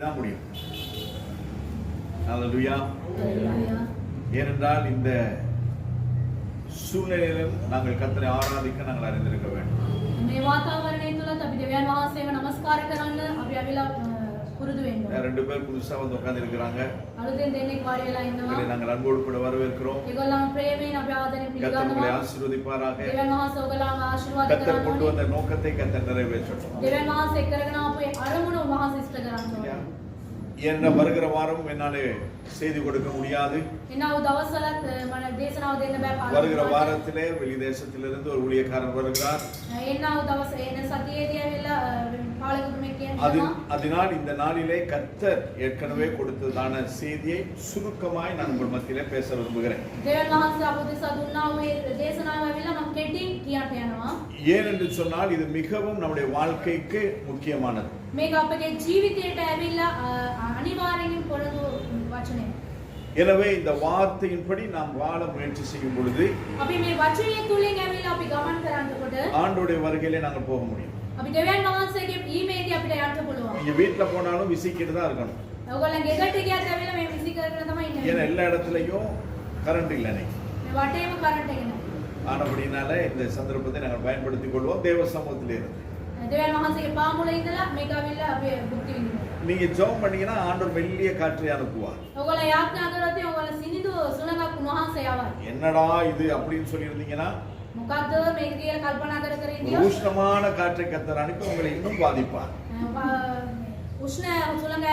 தான் முடியும். ஹல்லேலூயா. ஏனென்றால் இந்த சூழ்நிலையிலும் நாங்கள் கர்த்தரை ஆராதிக்க நாங்கள் அறிந்திருக்க வேண்டும். මේ වාතාවරණය තුලත් අපි දෙවියන් වහන්සේව නමස්කාර කරන්න අපි අවිලා පුරුදු වෙන්න ඕනේ. ரெண்டு பேர் புதுசா வந்து உட்கார்ந்து இருக்காங்க. අලුතෙන් දෙන්නෙක් වාඩි වෙලා ඉන්නවා. நாங்கள் அன்போடு கூட வரவேற்கிறோம். ඒගොල්ලන් ප්‍රේමයෙන් අපි ආදරෙන් கர்த்தர் පිළිගන්නවා. உங்களை ஆசீர்வதிப்பாராக. දෙවියන් වහන්සේ ඔයගොල්ලන්ව ආශිර්වාද கர்த்தர் கொண்டு කරනවා. வந்த நோக்கத்தை கர்த்தர் நிறைவேற்றட்டும். දෙවියන් වහන්සේ කරගෙන ආපු අරමුණ උන්වහන්සේ ඉෂ්ට කරනවා. என்ன வருகிற வாரம் என்னாலே செய்தி கொடுக்க முடியாது. එනව දවස්වලත් මම දේශනාව දෙන්න බෑ. வருகிற வாரத்திலே வெளி தேசத்திலிருந்து ஒரு ஊழியக்காரர் வருகிறார். එනව දවස් එන සතියේදී ඇවිල්ලා පාලකුතුමෙක් කියනවා. அதனால் இந்த நாளிலே கர்த்தர் ஏற்கனவே கொடுத்ததான செய்தியை சுருக்கமாய் நான் உங்கள் மத்தியிலே பேச விரும்புகிறேன். දෙවියන් වහන්සේ අප දෙස දුන්නා වූ දේශනාව ඇවිල්ලා මම කෙටියෙන් කියන්න යනවා. ஏன் என்று சொன்னால் இது மிகவும் நம்முடைய வாழ்க்கைக்கு முக்கியமானது. මේක අපගේ ජීවිතයට ඇවිල්ලා අනිවාර්යයෙන් පොරොන්දු වචනය. எனவே இந்த வார்த்தையின்படி நாம் வாழ முயற்சி செய்யும் பொழுது අපි මේ වචනය තුලින් ඇවිල්ලා අපි ගමන් කරනකොට ஆண்டவருடைய வருகையிலே நாங்கள் போக முடியும். අපි දෙවියන් වහන්සේගේ ඊමේදී අපිට යන්න පුළුවන්. நீங்க வீட்ல போனாலும் விசிக்கிட்டு தான் இருக்கணும். ඔයගොල්ලන් ගෙදරට ගියත් ඇවිල්ලා මේ විසි කරගෙන තමයි ඉන්නේ. ஏன்னா எல்லா இடத்துலயும் கரண்ட் இல்லை இன்னைக்கு. මේ වටේම කරන්ට් එක නැහැ. ஆனபடினால இந்த சந்தர்ப்பத்தை நாங்கள் பயன்படுத்திக் கொள்வோம் தேவ சமூகத்திலே இருந்து. දෙවියන් වහන්සේගේ පාමුල ඉඳලා මේක ඇවිල්ලා අපි බුද්ධි විඳිනවා. நீங்க ஜெபம் பண்ணீங்கன்னா ஆண்டவர் மெல்லிய காற்றை அனுப்புவார். ඔයගොල්ලන් යාඥා කරොත් ඔයගොල්ලන් සිනිඳු සුළඟක් උන්වහන්සේ යවයි. என்னடா இது அப்படின்னு சொல்லி இருந்தீங்கன்னா මොකද්ද මේක කියලා කල්පනා කර කර ඉඳියොත් உஷ்ணமான காற்றை கர்த்தர் அனுப்பி உங்களை இன்னும் பாதிப்பார். උෂ්ණ සුළඟ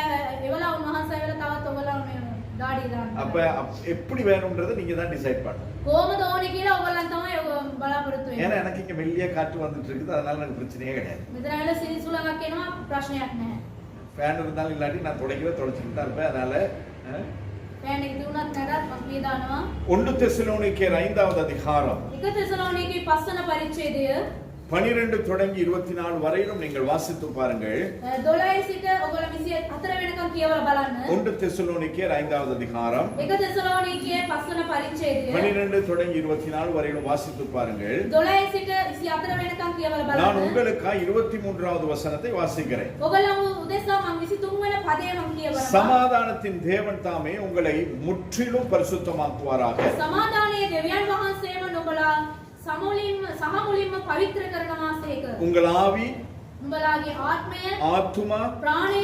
එවලා උන්වහන්සේ ඇවිල්ලා තවත් ඔයගොල්ලන් මේ ඩාඩි දාන්න. அப்ப எப்படி வேணும்ன்றதை நீங்க தான் டிசைட் பண்ணணும். කොහොමද ඕනේ කියලා ඔයගොල්ලන් තමයි බලාපොරොත්තු ஏன்னா වෙන්නේ. எனக்கு இங்க மெல்லிய காற்று வந்துட்டு இருக்குது அதனால எனக்கு பிரச்சனையே கிடையாது. මෙතන ඇවිල්ලා සිනි සුළඟක් එනවා ප්‍රශ්නයක් නැහැ. ஃபேன் இருந்தாலும் இல்லாட்டி நான் தொடச்சிட்டு தான் இருப்பேன். அதனால ෆෑන් එක තිබුණත් නැතත් මම පිය දානවා. 1 தெசலோனிக்கேயர் 5வது அதிகாரம் 1 தெசலோனிකේ 5 වන පරිච්ඡේදය 12 தொடங்கி 24 வரையிலும் நீங்கள் வாசித்து பாருங்கள். 12 සිට ඔයගොල්ලෝ 24 වෙනකම් කියවලා බලන්න. 1 தெசலோனிக்கேயர் 5வது அதிகாரம் 1 தெசலோனிකේ 5 වන පරිච්ඡේදය 12 தொடங்கி 24 வரையிலும் வாசித்து பாருங்கள். 12 සිට 24 වෙනකම් කියවලා நான் බලන්න. உங்களுக்காக 23வது வசனத்தை வாசிக்கிறேன். ඔයගොල්ලෝ උදෙසා මම 23 වෙනි පදය මම කියවනවා. சமாதானத்தின் தேவன் தாமே உங்களை முற்றிலும் பரிசுத்தமாக்குவாராக. සමාදානයේ දෙවියන් වහන්සේම නුඹලා සහමුලින්ම පවිත්‍ර කරනවාසේක. உங்கள் ஆவி, නුඹලාගේ ආත්මය, ஆத்துமா, ප්‍රාණය,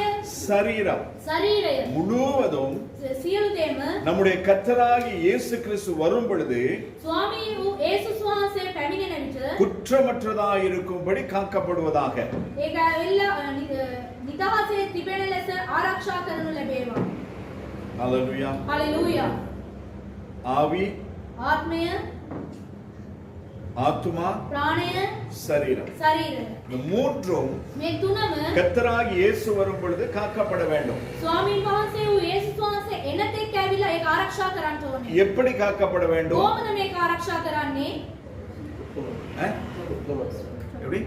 சரீரம் ශරීරය முழுவதும் සියලු දේම நம்முடைய கர்த்தராகிய இயேசு கிறிஸ்து வரும் பொழுது ස්වාමී වූ යේසුස් වහන්සේ පැමිණෙන විට குற்றமற்றதாய் இருக்கும்படி காக்கப்படுவதாக. ඒක ඇවිල්ලා නිදහසේ තිබෙන ලෙස ආරක්ෂා කරනු ලැබේවා. ஹல்லேலூயா. හalleluya. ஆவி, ආත්මය, ஆத்துமா, ප්‍රාණය, சரீரம் ශරීරය. இந்த மூன்றும் මේ තුනම கர்த்தராகிய இயேசு வரும் பொழுது காக்கப்பட வேண்டும். ස්වාමීන් වහන්සේ වූ යේසුස් වහන්සේ එනතෙක් ඇවිල්ලා ඒක ආරක්ෂා කරන්න ඕනේ. எப்படி காக்கப்பட வேண்டும்? කොහොමද මේක ආරක්ෂා කරන්නේ? எப்படி?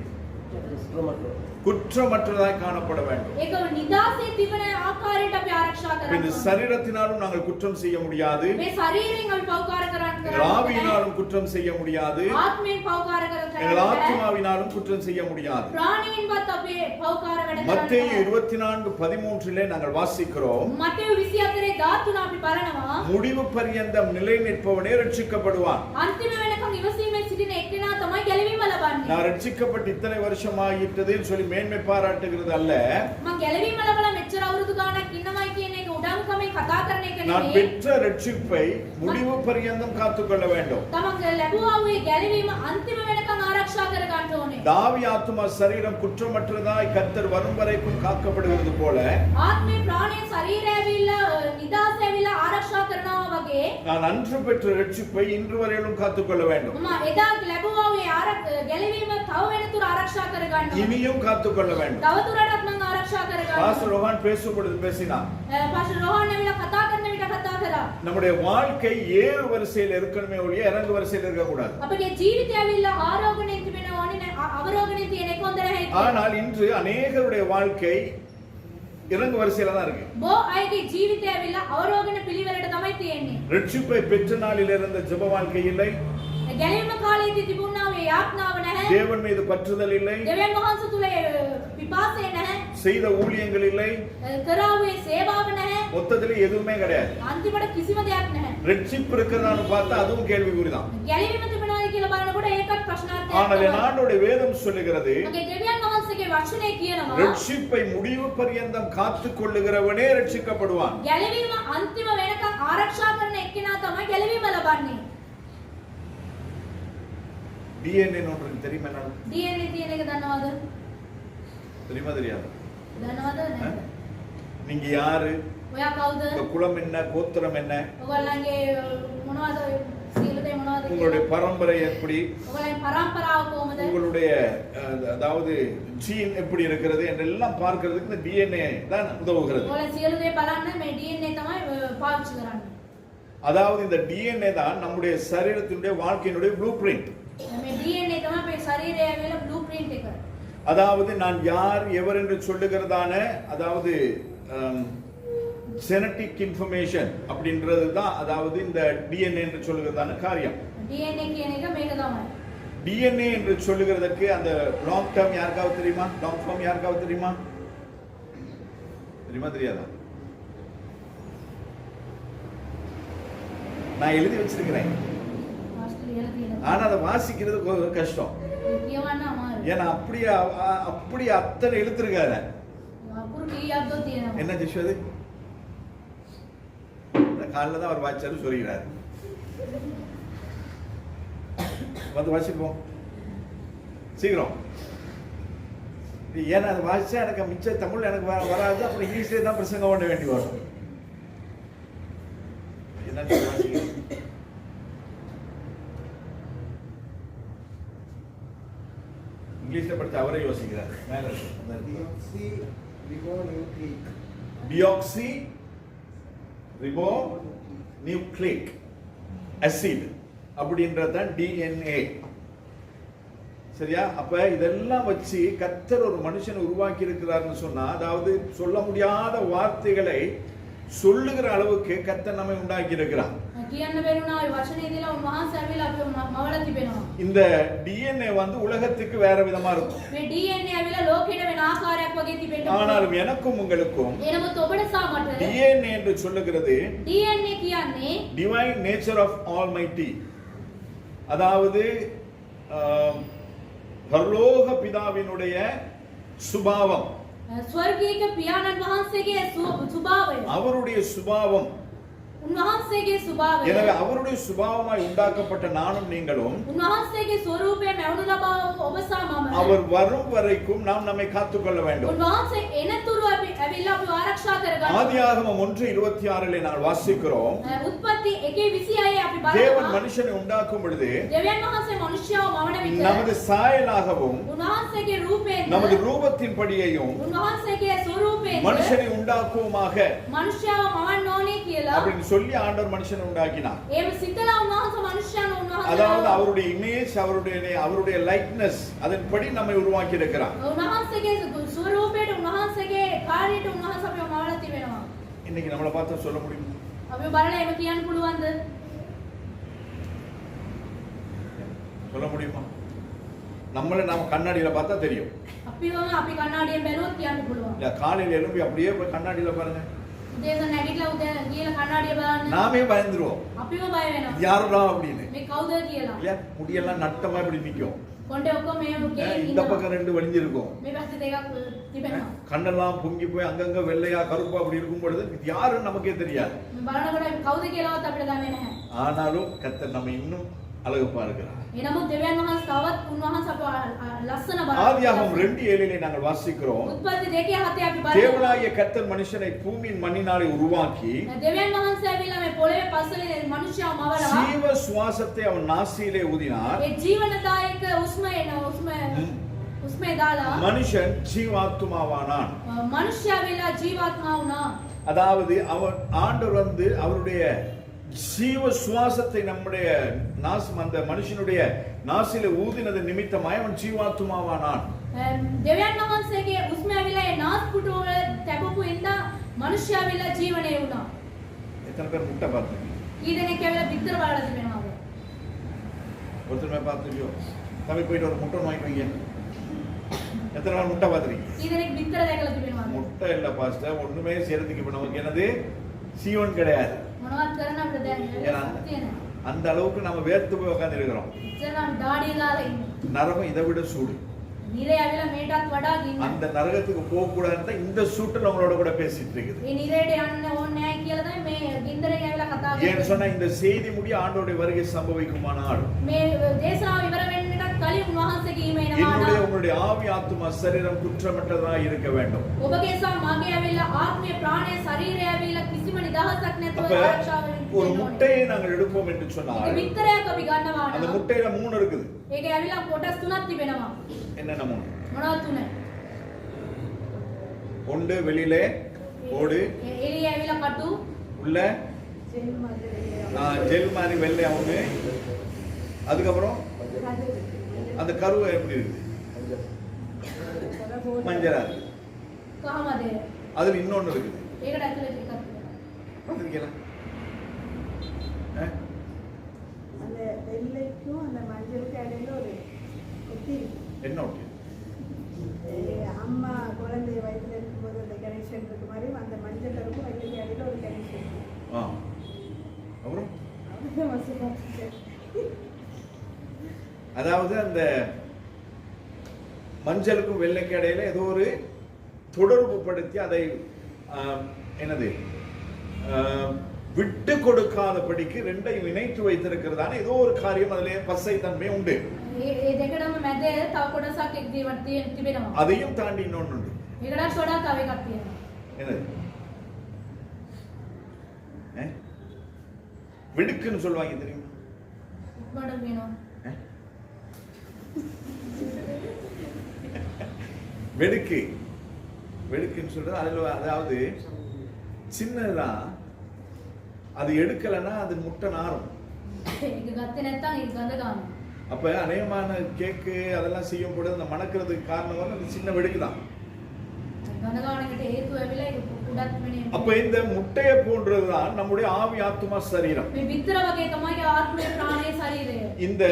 குற்றமற்றதாய் காணப்பட வேண்டும். ඒක නිදාසේ තිබෙන ආකාරයට අපි ආරක්ෂා இந்த කරන්න. சரீரத்தினாலும் நாங்கள் குற்றம் செய்ய முடியாது. මේ ශරීරයෙන් අපි පෞකාර කරන්න எங்கள் ஆவியினாலும் குற்றம் செய்ய முடியாது. ආත්මයෙන් පෞකාර எங்கள் කරන්න. ஆத்மாவினாலும் குற்றம் செய்ய முடியாது. ප්‍රාණයෙන්වත් අපි පෞකාර වැඩ மத்தேயு කරන්න. 24:13 நாங்கள் வாசிக்கிறோம். මතෙව් 24 13 අපි බලනවා. முடிவு பரியந்தம் நிலை நிற்பவனே ரட்சிக்கப்படுவான். අන්තිම වෙනකම් ඉවසීමෙන් සිටින එක්කෙනා තමයි ගැලවීම ලබන්නේ. நான் ரட்சிக்கப்பட்டு இத்தனை வருஷம் ஆகிட்டதுன்னு சொல்லி மேன்மை பாராட்டுகிறது அல்ல. මම ගැලවීම ලබලා මෙච්චර අවුරුදු ගාණක් ඉන්නවයි කියන එක උඩඟුකමෙන් කතා කරන එක நான் නෙවෙයි. பெற்ற ரட்சிப்பை முடிவு பரியந்தம் காத்துக்கொள்ள வேண்டும். තමන් ලැබුවා වූ ගැලවීම අන්තිම වෙනකම් ආරක්ෂා කර ගන්න ඕනේ. தாவி ஆத்துமா சரீரம் குற்றமற்றதாய் கர்த்தர் வரும் வரைக்கும் காக்கப்படுகிறது போல ආත්මේ ප්‍රාණය ශරීරය ඇවිල්ලා නිදාස ඇවිල්ලා ආරක්ෂා කරනවා වගේ நான் அன்று பெற்ற ரட்சிப்பை இன்று வரையிலும் காத்துக்கொள்ள வேண்டும். මම එදා ලැබුවා වූ ගැලවීම තව වෙනතුරු ආරක්ෂා කර ගන්න ඕනේ. இனியும் காத்துக்கொள்ள வேண்டும். තව දුරටත් මම ආරක්ෂා කර ගන්න. பாஸ்டர் ரோஹான் பேசும் பொழுது பேசினார். පාස්ටර් රෝහන් ඇවිල්ලා කතා කරන විට කතා කරා. நம்முடைய வாழ்க்கை ஏறு வரிசையில் இருக்கணுமே ஒழிய இறங்கு வரிசையில் இருக்க கூடாது. අපගේ ජීවිතය ඇවිල්ලා ආරෝගණයෙන් තිබෙන ඕනේ අවරෝගණයෙන් තියෙන එක හොඳ නැහැ. ஆனால் இன்று அநேகருடைய வாழ்க்கை இறங்கு வரிசையில தான் இருக்கு. බෝ අයගේ ජීවිතය ඇවිල්ලා අවරෝගණ පිළිවෙලට තමයි තියෙන්නේ. ரட்சிப்பை பெற்ற நாளில் இருந்த ஜெப வாழ்க்கை இல்லை. ගැලීම කාලයේදී තිබුණා මේ යාඥාව නැහැ. தேவன் மீது பற்றுதல் இல்லை, දෙවියන් වහන්සේ තුල විපාසය නැහැ. செய்த ஊழியங்கள் இல்லை, කරාවේ සේවාව නැහැ. மொத்தத்துல எதுவுமே கிடையாது. අන්තිමට කිසිම දෙයක් නැහැ. ரெட்சிப்பு இருக்கிறதான்னு பார்த்தா அதுவும் கேள்விக்குறிதான். ගැලීම තිබුණාද කියලා බලනකොට ඒකත් ප්‍රශ්නාර්ථයක්. ஆனால் என் ஆண்டவருடைய வேதம் சொல்லுகிறது, මගේ දෙවියන් වහන්සේගේ වචනේ කියනවා ரட்சிப்பை முடிவு பரியந்தம் காத்துக் கொள்ளுகிறவனே ரட்சிக்கப்படுவான். ගැලවීම අන්තිම වෙනකන් ආරක්ෂා කරන එක්කෙනා තමයි ගැලවීම ලබන්නේ. DNA ஒன்று தெரியுமா? என்ன DNA තියෙන එක දන්නවද? தெரியுமா தெரியாது? දන්නවද නැද්ද? நீங்க யாரு, ඔයා කවුද? உங்க குலம் என்ன, கோத்திரம் என்ன, ඔයගොල්ලන්ගේ මොනවද සීලතේ මොනවද உங்களுடைய කියලා? பரம்பரை எப்படி, ඔයගොල්ලන්ගේ පරම්පරාව කොහමද? உங்களுடைய அதாவது ஜீன் எப்படி இருக்கிறது என்றெல்லாம் பார்க்கிறதுக்கு இந்த DNA தான் உதவுகிறது. ඔයගොල්ලන් සියලු දේ බලන්න මේ DNA තමයි පාවිච්චි කරන්නේ. அதாவது இந்த DNA தான் நம்முடைய சரீரத்தினுடைய வாழ்க்கையினுடைய ப்ளூ பிரிண்ட். මේ DNA තමයි අපේ ශරීරයේ ඇවිල්ලා බ්ලූ print එක. அதாவது நான் யார் எவர் என்று சொல்லுகிறதான அதாவது ஜெனடிக் இன்ஃபர்மேஷன் அப்படின்றது தான் அதாவது இந்த DNA என்று சொல்லுகிறதான காரியம். DNA කියන එක මේක තමයි. DNA என்று சொல்லுகிறதுக்கு அந்த லாங் டேர்ம் யாருக்காவது தெரியுமா? லாங் ஃபார்ம் யாருக்காவது தெரியுமா? தெரியுமா தெரியாதா? நான் எழுதி வச்சிருக்கிறேன், මාස්ටර් ලියලා තියෙනවා. ஆனா அதை வாசிக்கிறது கஷ்டம். කියවන්න අමාරුයි. ஏன்னா அப்படியே அத்தனை எழுத்துருக்காரு. අකුරු කීයක්ද තියෙනවා. என்ன ஜிஷ்வது காலில் தான் அவர் வாச்சாரு சொல்கிறார். வந்து வாசிப்போம் சீக்கிரம். ஏன்னா அதை வாசிச்சா எனக்கு மிச்ச தமிழ் எனக்கு வராது, அப்புறம் இங்கிலீஷ்லேயே தான் பிரசங்கம் பண்ண வேண்டி வரும். என்ன வாசிக்கிறோம்? இங்கிலீஷ்ல படிச்ச அவரே யோசிக்கிறார். மேல டியாக்சி ரிபோ நியூக்ளிக் ஆசிட் அப்படின்றதான் DNA. சரியா? அப்ப இதெல்லாம் வச்சு கர்த்தர் ஒரு மனுஷனை உருவாக்கி இருக்கிறார்னு சொன்னா, அதாவது சொல்ல முடியாத வார்த்தைகளை சொல்லுகிற அளவுக்கு கர்த்தர் நம்மை உண்டாக்கி இருக்கிறார். කියන්න බැරුණා ඒ වචනේ දීලා උන්වහන්සේ ඇවිල්ලා අපිව මවලා තිබෙනවා. இந்த DNA வந்து உலகத்துக்கு வேற விதமா இருக்கும். මේ DNA ඇවිල්ලා ලෝකෙට වෙන ආකාරයක් වගේ තිබෙන්න ඕන. ஆனாலும் எனக்கும் உங்களுக்கும் එනමුත් ඔබට සහ මට DNA என்று சொல்லுகிறது DNA කියන්නේ divine nature of almighty. அதாவது பரலோக பிதாவினுடைய சுபாவம், ස්වර්ගීය පියාණන් වහන්සේගේ ස්වභාවය. அவருடைய சுபாவம். උන්වහන්සේගේ ස්වභාවය. எனவே அவருடைய சுபாவமாய் உண்டாக்கப்பட்ட நானும் நீங்களும் උන්වහන්සේගේ ස්වරූපය මැවුණු ලබා ඔබ සහ මම அவர் வரும் வரைக்கும் நாம் நம்மை காத்துக்கொள்ள வேண்டும். උන්වහන්සේ එනතුරු අපි ඇවිල්ලා අපි ආරක්ෂා කරගන්න. ஆதியாகமம் 1:26 நாங்கள் வாசிக்கிறோம், උත්පත්ති 1:26 අපි தேவன் බලනවා. மனுஷனை உண்டாக்கும் பொழுது දෙවියන් වහන්සේ මනුෂ්‍යව මවන විට நமது சாயலாகவும் උන්වහන්සේගේ ரூපයෙන් நமது ரூபத்தின் படியையும் උන්වහන්සේගේ ස්වරූපයෙන් மனுஷனை உண்டாக்குவோமாக මනුෂ්‍යව මවන්න ඕනේ කියලා அப்படின்னு சொல்லி ஆண்டவர் மனுஷனை உண்டாக்கினார். එහෙම සිතලා උන්වහන්සේ මනුෂ්‍යයන් அதாவது උන්වහන්සේ அவருடைய இமேஜ், அவருடைய லைக்னஸ், அதன்படி நம்மை உருவாக்கி இருக்கிறார். උන්වහන්සේගේ ස්වරූපයට උන්වහන්සේගේ කාර්යයට උන්වහන්සේ අපිව මවලා තිබෙනවා. இன்னைக்கு நம்மளை பார்த்தா சொல்ல முடியும்? අපිව බලලා එහෙම කියන්න පුළුවන්ද? சொல்ல முடியுமா? நம்மளை நாம கண்ணாடியில பார்த்தா தெரியும். අපිව අපි කණ්ණාඩියෙන් බැලුවොත් කියන්න පුළුවන්. இல்ல காலையில எழும்பி அப்படியே போய் கண்ணாடியில பாருங்க, උදේට නැගිටලා උදේ ගිහලා කණ්ණාඩිය බලන්න நாமே பயந்துருவோம், අපිව බය වෙනවා. யாருடா அப்படின்னு. මේ කවුද කියලා. இல்ல முடியெல்லாம் நட்டமா இப்படி நிக்கும், කොණ්ඩේ ඔක්කොම මේ இந்த ඉන්නවා. பக்கம் 2 வலிஞ்சிருக்கும், මේ පැත්තේ දෙකක් තිබෙනවා. கண்ணெல்லாம் பொங்கி போய் அங்கங்க வெள்ளையா கருப்பா அப்படி இருக்கும் பொழுது இது யாருன்னு நமக்கே தெரியாது. මේ බලනකොට කවුද කියලාවත් අපිට දන්නේ නැහැ. ஆனாலும் கர்த்தர் நம்ம இன்னும் அழகு பார்க்கிறார். එනමුත් දෙවියන් වහන්සේ තවත් උන්වහන්සේ අපව ලස්සන ஆதியாகமம் බලනවා. 2:7 நாங்கள் வாசிக்கிறோம், උත්පත්ති 2:7 අපි බලනවා. தேவனாகிய கர்த்தர் மனுஷனை பூமியின் மண்ணினாலே உருவாக்கி දෙවියන් වහන්සේ ඇවිල්ලා මේ පොළවේ පස්වලේ මනුෂ්‍යව මවලා ஜீவ சுவாசத்தை அவன் நாசியிலே ஊதினார். ඒ ජීවනදායක උස්මේ දාලා மனுஷன் ஜீவாத்மாவானான். මනුෂ්‍යයා ඇවිල්ලා ජීවාත්මා වුණා. அதாவது அவன் ஆண்டவர் வந்து அவருடைய ஜீவ சுவாசத்தை நம்முடைய அந்த மனுஷனுடைய நாசியில ஊதினது நிமித்தமாய் அவன் ஜீவாத்மாவானான். දෙවියන් වහන්සේගේ උස්ම ඇවිල්ලා ඒ නාස් පුටුවල තැබපු ඉඳා මනුෂ්‍යයා ඇවිල්ලා ජීවණය වුණා. எத்தனை பேர் முட்டை பார்த்தீங்க? ඊදෙනෙක් ඇවිල්ලා පිටර බලලා තිබෙනවා. ஒருத்தருமே பார்த்துருக்கியோ தம்பி போயிட்டு ஒரு முட்டை வாங்கிட்டு வைங்க. எத்தனை நாள் முட்டை பார்த்துருக்கீங்க? ඊදෙනෙක් බිත්තර දැකලා තිබෙනවා. முட்டை இல்லை பாஸ்டர், ஒண்ணுமே செய்யறதுக்கு இப்ப நமக்கு என்னது சீவன் கிடையாது. මොනවද කරන්න අපිට දැන් ஏன்னா ශක්තිය නැහැ. அந்த அளவுக்கு நம்ம வேர்த்து போய் உட்கார்ந்து இருக்கிறோம். ඉතින් දාඩිය දාලා ඉන්නේ. நரகம் இதை விட சூடு. නිරේ ඇවිල්ලා මේටත් වඩා ගින්න. அந்த நரகத்துக்கு போக கூடாதுன்னு இந்த சூட்டில் உங்களோட கூட பேசிட்டு இருக்குது. මේ නිරේට යන්න ඕනේ නැහැ කියලා තමයි මේ ගින්දරේ ඇවිල්ලා කතා ஏன்னு කරන්නේ. சொன்னா இந்த செய்தி முடிய ஆண்டோடைய வருகை சம்பவிக்குமானால் මේ දේශනාව ඉවර වෙන්නටත් කලින් උන්වහන්සේගේ ඊම என்னுடைய එනවා. உங்களுடைய ஆவி ஆத்துமா சரீரம் குற்றமற்றதாக இருக்க வேண்டும். ඔබගේ සහ මගේ ඇවිල්ලා ආත්මය ප්‍රාණය ශරීරය ඇවිල්ලා කිසිම නිදහසක් නැතුව அப்ப ආරක්ෂාව වෙන්න ஒரு ඕනේ. முட்டையை நாங்கள் எடுப்போம் என்று ඒක சொன்னால் විතරයක් අපි ගන්නවා அந்த නම් முட்டையில 3 இருக்குது. ඒක ඇවිල්ලා කොටස් තුනක් තිබෙනවා. என்னென்ன 3? මොනවද තුන? ஒன்று வெளியிலே ஓடு, එළිය ඇවිල්ලා කටු உள்ள ஜெல் மாதிரி வெள்ளை ஒன்று, அதுக்கப்புறம் அந்த கருவை எப்படி இருக்குது மஞ்சளா இருக்கு. කහමදේ. அதுல இன்னொன்னு இருக்குது. ඒකට ඇතුලේ ටිකක් තිබෙනවා. பார்த்திருக்கீங்களா? அந்த வெள்ளைக்கும் அந்த மஞ்சளுக்கும் இடையில ஒரு ஒத்தி என்ன ஒட்டி? அம்மா குழந்தை வயிற்றுல இருக்கும்போது அந்த கனெக்ஷன் இருக்கு மாதிரி அந்த மஞ்சள் கருக்கும் வெள்ளைக்கு இடையில ஒரு கனெக்ஷன். அப்புறம் அவ்வளவுதான் வசதி. அதாவது அந்த மஞ்சளுக்கும் வெள்ளைக்கு இடையில ஏதோ ஒரு தொடர்பு படுத்தி அதை என்னது விட்டு கொடுக்காதபடிக்கு ரெண்டையும் இணைத்து வைத்திருக்கிறதான ஏதோ ஒரு காரியம் அதிலே பசை தன்மை உண்டு. ඒ දෙකටම මැද තව කොටසක් එක් දේවල් තිබෙනවා. அதையும் தாண்டி இன்னொன்று உண்டு. ඒකටත් වඩා තව එකක් තියෙනවා. என்னது? வெடுக்குன்னு சொல்லுவாங்க தெரியுமா? ඉක්මනට වෙනවා. வெடுக்கு வெடுக்குன்னு சொல்றது அதுல அதாவது சின்னதான் அது எடுக்கலைன்னா அது முட்டை நாரும். ඒක ගත්තේ නැත්නම් ඒක ගඳ ගන්නවා. அப்ப அநேகமான கேக்கு அதெல்லாம் செய்யும் பொழுது அந்த மணக்கிறதுக்கு காரணம் வந்து அந்த சின்ன வெடுக்கு தான். ගඳ ගන්න එකට හේතුව ඇවිල්ලා ඒක උඩත් වෙන්නේ. அப்ப இந்த முட்டையை போன்றதுதான் நம்முடைய ஆவி ஆத்துமா சரீரம். මේ විතර වගේ තමයි ආත්මය ප්‍රාණය ශරීරය. இந்த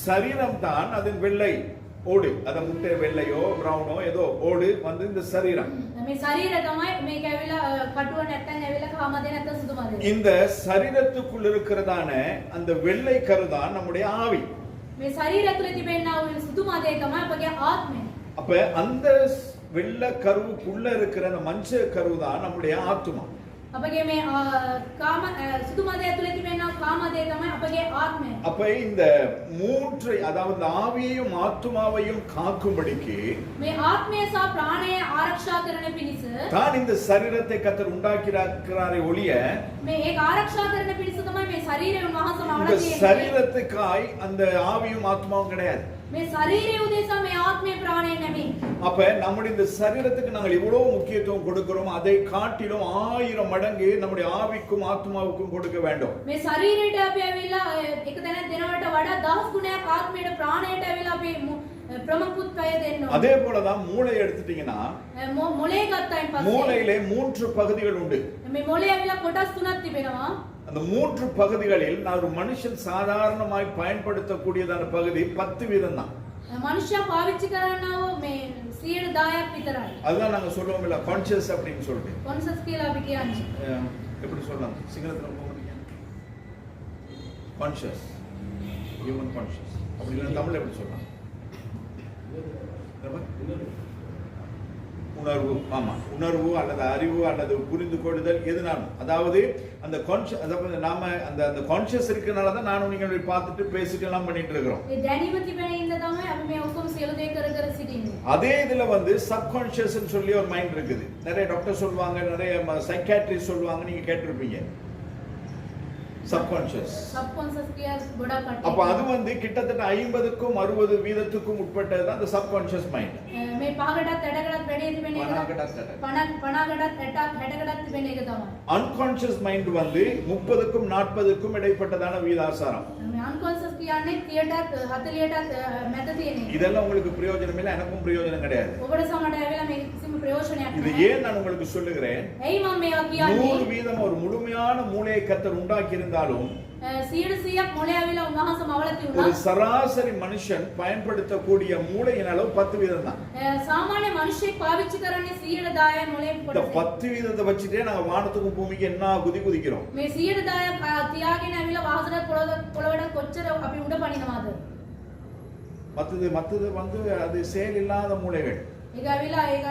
சரீரம் தான் அதன் வெள்ளை ஓடு. அந்த முட்டை வெள்ளையோ பிரவுனோ ஏதோ ஓடு வந்து இந்த சரீரம். මේ ශරීරය තමයි මේක ඇවිල්ලා කටුව නැත්නම් ඇවිල්ලා කාමදේ නැත්නම් සුදුමදේ. இந்த சரீரத்துக்குள் இருக்கிறதான அந்த வெள்ளை கருதான் நம்முடைய ஆவி. මේ ශරීරය තුළ තිබෙනා වූ සුදුමදේ තමයි අපගේ ආත්මය. அப்ப அந்த வெள்ளை கருவுக்குள்ள இருக்கிற அந்த மஞ்சள் கருதான் நம்முடைய ஆத்துமா. අපගේ මේ කාම සුදුමදේ තුළ තිබෙනා කාමදේ තමයි අපගේ ආත්මය. அப்ப இந்த மூன்றை அதாவது ஆவியையும் ஆத்துமாவையும் காக்கும்படிக்கு මේ ආත්මය සහ ප්‍රාණය ආරක්ෂා කරන පිණිස தான் இந்த சரீரத்தை கர்த்தர் உண்டாக்கியிருக்கிறாரே ஒழிய මේ ඒක ආරක්ෂා කරන පිණිස තමයි මේ ශරීරය උන්වහන්සේ இந்த මවලා තියෙන්නේ. சரீரத்துக்காய் அந்த ஆவியும் ஆத்மாவும் கிடையாது. මේ ශරීරය උදෙසා මේ ආත්මය ප්‍රාණය නෙමෙයි. அப்ப நம்முடைய இந்த சரீரத்துக்கு நாங்கள் இவ்வளவு முக்கியத்துவம் கொடுக்கிறோம், அதை காட்டிலும் 1000 மடங்கு நம்முடைய ஆவிக்கும் ஆத்மாவுக்கும் கொடுக்க வேண்டும். මේ ශරීරයට අපි ඇවිල්ලා එක තැනක් දෙනවට වඩා 10 ගුණයක් ආත්මයට ප්‍රාණයට ඇවිල්ලා අපි ප්‍රමුඛත්වය දෙන්න ඕනේ. அதே போலதான் மூளை எடுத்துட்டீங்கன்னா මොලේ ගත්තායින් පස්සේ மூளையிலே 3 பகுதிகள் உண்டு. මේ මොලේ ඇවිල්ලා කොටස් තුනක් තිබෙනවා. அந்த 3 பகுதிகளில் நான் ஒரு மனுஷன் சாதாரணமாய் பயன்படுத்தக்கூடியதான பகுதி 10% தான். මනුෂ්‍යයා පාවිච්චි කරනව මේ 10% විතරයි. அதுதான் நாங்க சொல்லுவோம் இல்ல கான்ஷியஸ் அப்படின்னு சொல்லிட்டு. කොන්සස් කියලා අපි කියන්නේ. எப்படி சொல்லலாம் சிங்களத்துல போக முடியும்? Conscious, human conscious. அப்படி இல்ல தமிழ்ல எப்படி சொல்லலாம்? உணர்வு. ஆமா, உணர்வு அல்லது அறிவு அல்லது புரிந்து கொள்ளுதல் எதுனாலும், அதாவது அந்த கான்ஷியஸ், அதாவது நாம அந்த அந்த கான்ஷியஸ் இருக்கனால தான் நானும் நீங்க பார்த்துட்டு பேசிட்டு எல்லாம் பண்ணிட்டு இருக்கிறோம். ඒ දැනීම තිබෙන ඉඳ තමයි අපි මේ ඔක්කොම සියලු දේ කර කර සිටින්නේ. அதே இதுல வந்து சப்கான்ஷியஸ் னு சொல்லி ஒரு மைண்ட் இருக்குது. நிறைய டாக்டர் சொல்வாங்க, நிறைய சைக்கியாட்ரிஸ்ட் சொல்வாங்க, நீங்க கேட்டிருப்பீங்க. சப்கான்ஷியஸ். சப்கான்ஷியஸ் கியா ගොඩක් කට්ටිය. அப்ப அது வந்து கிட்டத்தட்ட 50க்கும் 60% உட்பட்டது தான் அந்த சப்கான்ஷியஸ் மைண்ட். මේ පහකටත් ඇටකටත් වැඩි තිබෙන එක 50කටත් 60කටත් තිබෙන එක තමයි. அன்கான்ஷியஸ் மைண்ட் வந்து 30க்கும் 40க்கும் இடைப்பட்டதான வீதாசாரம். මේ අන්කොන්ෂස් කියන්නේ 30ටත් 40ටත් මැද තියෙන එක. இதெல்லாம் உங்களுக்கு பிரயோஜனம் இல்ல, எனக்கும் பிரயோஜனம் கிடையாது. ඔබට සමහරට ඇවිල්ලා මේ කිසිම ප්‍රයෝජනයක් இது නැහැ. ஏன் நான் உங்களுக்கு சொல்லுகிறேன்? එයි මම මේවා කියන්නේ 100% ஒரு முழுமையான மூளையை கர்த்தர் உண்டாக்கி இருந்தாலும் 100ක් මොලේ ඇවිල්ලා උන්වහන්සේ මවලති ஒரு වුණා. சராசரி மனுஷன் பயன்படுத்தக்கூடிய மூளையின் அளவு 10% தான். සාමාන්‍ය මිනිහෙක් පාවිච්චි කරන්නේ 110 මොලේ இந்த කොටස. 10% வச்சுட்டே நாங்க வானத்துக்கும் பூமிக்கு என்ன குதிக்கிறோம். මේ 110 තියාගෙන ඇවිල්ලා වාසරත් පොළවට කොච්චර අපි උඩ පනිනවද? மத்தது வந்து அது செயல் இல்லாத மூளைகள். ඒක ඇවිල්ලා ඒක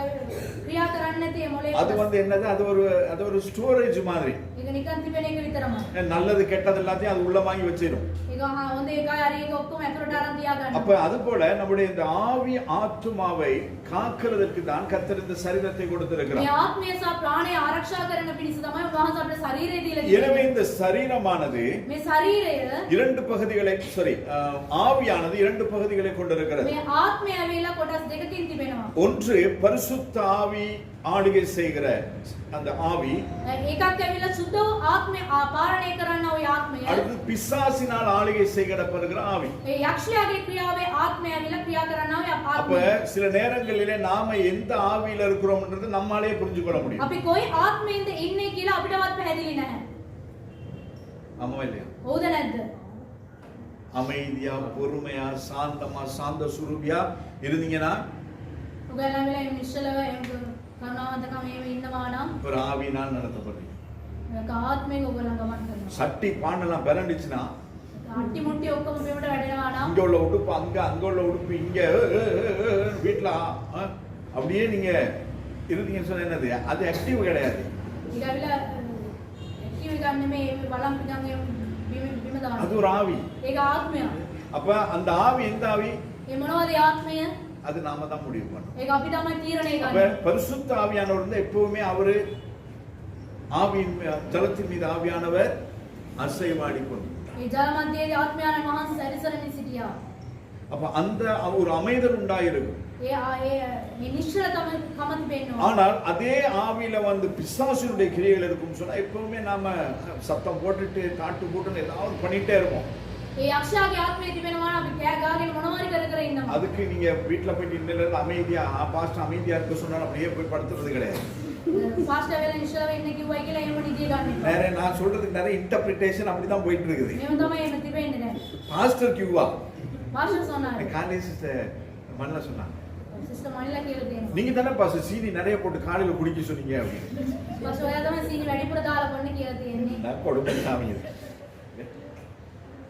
ක්‍රියා කරන්නේ නැති මොලේ. அது வந்து என்னது, அது ஒரு ஸ்டோரேஜ் மாதிரி. ඒක නිකන් තිබෙන එක විතරමයි. நல்லது கெட்டது எல்லாத்தையும் அது உள்ள வாங்கி வச்சிரும். ඒක හොඳ එකයි හරි එක ඔක්කොම ඇතුළට අරන් තියාගන්න. அப்ப அது போல நம்முடைய இந்த ஆவி ஆத்துமாவை காக்கிறதற்கு தான் கர்த்தர் இந்த சரீரத்தை கொடுத்திருக்கிறார். මේ ආත්මය සහ ප්‍රාණය ආරක්ෂා කරන පිණිස තමයි උන්වහන්සේ අපේ ශරීරය දීලා எனவே තියෙන්නේ. இந்த சரீரமானது මේ ශරීරය இரண்டு பகுதிகளை ஆவியானது இரண்டு பகுதிகளை கொண்டிருக்கிறது. මේ ආත්මය ඇවිල්ලා කොටස් දෙකකින් තිබෙනවා. ஒன்று பரிசுத்த ஆவி ஆளுகை செய்கிற அந்த ஆவி, ඒකත් ඇවිල්ලා සුද්ධ වූ ආත්මය පාලනය කරන්න ওই ආත්මය. அடுத்து பிசாசினால் ஆளுகை செய்யப்படுகிற ஆவி. ඒ යක්ෂයාගේ ක්‍රියාවේ ආත්මය ඇවිල්ලා ක්‍රියා කරනවා ওই அப்ப ආත්මය. சில நேரங்களிலே நாம எந்த ஆவியில இருக்கிறோம்ன்றது நம்மாலே புரிஞ்சு கொள்ள முடியும். අපි කොයි ආත්මයෙන්ද ඉන්නේ කියලා අපිටවත් පැහැදිලි නැහැ. ஆமாவா இல்லையா? හොඳ නැද්ද? அமைதியா, பொறுமையா, சாந்தமா, சாந்த சுரூபியா இருந்தீங்கன்னா ඔයගොල්ලෝ ඇවිල්ලා නිශ්චලව කරුණාවන්තකම මේ ඉන්නවා නම් ஒரு ஆவியினால் நடத்தப்படுறீங்க. ඒක ආත්මයෙන් ඔයගොල්ලෝ ගමන් කරනවා. சட்டி பாண்டெல்லாம் பிறண்டுச்சுன்னா අට්ටි මුට්ටි ඔක්කොම බිමට වැටෙනවා නම් இங்க உள்ள உடுப்பு அங்க உள்ள உடுப்பு இங்க வீட்டுல அப்படியே நீங்க இருந்தீங்கன்னு சொன்ன என்னது, அது ஆக்டிவ் கிடையாது. ඒක ඇවිල්ලා ඇක්ටිව් එකක් නෙමෙයි බලම් පිටන් බිම දානවා. அது ஒரு ஆவி. ඒක ආත්මය. அப்ப அந்த ஆவி எந்த ஆவி? ඒ මොනවද ආත්මය? அது நாம தான் முடிவு பண்ணணும். ඒක අපි තමයි තීරණය அப்ப ගන්න. பரிசுத்த ஆவியானவர் வந்து எப்பவுமே அவரு ஆவியின் ஜலத்தின் மீது ஆவியானவர் அசைவாடி கொண்டிருக்கிறார். ඒ ජල මැදදී ආත්මයන් වහන්සේ සැරිසරමින් සිටියා. அப்ப அந்த ஒரு அமைதல் உண்டாயிருக்கும். ඒ නිශ්චලකම තිබෙනවා. ஆனால் அதே ஆவியில வந்து பிசாசுடைய கிரியைகள் இருக்கும் சொன்னா எப்பவுமே நாம சத்தம் போட்டுட்டு காட்டு போட்டுன்னு ஏதாவது பண்ணிட்டே இருப்போம். ඒ යක්ෂයාගේ ආත්මය තිබෙනවා නම් අපි කෑ ගාගෙන මොනවාරි කර කර ඉන්නවා. அதுக்கு நீங்க வீட்ல போயிட்டு இன்னில அமைதியா பாஸ்டர் அமைதியா இருக்க சொன்னா அப்படியே போய் படுத்துறது கிடையாது. පාස්ටර් වෙලා නිශ්චලව ඉන්න කිව්වයි කියලා එහෙම නිදිය ගන්න එපා. வேற நான் சொல்றதுக்கு நிறைய இன்டர்பிரிட்டேஷன் அப்படிதான் போயிட்டு இருக்குது. එහෙම තමයි එහෙම තිබෙන්නේ දැන්. பாஸ்டர் கியூவா පාස්ටර් சொன்னாரு. காலையில சிஸ்டர் மண்ணல சொன்னாங்க, සිස්ටර් මනිලා කියලා දෙනවා. நீங்க தானே பாஸ்டர் சீனி நிறைய போட்டு காலையில குடிக்க சொன்னீங்க அப்படின்னு. පාස්ටර් ඔයා තමයි සීනි වැඩිපුර දාලා කොන්න කියලා තියෙන්නේ. நான் கொடுமை சாமி இது.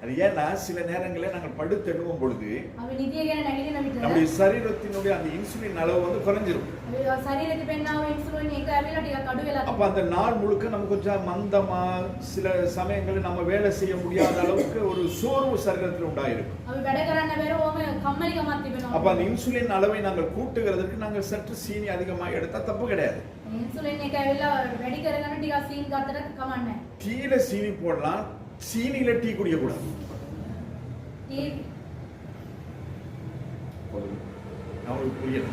அது ஏன்னா சில நேரங்களில் நாங்கள் படுத்தெடுக்கும் பொழுது අපි නිදිය ගැන නැගිටින විට நம்முடைய சரீரத்தினுடைய அந்த இன்சுலின் அளவு வந்து குறைஞ்சிரும். අපි ශරීරෙ තිබෙනා වූ ඉන්සුලින් එක ඇවිල්ලා ටිකක් අඩු වෙලා அப்ப அந்த நாள் முழுக்க நமக்கு கொஞ்சம் மந்தமா, சில சமயங்களில் நம்ம வேலை செய்ய முடியாத அளவுக்கு ஒரு சோர்வு சரீரத்தில் உண்டாயிருக்கும். අපි වැඩ කරන්න බැරුවම කම්මැලිකමක් තිබෙනවා. அப்ப அந்த இன்சுலின் அளவை நாங்கள் கூட்டுகிறதுக்கு நாங்கள் சற்று சீனி அதிகமாக எடுத்தா தப்பு கிடையாது. ඉන්සුලින් එක ඇවිල්ලා වැඩි කරගන්න ටිකක් සීන් ගත්තට කමක් නැහැ. டீல சீனி போடலாம், சீனியில டீ குடிக்க கூடாது. அவங்களுக்கு புரியல.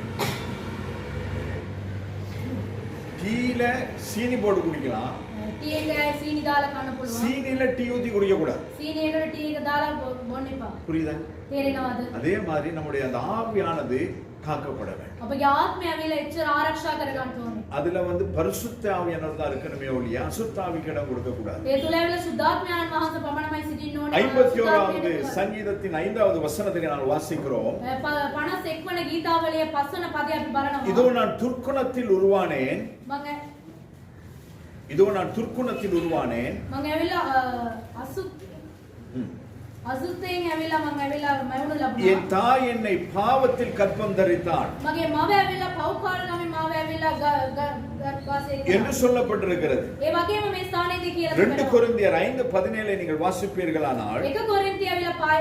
டீல சீனி போட்டு குடிக்கலாம், ටී එක සීනි දාලා කන්න පුළුවන්. சீனியில டீ ஊத்தி குடிக்க கூடாது. සීනි එකට ටී එක දාලා බොන්න එපා. புரியுதா? තේරෙනවද? அதே மாதிரி நம்முடைய அந்த ஆவியானது காக்கப்பட வேண்டும். අපගේ ආත්මය ඇවිල්ලා එච්චර ආරක්ෂා කරගන්න ඕනේ. அதுல வந்து பரிசுத்த ஆவியானவர் தான் இருக்கணுமே ஒழிய அசுத்த ஆவிக்கு இடம் கொடுக்க கூடாது. ඒ තුල ඇවිල්ලා සුද්ධාත්මයන් වහන්සේ පමණමයි සිටින්න ඕනේ. 51வது சங்கீதத்தின் 5வது வசனத்தை நான் வாசிக்கிறோம். 51 වන ගීතාවලියේ 5 වන පදය අපි බලනවා. இதோ நான் துர்க்குணத்தில் உருவானேன், මම இதோ நான் துர்க்குணத்தில் உருவானேன். ඇවිල්ලා අසුත්තෙන් ඇවිල්ලා මම ඇවිල්ලා මැවුණු ලැබුණා. என் தாய் என்னை பாவத்தில் கற்பம் தரித்தாள் මගේ මව ඇවිල්ලා පෞකාරගමේ මාව ඇවිල්ලා ගර්භාෂයේ என்று சொல்லப்பட்டிருக்கிறது. ඒ වගේම මේ ස්ථානයේදී කියලා 2 තිබෙනවා. கொரிந்தியர் 5:17 நீங்கள் வாசிப்பீர்களானால் 1 කොරින්තිය ඇවිල්ලා පහේ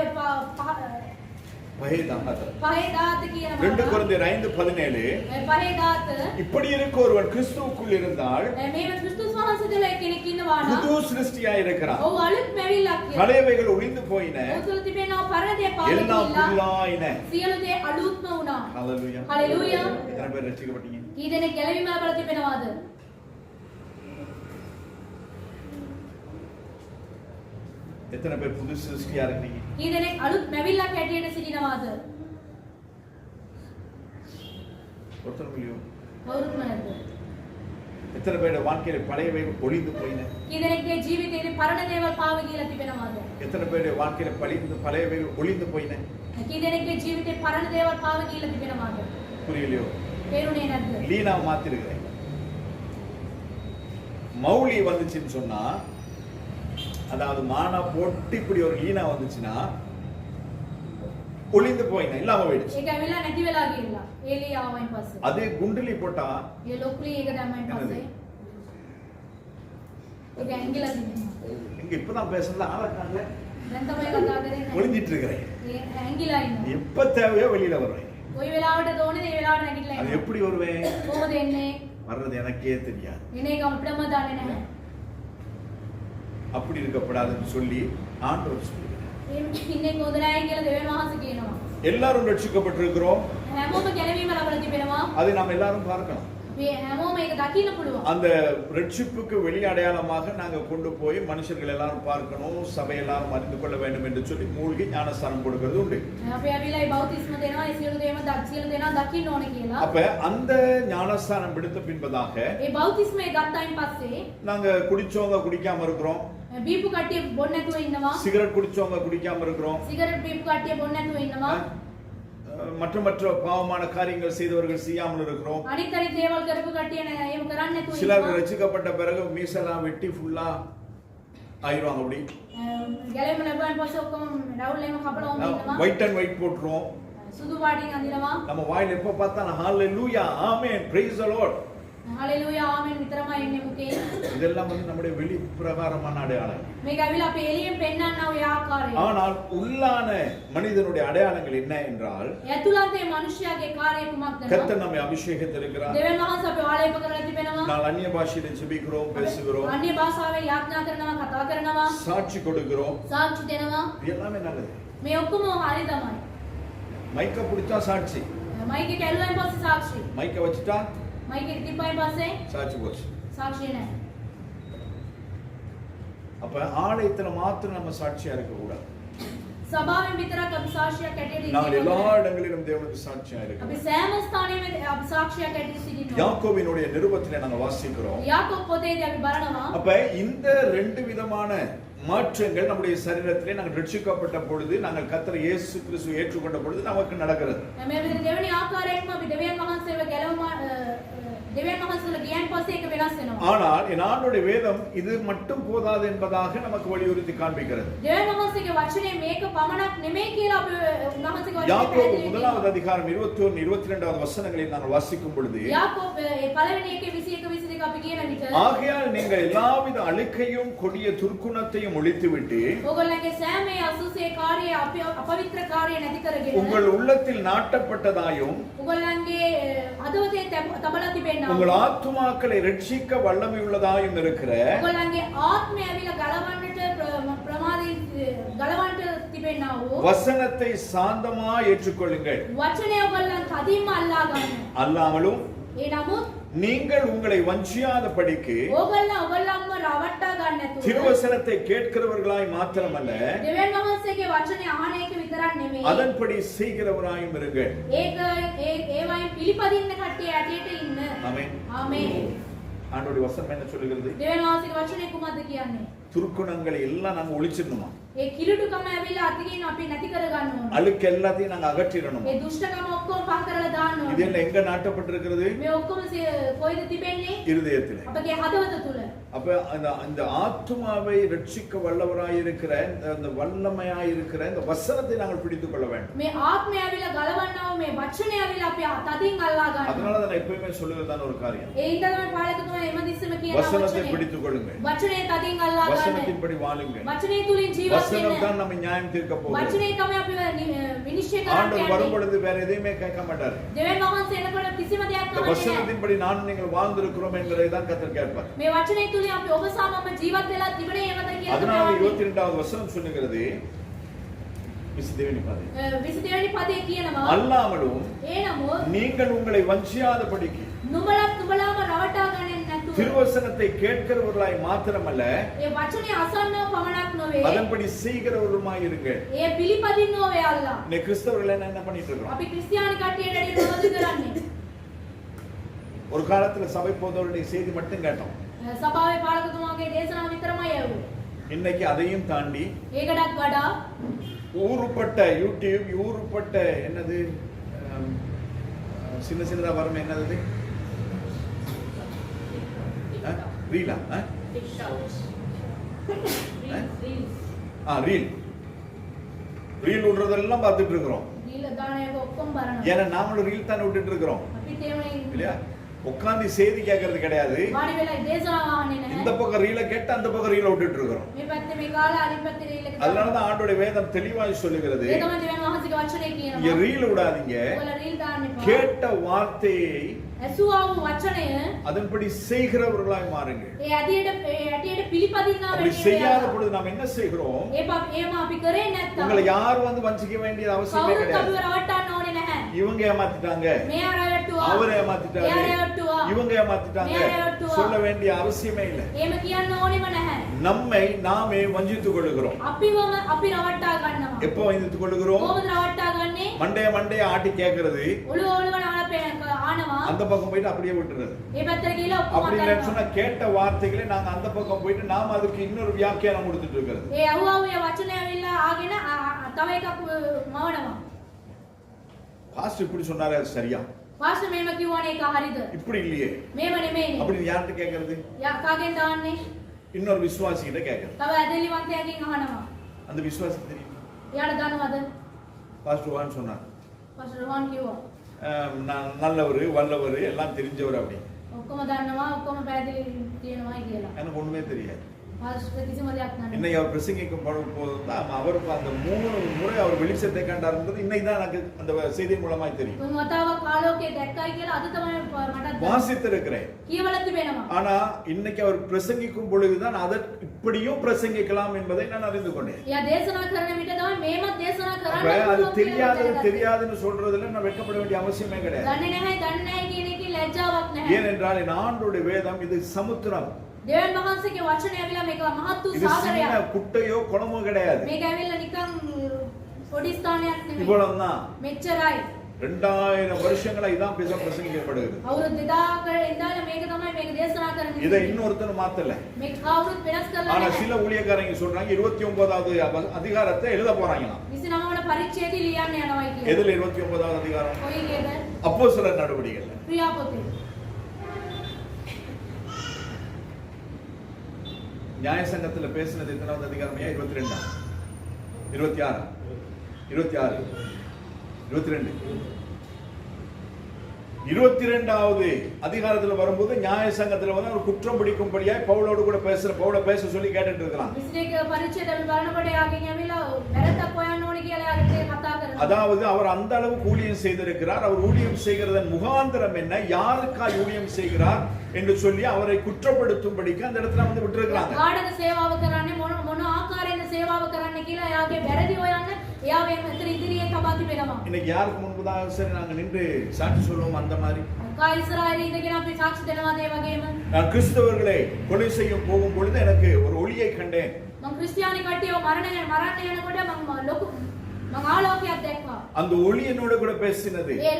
දාත කියනවා. 2 கொரிந்தியர் 5:17 පහේ දාත இப்படி இருக்க ஒருவன் கிறிஸ்துவுக்குள் இருந்தால் මේ ක්‍රිස්තුස් වහන්සේ තුළ කෙනෙක් ඉන්නවා නම් புது சிருஷ்டியாய் இருக்கிறான். ඔව් අලුත් මැවිල්ලක් කියලා. பழையவைகள் ஒழிந்து போயின, ඔව් තුළ තිබෙනවා පරදේ පාලු எல்லாம் කියලා. புதிதாயின. සියලු දේ අලුත්ම වුණා. ஹalleluya. හalleluya. எத்தனை பேர் ரட்சிக்கப்பட்டீங்க? කී දෙනෙක් ගැලවීම ලබලා තිබෙනවද? எத்தனை பேர் புது சிருஷ்டியா இருக்கீங்க? කී දෙනෙක් අලුත් මැවිල්ලක් හැටියට සිටිනවද? ஒருத்தரும் இல்லையோ? කවුරුත්ම නැද්ද? எத்தனை பேருடைய வாழ்க்கையில பழையவை ஒளிந்து போயின? කීදෙනෙක්ගේ ජීවිතයේ පරණ දේවල් පාව ගිහලා තිබෙනවද? எத்தனை பேருடைய வாழ்க்கையில பழையவை ஒளிந்து போயின? කීදෙනෙක්ගේ ජීවිතේ පරණ දේවල් පාව ගිහලා තිබෙනවද? புரியலையோ? තේරුණේ නැද්ද? லீனா மாத்திருக்கிறேன். மௌலி வந்துச்சுன்னு சொன்னா, அதாவது மானா போட்டு இப்படி ஒரு லீனா வந்துச்சுன்னா ஒளிந்து போயின, இல்லாம போயிடுச்சு. ඒක ඇවිල්ලා නැති වෙලා ගිහිල්ලා. ඒලියා ආවයින් පස්සේ. அதே குண்டுலி போட்டா ඒ ලොකුලි එක දැම්මයින් පස්සේ. ඒක ඇංගිලා තිබෙනවා. இங்க இப்பதான் பேசல ஆளக்காங்கல දැන් තමයි කතා කරන්නේ. ஒளிஞ்சிட்டு இருக்கிறேன். ඒ ඇංගිලා ඉන්නවා. எப்ப தேவையோ வெளியில வருவேன். කොයි වෙලාවට ඕනේද ඒ වෙලාවට නැගිටලා அது එනවා. எப்படி வருவேன்? කොහොමද එන්නේ? வர்றது எனக்கே தெரியாது. එන එක අපිටම දන්නේ නැහැ. அப்படி இருக்கப்படாதுன்னு சொல்லி ஆண்டவர் சொல்லுகிறார். ඒ ඉන්නේ හොඳ නැහැ කියලා දෙවියන් වහන්සේ කියනවා. எல்லாரும் ரட்சிக்கப்பட்டிருக்கிறோம். හැමෝම ගැලවීම ලබලා තිබෙනවා. அதை நாம் எல்லாரும் பார்க்கணும். මේ හැමෝම ඒක දකින්න පුළුවන්. அந்த ரட்சிப்புக்கு வெளி அடையாளமாக நாங்க கொண்டு போய் மனுஷர்கள் எல்லாரும் பார்க்கணும், சபை எல்லாரும் அறிந்து கொள்ள வேண்டும் என்று சொல்லி மூழ்கி ஞானஸ்தானம் கொடுக்கிறது உண்டு. අපි ඇවිල්ලා මේ බෞතිස්ම දෙනවා, ඒ සියලු දේම දකින්න ඕනේ කියලා. அப்ப அந்த ஞானஸ்தானம் பிடித்த பின்பதாக ඒ බෞතිස්මේ ගත්තයින් පස්සේ நாங்க குடிச்சவங்க குடிக்காம இருக்கிறோம், බීපු කට්ටිය බොන්න නැතුව ඉන්නවා. சிகரெட் குடிச்சவங்க குடிக்காம இருக்கிறோம், සිගරට් බීපු කට්ටිය බොන්න නැතුව ඉන්නවා. மற்ற பாவமான காரியங்கள் செய்தவர்கள் செய்யாமல் இருக்கிறோம். අනිත් අනිත් දේවල් කරපු කට්ටිය නෑ ඒව කරන්නේ නැතුව சிலர் ඉන්නවා. ரட்சிக்கப்பட்ட பிறகு மீசெல்லாம் வெட்டி ஃபுல்லா ஆயிடுவாங்க. அப்படி ගැලවීම ලැබුවාන් පස්සේ ඔක්කොම රවුල් එහෙම කපලා ඔන්න ඉන්නවා. ஒயிட் அண்ட் ஒயிட் போட்டுருவோம். සුදු පාටින් අඳිනවා. நம்ம வாயில எப்ப பார்த்தாலும் ஹalleluya ஆமென் praise the lord හalleluya ආමෙන් විතරමයි එන්නේ මුකේ. இதெல்லாம் வந்து நம்முடைய வெளி பிரகாரமான அடையாளம். මේක ඇවිල්ලා අපේ එළියෙන් පෙන්වන්නා ඔය ආකාරය. ஆனால் உள்ளான மனிதனுடைய அடையாளங்கள் என்ன என்றால், ඇතුළතේ මිනිස්යාගේ කාර්යය කුමක්ද? கர்த்தர் நம்மை அபிஷேகித்திருக்கிறார். දෙවියන් වහන්සේ අපේ ආලේප කරලා තිබෙනවා. நாம் அந்நிய பாஷையில ஜெபிக்கிறோம், பேசுகிறோம், අන්‍ය භාෂාවෙන් යාඥා කරනවා, කතා කරනවා, சாட்சி கொடுக்கிறோம். සාක්ෂි දෙනවා. இது எல்லாமே நல்லது. මේ ඔක්කොම හරි තමයි. மைக்க பிடிச்சா சாட்சி, මයික් එක ඇල්ලුවාන් පස්සේ සාක්ෂි. மைக்க வச்சுட்டா මයික් එක තිබ්බයින් පස්සේ சாட்சி போச்சு. සාක්ෂිය නැහැ. அப்ப ஆலயத்துல மாத்திரம் நம்ம சாட்சியா இருக்க கூடாது. සභාවෙන් විතරක් අපි සාක්ෂියක් ඇටියට நாங்கள் ඉන්නේ. எல்லா இடங்களிலும் தேவனுக்கு சாட்சியா අපි இருக்கோம். සෑම ස්ථානෙම අපි සාක්ෂියක් ඇටියට සිටිනවා. யாக்கோபினுடைய நிருபத்திலே நாங்க வாசிக்கிறோம். යාකෝබ් පොතේදී අපි බලනවා. அப்ப இந்த ரெண்டு விதமான மாற்றங்கள் நம்முடைய சரீரத்திலே நாங்கள் ரட்சிக்கப்பட்ட பொழுது, நாங்கள் கர்த்தர் இயேசு கிறிஸ்துவை ஏற்றுக்கொண்ட பொழுது நமக்கு நடக்கிறது. මේ විදිහට දෙවෙනි ආකාරයෙන්ම අපි දෙවියන් වහන්සේව ගැලවුවා දෙවියන් වහන්සේලා ගියන් පස්සේ ඒක වෙනස් වෙනවා. ஆனால் என் ஆண்டவருடைய வேதம் இது மட்டும் போதாது என்பதாக நமக்கு வலியுறுத்தி காண்பிக்கிறது. දෙවියන් වහන්සේගේ වචනේ මේක පමණක් නෙමෙයි කියලා අපි උන්වහන්සේගේ වචනේ யாக்கோபு පැහැදිලි முதலாவது කරනවා. அதிகாரம் 21 22வது வசனங்களில் நாங்கள் வாசிக்கும் பொழுது, යාකෝබ් ඒ පළවෙනි එකේ 21 22 අපි කියන විට ஆகையால் நீங்கள் எல்லாவித அழுக்கையும் கொடிய துர்க்குணத்தையும் ஒழித்துவிட்டு ඕගොල්ලන්ගේ සෑම අසුසේ කාර්යය අපවිත්‍ර කාර්යය නැති කරගෙන உங்கள் உள்ளத்தில் நாட்டப்பட்டதாயும் ඕගොල්ලන්ගේ හදවතේ තබලා තිබෙනවා. உங்கள் ஆத்துமாக்களை ரட்சிக்க வல்லமை உள்ளதாயும் இருக்கிற ඕගොල්ලන්ගේ ආත්මය ඇවිල්ලා ගලවන්නට ප්‍රමාදී ගලවන්නට තිබෙනා වූ வசனத்தை சாந்தமா ஏற்றுக்கொள்ளுங்கள். වචනය ඕගොල්ලන් තදින්ම අල්ලා ගන්න. அல்லாமலும் ඒ නමුත් நீங்கள் உங்களை வஞ்சியாத படிக்கு ඕගොල්ලන්ව රවට්ටා ගන්න නැතුව திருவசனத்தை கேட்கிறவர்களாய் மாத்திரமல்ல, දෙවියන් වහන්සේගේ වචනේ අහන එක විතරක් නෙමෙයි. அதன்படி செய்கிறவராயும் இருங்கள். ඒක ඒවයින් පිළිපදින්න කට්ටිය ඇටියට ඉන්න. ஆமென். ආමේන්. ஆண்டவருடைய வசனம் என்ன சொல்லுகிறது? දෙවියන් වහන්සේගේ වචනේ කුමක්ද කියන්නේ? துர்க்குணங்களை எல்லாம் நாங்க ஒழிச்சிடணுமா? ඒ කිලුටුකම ඇවිල්ලා අතින් අපි නැති කර ගන්න ඕන. அழுக்கு எல்லாத்தையும் நாங்க அகற்றிடணுமா? ඒ දුෂ්ටකම ඔක්කොම පහ කරලා දාන්න ඕන. இது என்ன எங்க நாட்டப்பட்டிருக்கிறது? මේ ඔක්කොම කොයිද තිබෙන්නේ? இருதயத்திலே. අපගේ හදවත තුල. அப்ப அந்த ஆத்துமாவை ரட்சிக்க வல்லவராய் இருக்கிற அந்த வல்லமையாய் இருக்கிற இந்த வசனத்தை நாங்கள் பிடித்துக் கொள்ள வேண்டும். මේ ආත්මය ඇවිල්ලා ගලවන්නව මේ වචනය ඇවිල්ලා අපි තදින් අල්ලා ගන්න. அதனால தான் நான் எப்பவுமே சொல்லுறதான ஒரு காரியம். ඒ ඉඳන් තමයි පාලකතුමා එම දිස්සම කියන வசனத்தை වචනේ. பிடித்துக் கொள்ளுங்கள். වචනේ තදින් අල්ලා ගන්න. வசனத்தின்படி வாழுங்கள். වචනේ තුලින් ජීවත් வசனம் වෙන්න. தான் நம்ம நியாயம் தீர்க்க போகுது. වචනේ තමයි අපි විනිශ්චය ஆண்டவர் வரும் කරන්නේ. பொழுது வேற எதையுமே கேட்க மாட்டார். දෙවියන් වහන්සේ එනකොට කිසිම දෙයක් இந்த කරන්නේ නැහැ. வசனத்தின்படி நான் நீங்கள் வாழ்ந்திருக்கிறோம் என்பதை தான் கர்த்தர் கேட்பார். මේ වචනේ තුලින් අපි ඔබ සමම ජීවත් වෙලා තිබුණේ ඒවද කියලා. அதனால 22வது வசனம் சொல்லுகிறது, விசுதேவனி பாதை 22 වෙනි පදේ කියනවා அல்லாமலும் ඒ නමුත් நீங்கள் உங்களை வஞ்சியாதபடிக்கு නුඹලාම රවටා ගන්නේ නැතුව திருவசனத்தை கேட்கிறவர்களாய் மாத்திரமல்ல, ඒ වචනේ අසන්නව පමණක් නොවේ. அதன்படி செய்கிறவர்களுமாய் இருங்கள். ඒ පිළිපදින්නව වෙයල්ලා. இன்னைக்கு கிறிஸ்தவர்கள் என்ன பண்ணிட்டு இருக்கோம்? අපි ක්‍රිස්තියානි කට්ටියට ඇඩේ මොකද කරන්නේ? ஒரு காலத்துல சபை போதவருடைய செய்தி மட்டும் கேட்டோம். සභාවේ පාලකතුමාගේ දේශනාව විතරමයි ඇහුවේ. இன்னைக்கு அதையும் தாண்டி ඒකටත් වඩා ஊருப்பட்ட யூடியூப், ஊருப்பட்ட என்னது சின்ன சின்னதா வரும், என்னது ரீலா, ரீல் ரீல் விடுறதெல்லாம் பார்த்துட்டு இருக்கிறோம். දීල දානයක ඔක්කොම බලනවා. ஏன்னா நாமளும் ரீல் தானே விட்டுட்டு இருக்கிறோம் අපිත් එහෙමනේ இல்லையா? உட்கார்ந்து செய்தி கேட்கறது கிடையாது. වාඩි වෙලා දේශනාව අහන්නේ නැහැ. இந்த பக்கம் ரீல கேட்டு அந்த பக்கம் ரீல விட்டுட்டு இருக்கிறோம். මේ පැත්තේ මේ කාලා අනිත් පැත්තේ රීල් එක. அதனாலதான் ஆண்டோட வேதம் தெளிவாய் சொல்லுகிறது, ඒ තමයි දෙවියන් වහන්සේගේ වචනේ நீங்க කියනවා. ரீல் விடாதீங்க, ඔයාලා රීල් දාන්න එපා. கேட்ட வார்த்தையை ඇසුවා වූ වචනය அதன்படி செய்கிறவர்களாய் மாறுங்கள். ඒ ඇටියට පිළිපදින්නා அப்படி செய்யாத பொழுது நாம் என்ன செய்கிறோம்? ඒම අපි කරේ නැත්තම් உங்களை யாரும் வந்து வஞ்சிக்க வேண்டிய அவசியமே කවුරුත් கிடையாது. අපිව රවට්ටන්න ඕනේ නැහැ. இவங்க ஏமாத்திட்டாங்க, මෙයා රවට්ටුවා, அவரை එයා ஏமாத்திட்டாங்க, රවට්ටුවා, இவங்க ஏமாத்திட்டாங்க சொல்ல வேண்டிய அவசியமே இல்லை. එහෙම කියන්න ඕනෙම නැහැ. நம்மை நாமே வஞ்சித்துக் கொள்ளுகிறோம். අපි රවට්ටා ගන්නවා. எப்போ வஞ்சித்துக் கொள்ளுகிறோம்? කොහොමද රවට්ටා ගන්නේ? மண்டைய ஆட்டி கேட்கறது, ඔළුව ආනවා. அந்த பக்கம் போயிட்டு அப்படியே விட்டுறது. ඒ පැත්තට ගිහලා ඔක්කොම அப்படி இல்லைன்னு சொன்னா අතාරිනවා. கேட்ட வார்த்தைகளை நாங்க அந்த பக்கம் போயிட்டு நாம அதுக்கு இன்னொரு வியாக்கியானம் கொடுத்துட்டு இருக்கிறது. ඒ අහුවුවේ වචනය ඇවිල්ලා ආගෙන තව එකක් මවනවා. பாஸ்டர் இப்படி சொன்னாரு, அது சரியா? වාස්තු මේම කිව්වනේ ඒක හරිද? இப்படி இல்லையே. මේම නෙමෙයිනේ. அப்படி யார்கிட்ட கேட்கறது? කාගෙන් දාන්නේ? இன்னொரு விசுவாசி கிட்ட கேட்கறது. තව ඇදලිවන්තයෙක්ගෙන් අහනවා. அந்த விசுவாசி தெரியும். එයාට දන්නවද? பாஸ்டர் வான் சொன்னார், වාස්තු රෝහන් කිව්වා. நான் நல்லவர் வல்லவர் எல்லாம் தெரிஞ்சவர் அப்படி. ඔක්කොම දන්නවා, ඔක්කොම පැහැදිලි තියෙනවායි කියලා. எனக்கு ஒண்ணுமே தெரியாது. වාස්තු කිසිම දෙයක් නැහැ. இன்னைக்கு அவர் பிரசங்கிக்கும் போது தான் அவருக்கு அந்த 3 முறை அவர் வெளிச்சத்தை கண்டார்ன்றது இன்னைக்கு தான் எனக்கு அந்த செய்தி மூலமாய் தெரியும். තුන් වතාවක් ආලෝකය දැක්කයි කියලා අද තමයි මට வாசித்திருக்கிறேன். කියවලා තිබෙනවා. ஆனா இன்னைக்கு அவர் பிரசங்கிக்கும் பொழுதுதான் அதை இப்படியும் பிரசங்கிக்கலாம் என்பதை நான் அறிந்து கொண்டேன். එයා දේශනා කරන විට තමයි මේමත් දේශනා කරන්න அது පුළුවන් தெரியாது කියලා தெரியாதுன்னு சொல்றதுல நான் வெட்கப்பட வேண்டிய அவசியமே கிடையாது. දන්නේ නැහැ කියන එකේ ලැජ්ජාවක් නැහැ. ஏனென்றால் என் ஆண்டோட வேதம் இது சமுத்திரம். දෙවියන් වහන්සේගේ වචනය ඇවිල්ලා මේක මහත් වූ இது சின்ன සාගරයක්. குட்டையோ குளமோ கிடையாது. මේක ඇවිල්ලා නිකන් පොඩි ස්ථානයක් නෙමෙයි. இவ்வளவுதான். මෙච්චරයි. 2000 வருஷங்களா இதான் பிரசங்கிக்கப்படுகிறது. අවුරුදු 2000ක ඉඳලා මේක තමයි මේක දේශනා කරන්නේ. இதை இன்னொருத்தர் மாத்தல. මේක කවුරුත් වෙනස් කරලා ஆனா නැහැ. சில ஊழியக்காரங்க சொல்றாங்க 29வது அதிகாரத்தை எழுத போறாங்களாம். 29 වන පරිච්ඡේදය ලියන්න යනවායි කියලා. எதுல 29வது அதிகாரம்? කොයි එකේද? அப்போஸ்தலர் நடவடிக்கைகள். ක්‍රියාපොතේ. நியாய சங்கத்துல பேசினது எத்தனாவது அதிகாரம்? 22 26 26 22 22வது அதிகாரத்துல வரும்போது நியாய சங்கத்துல வந்து ஒரு குற்றம் பிடிக்கும்படியாய் பவுலோடு கூட பவுல பேச சொல்லி கேட்டுட்டு இருக்கான். 21 පරිච්ඡේදය බලනකොට යාගෙන් ඇවිල්ලා වැරද්දක් හොයන්න ඕනේ කියලා යාගෙන් කතා කරනවා. அதாவது அவர் அந்த அளவுக்கு ஊழியம் செய்திருக்கிறார். அவர் ஊழியம் செய்கிறதன் முகாந்திரம் என்ன, யாருக்காய் ஊழியம் செய்கிறார் என்று சொல்லி அவரை குற்றப்படுத்தும்படிக்கு அந்த இடத்துல வந்து விட்டுருக்காங்க. කාටද සේවාව කරන්නේ, මොන ආකාරයෙන්ද සේවාව කරන්නේ කියලා යාගේ වැරදි හොයන්න එයා මේ මෙතන ඉදිරියේ තබා තිබෙනවා. இன்னைக்கு யாருக்கு முன்பதாக சரி நாங்க நின்று சாட்சி சொல்லுவோம் அந்த மாதிரி. කා ඉස්සරහින් ඉඳගෙන අපි සාක්ෂි දෙනවාද ඒ වගේම? நான் கிறிஸ்தவர்களை கொலை செய்ய போகும் பொழுது எனக்கு ஒரு ஒளியை கண்டேன். මම ක්‍රිස්තියානි කට්ටියව මරන්න යනකොට මම ලොකු ආලෝකයක් දැක්කා. அந்த ஒளி என்னோட கூட பேசினது. ඒ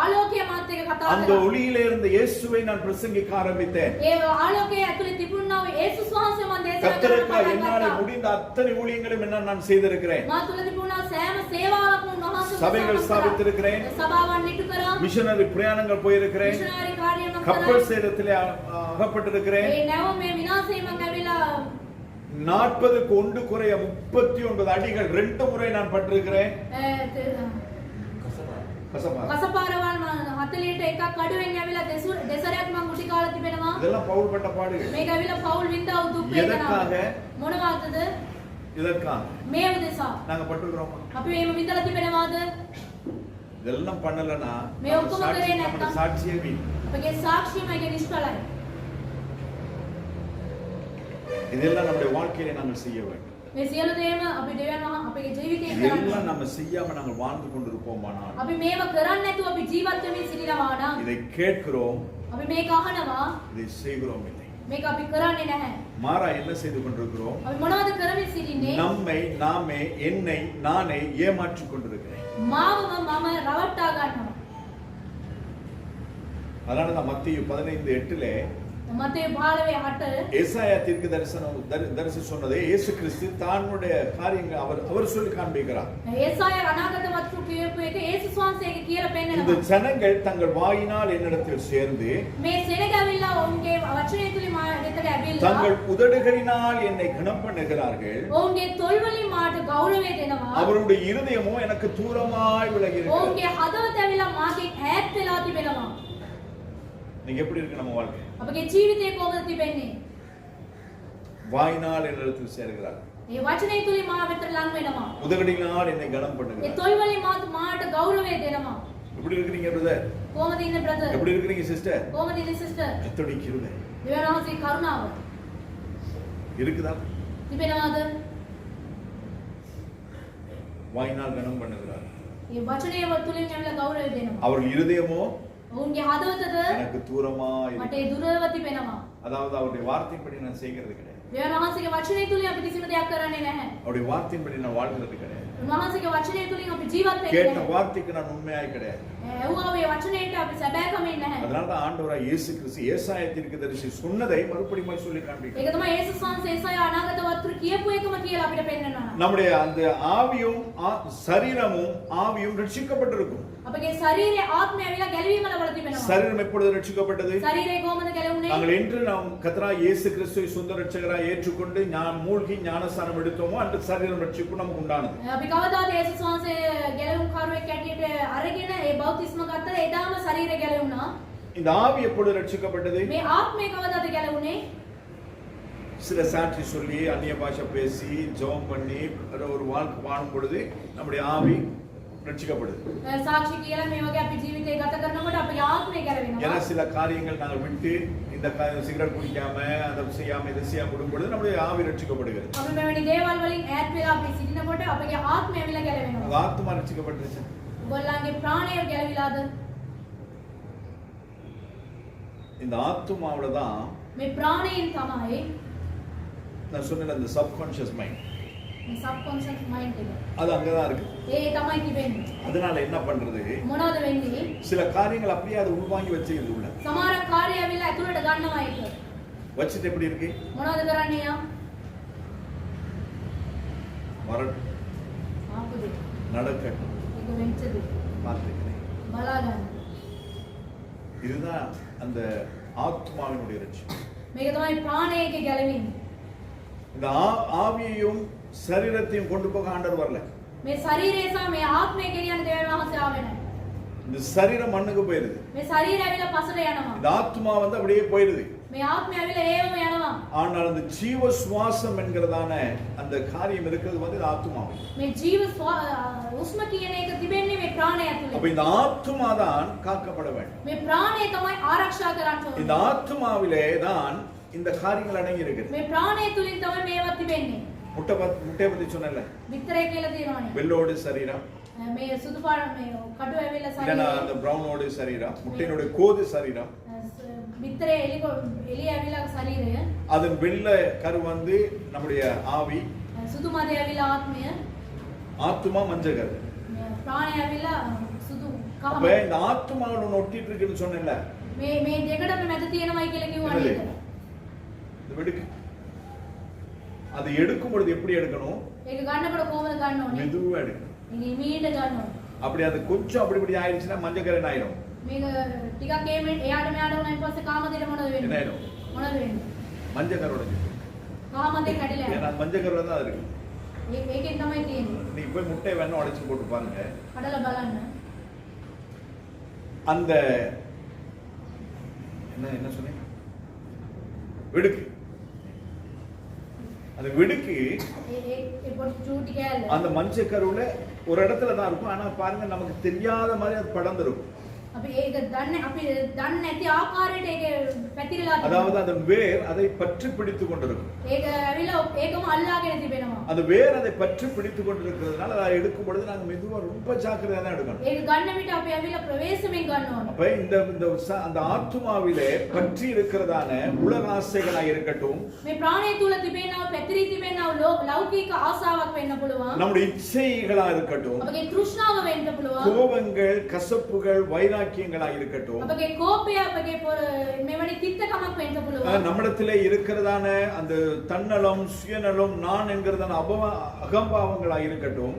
ආලෝකය මාත් එක්ක කතා அந்த කරා. ஒளியிலே இருந்த இயேசுவை நான் பிரசங்கிக்க ஆரம்பித்தேன். ඒ ආලෝකයේ ඇතුලේ තිබුණා වූ යේසුස් වහන්සේ මම දේශනා கர்த்தருக்காக என்னால කරා. முடிந்த அத்தனை ஊழியங்களும் என்ன நான் செய்திருக்கிறேன். මා තුල තිබුණා සෑම සේවාවක්ම උන්වහන්සේ சபைகள் ஸ்தாபித்திருக்கிறேன். සභාවන් නිටු කරා. மிஷனரி பிரயாணங்கள் போயிருக்கிறேன். මිෂනරි කාර්යයක් කරා. கப்பல் சேதத்திலே அகப்பட்டிருக்கிறேன். ඒ නැව මේ විනාශයෙන් මම ඇවිල්ලා 40க்கு ஒன்று குறைய 39 அடிகள் 2 முறை நான் பட்டிருக்கிறேன். කසපාරවල් 40ට එකක් අඩුවෙන් ඇවිල්ලා දෙසරයක් මම මුටි කාලා තිබෙනවා. இதெல்லாம் பவுல் பட்ட பாடுகள். මේක ඇවිල්ලා පවුල් වින්දා දුක් எதற்காக? වේදනාව. මොනවාටද? இதற்காக මේ උදෙසා. நாங்க பட்டிருக்கிறோம். අපි මේව විඳලා තිබෙනවාද? இதெல்லாம் பண்ணலனா මේ ඔක්කොම කරේ නැත්නම් சாட்சியே வீண். අපගේ සාක්ෂිය මේක නිෂ්ඵලයි. இதெல்லாம் நம்முடைய வாழ்க்கையில நாங்கள் செய்ய வேண்டும். මේ සියලු දේම අපි දෙවියන් අපේ ජීවිතේ කරන්නේ. இதெல்லாம் நம்ம செய்யாம நாங்கள் வாழ்ந்து கொண்டிருப்போமானால் අපි මේව කරන්නේ නැතුව අපි ජීවත් වෙමින් සිටිනවා නම් இதை கேட்கிறோம், අපි මේක අහනවා, இதை செய்கிறோம் இல்லை. මේක අපි කරන්නේ නැහැ. மாறா என்ன செய்து கொண்டிருக்கிறோம்? අපි මොනවද කරමින් සිටින්නේ? நம்மை நாமே என்னை நானே ஏமாற்றிக் கொண்டிருக்கிறேன். මාවම මම රවට්ටා ගන්නවා. அதனால தான் மத்தேயு 15:8 මතේ 15:8 ஏசாயா தீர்க்க தரிசி சொன்னதே இயேசு கிறிஸ்து தன்னுடைய காரியங்கள் அவர் சொல்லி காண்பிக்கிறார். ஏசாயா අනාගත වස්තු කියපු එක යේසුස් වහන්සේගේ කියලා இந்த පෙන්නනවා. ஜனங்கள் தங்கள் வாயினால் என்னிடத்தில் சேர்ந்து මේ සෙනගවිලා ඔවුන්ගේ වචනය තුලින් මා වෙතට ඇවිල්ලා தங்கள் உதடுகளினால் என்னை கனம் பண்ணுகிறார்கள். ඔවුන්ගේ තොල් වලින් මාට ගෞරවය දෙනවා. அவருடைய இருதயமோ எனக்கு தூரமாய் விலகி இருக்கிறது. ඔවුන්ගේ හදවත ඇවිල්ලා මාගේ ඈත් වෙලා තිබෙනවා. நீங்க எப்படி இருக்கு நம்ம வாழ்க்கை? අපගේ ජීවිතේ කොහොමද තිබෙන්නේ? வாயினால் என்னிடத்தில் சேர்கிறார். මේ වචනය තුලින් මා වෙතට ලං වෙනවා. உதடுகளினால் என்னை கனம் ඒ பண்ணுகிறார். තොල් වලින් මාට ගෞරවය දෙනවා. எப்படி இருக்கீங்க பிரதர்? කොහොමද ඉන්නේ බ්‍රදර්? எப்படி இருக்கீங்க சிஸ்டர்? කොහොමද ඉන්නේ සිස්ටර්? கர்த்தருடைய கிருபை දෙවියන් වහන්සේගේ කරුණාව இருக்குதா? තිබෙනවද? வாயினால் கனம் பண்ணுகிறார். මේ වචනය තුලින් ඇවිල්ලා ගෞරවය දෙනවා. அவர்கள் இருதயமோ ඔවුන්ගේ හදවතද எனக்கு தூரமாய் මට ඒ දුරව තිබෙනවා. அதாவது அவருடைய வார்த்தைப்படி நான் செய்கிறது கிடையாது. දෙවියන් වහන්සේගේ වචනය තුලින් අපි කිසිම දෙයක් කරන්නේ නැහැ. அவருடைய வார்த்தையின்படி நான் வாழ்கிறது கிடையாது. උන්වහන්සේගේ වචනය තුලින් අපි ජීවත් වෙන්නේ கேட்ட නැහැ. வார்த்தைக்கு நான் உண்மையாய் கிடையாது. ඇහුවා මේ වචනයට අපි සැබෑකමින් නැහැ. அதனால தான் ஆண்டவராய் இயேசு கிறிஸ்து ஏசாயா தீர்க்கதரிசி சொன்னதை மறுபடியும் சொல்லி காண்பிக்கிறார். ඒක තමයි යේසුස් වහන්සේ ඒසායා අනාගත වස්තු කියපු එකම කියලා අපිට පෙන්නනවා. நம்முடைய அந்த ஆவியும் சரீரமும் ஆவியும் ரட்சிக்கப்பட்டிருக்கும். අපගේ ශරීරයේ ආත්මය ඇවිල්ලා ගැලවීම ලබලා තිබෙනවා. சரீரம் எப்பொழுது ரட்சிக்கப்பட்டது? ශරීරය කොහොමද ගැලවුනේ? நாங்கள் என்று நாம் கர்த்தராகிய இயேசு கிறிஸ்துவை சொந்த ரட்சகராய் ஏற்றுக்கொண்டு மூழ்கி ஞானஸ்நானம் எடுத்தோமோ அந்த சரீரம் ரட்சிப்பு நமக்கு உண்டானது. අපි කවදාද යේසුස් වහන්සේ ගැලවුම් කාර්යයක් ඇටියට අරගෙන ඒ බෞතිස්ම ගත්තා එදාම ශරීරය ගැලවුණා. இந்த ஆவி எப்பொழுது ரட்சிக்கப்பட்டது? මේ ආත්මය කවදාද ගැලවුනේ? சில சாட்சி சொல்லி அந்நிய பாஷை பேசி ஜெபம் பண்ணி ஒரு வாழ்க்கை வாழும் பொழுது நம்முடைய ஆவி ரட்சிக்கப்படுது. සාක්ෂි කියලා මේ වගේ අපි ජීවිතේ ගත කරනකොට අපේ ආත්මය ගැලවෙනවා. ஏன்னா சில காரியங்கள் நாங்கள் விட்டு இந்த சிகரெட் குடிக்காம அதை செய்யாம இதை செய்யாம விடும் பொழுது நம்முடைய ஆவி ரட்சிக்கப்படுகிறது. අපි මෙවැනි දේවල් වලින් ඈත් වෙලා අපි සිටිනකොට අපගේ ආත්මය ඇවිල්ලා ගැලවෙනවා. உங்க ஆத்மா ரட்சிக்கப்பட்டுச்சு. ඔයගොල්ලන්ගේ ප්‍රාණය ගැලවිලාද? இந்த ஆத்மாவுல தான் මේ ප්‍රාණයෙන් තමයි நான் சொன்னேன் அந்த சப்கான்ஷியஸ் மைண்ட் මේ සබ්කොන්ෂස් මයින්ඩ් එක. அது அங்கதான் இருக்கு. ඒ තමයි තිබෙන්නේ. அதனால என்ன பண்றது? මොනවද වෙන්නේ? சில காரியங்கள் அப்படியே அதை உள்வாங்கி வச்சிருது உள்ள. සමහර කාර්ය ඇවිල්ලා ඇතුළට ගන්නවා ඒක. வச்சிட்டு எப்படி இருக்கு? මොනවද කරන්නේ යා? வரட்டும், ආපුදේ. நடக்கட்டும், ඒක වෙච්චද? பார்த்துக்கிறேன். බලා ගන්න. இதுதான் அந்த ஆத்மாவினுடைய ரட்சிப்பு. මේක තමයි ප්‍රාණයේ ගැලවීම. இந்த ஆவியையும் சரீரத்தையும் கொண்டு போக ஆண்டவர் வரல. මේ ශරීරය සහ මේ ආත්මය කියන දෙවියන් වහන්සේ ආවේ නැහැ. இந்த சரீரம் மண்ணுக்கு போயிருது. මේ ශරීරය ඇවිල්ලා පසට යනවා. இந்த ஆத்மா வந்து அப்படியே போயிருது. මේ ආත්මය ඇවිල්ලා ඒවම යනවා. ஆனால் அந்த ஜீவ சுவாசம் என்கிறதான அந்த காரியம் இருக்கிறது வந்து இந்த ஆத்மா. මේ ජීව උස්ම කියන එක තිබෙන්නේ මේ ප්‍රාණය அப்ப ඇතුලේ. இந்த ஆத்மா தான் காக்கப்பட வேண்டும். මේ ප්‍රාණය තමයි ආරක්ෂා කරන්න இந்த ඕනේ. ஆத்மாவிலே தான் இந்த காரியங்கள் அடங்கி இருக்குது. මේ ප්‍රාණය තුලින් තමයි මේවා තිබෙන්නේ. முட்டை பத்தி சொன்னேன்ல, විතරේ කියලා තියෙනවානේ. வெள்ளோடு சரீரம், මේ සුදු පාට මේ කටු ඇවිල්ලා இல்லைன்னா ශරීරය அந்த பிரவுனோடு சரீரம், முட்டையினுடைய கோது சரீரம், විතරේ එළිය ඇවිල්ලා ශරීරය, அதன் வெள்ள கரு வந்து நம்முடைய ஆவி, සුදු මදේ ඇවිල්ලා ආත්මය, ஆத்மா மஞ்சள் கரு. ප්‍රාණය ඇවිල්ලා සුදු அப்ப කහ. இந்த ஆத்மாவோட ஒட்டிட்டு இருக்குன்னு சொன்னேன்ல, මේ දෙකටම මැද තියෙනවයි කියලා කිව්වා නේද? இந்த வெடுக்கு அதை எடுக்கும் பொழுது எப்படி எடுக்கணும்? ඒක ගන්නකොට කොහොමද ගන්න ඕනේ? மெதுவா எடுக்கணும். මේක ඉමීට ගන්න ඕනේ. அப்படி அது கொஞ்சம் அப்படி ஆயிடுச்சுன்னா மஞ்சள் கரன் ஆயிடும். මේක ටිකක් එයාට මෙයාට උනායින් පස්සේ කාමදේට මොනවද என்ன වෙන්නේ? ஆயிடும்? මොනවද වෙන්නේ? மஞ்சள் கரோட කාමදේ කැඩිලා ஏன்னா යනවා. மஞ்சள் கரு தான் இருக்கு. ඒකෙන් තමයි තියෙන්නේ. நீங்க போய் முட்டை வேணா உடைச்சு போட்டு பாருங்க. කඩලා බලන්න. அந்த என்ன சொன்னீங்க? வெடுக்கு. அந்த வெடுக்கு ඒ පොඩි චූටි කෑල්ල. அந்த மஞ்சள் கருவுல ஒரு இடத்துல தான் இருக்கும். ஆனா பாருங்க நமக்கு தெரியாத மாதிரி அது படர்ந்திருக்கும். අපි ඒක දන්නේ නැති ආකාරයට ඒක පැතිරලා තියෙනවා. அதாவது அதன் வேர் அதை பற்றி பிடித்துக் கொண்டிருக்கும். ඒක ඇවිල්ලා ඒකම අල්ලාගෙන තිබෙනවා. அந்த வேர் அதை பற்றி பிடித்துக் கொண்டிருக்கிறதுனால அதை எடுக்கும் பொழுது நாங்க மெதுவா ரொம்ப ஜாக்கிரதையா தான் எடுக்கணும். ඒක ගන්න විට අපි ඇවිල්ලා ප්‍රවේශමෙන් ගන්න ඕනේ. அப்ப அந்த ஆத்துமாவிலே பற்றி இருக்கிறதான உலக ஆசைகளாக இருக்கட்டும், මේ ප්‍රාණය තුල තිබෙනව පැතිරී තිබෙනව ලෞකික ආසාවක් වෙන්න පුළුවන්. நம்முடைய இச்சைகளா இருக்கட்டும், අපගේ තෘෂ්ණාව වෙන්න පුළුවන්. கோபங்கள், கசப்புகள், வைராக்கியம் வைராக்கியங்களா இருக்கட்டும், අපගේ කෝපය අපගේ මෙවැනි තිත්තකමක් වෙන්න පුළුවන්. நம்மிடத்திலே இருக்கிறதான அந்த தன்னலம் சுயநலம் நான் என்கிறதான அகம்பாவங்களா இருக்கட்டும்,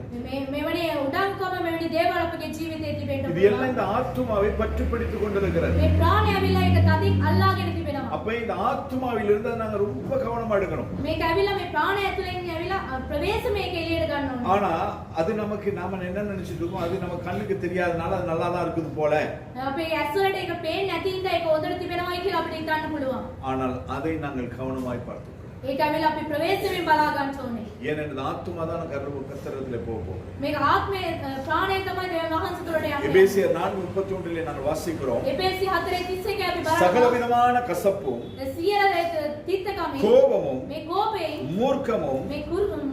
මෙවැනි උඩඟුකම මෙවැනි දේවල් අපගේ ජීවිතේ තිබෙන්න இது පුළුවන්. எல்லாம் இந்த ஆத்துமாவை பற்றி பிடித்துக் கொண்டிருக்கிறது. මේ ප්‍රාණය ඇවිල්ලා ඒක තදින් අල්ලාගෙන තිබෙනවා. அப்ப இந்த ஆத்துமாவில் இருந்து நாங்க ரொம்ப கவனமா எடுக்கணும். මේක ඇවිල්ලා මේ ප්‍රාණය ඇතුලෙන් ඇවිල්ලා ප්‍රවේශ මේක එළියට ගන්න ඕනේ. ஆனா அது நமக்கு நாம என்ன நினைச்சிட்டு இருக்கோம், அது நம்ம கண்ணுக்கு தெரியாதனால அது நல்லா தான் இருக்குது போல. අපේ ඇස් වලට ඒක පේන්නේ නැති හින්දා ඒක හොඳට තිබෙනවායි කියලා අපිට හිතන්න පුළුවන්. ஆனால் அதை நாங்கள் கவனமாய் பார்த்துக்கணும். ඒක ඇවිල්ලා අපි ප්‍රවේශයෙන් බලා ගන්න ඕනේ. ஏனென்றால் ஆத்துமா தான் கர்த்தரத்திலே போகும். මේක ආත්මය ප්‍රාණය තමයි දෙවියන් වහන්සේ තුළට යන්නේ. எபேசியர் 4:31 நாங்கள் வாசிக்கிறோம். එපේසි 4:31 අපි බලනවා. சகல விதமான கசப்பும் සියලු තිත්තකමේ கோபமும் මේ කෝපේ மூர்க்கமும் මේ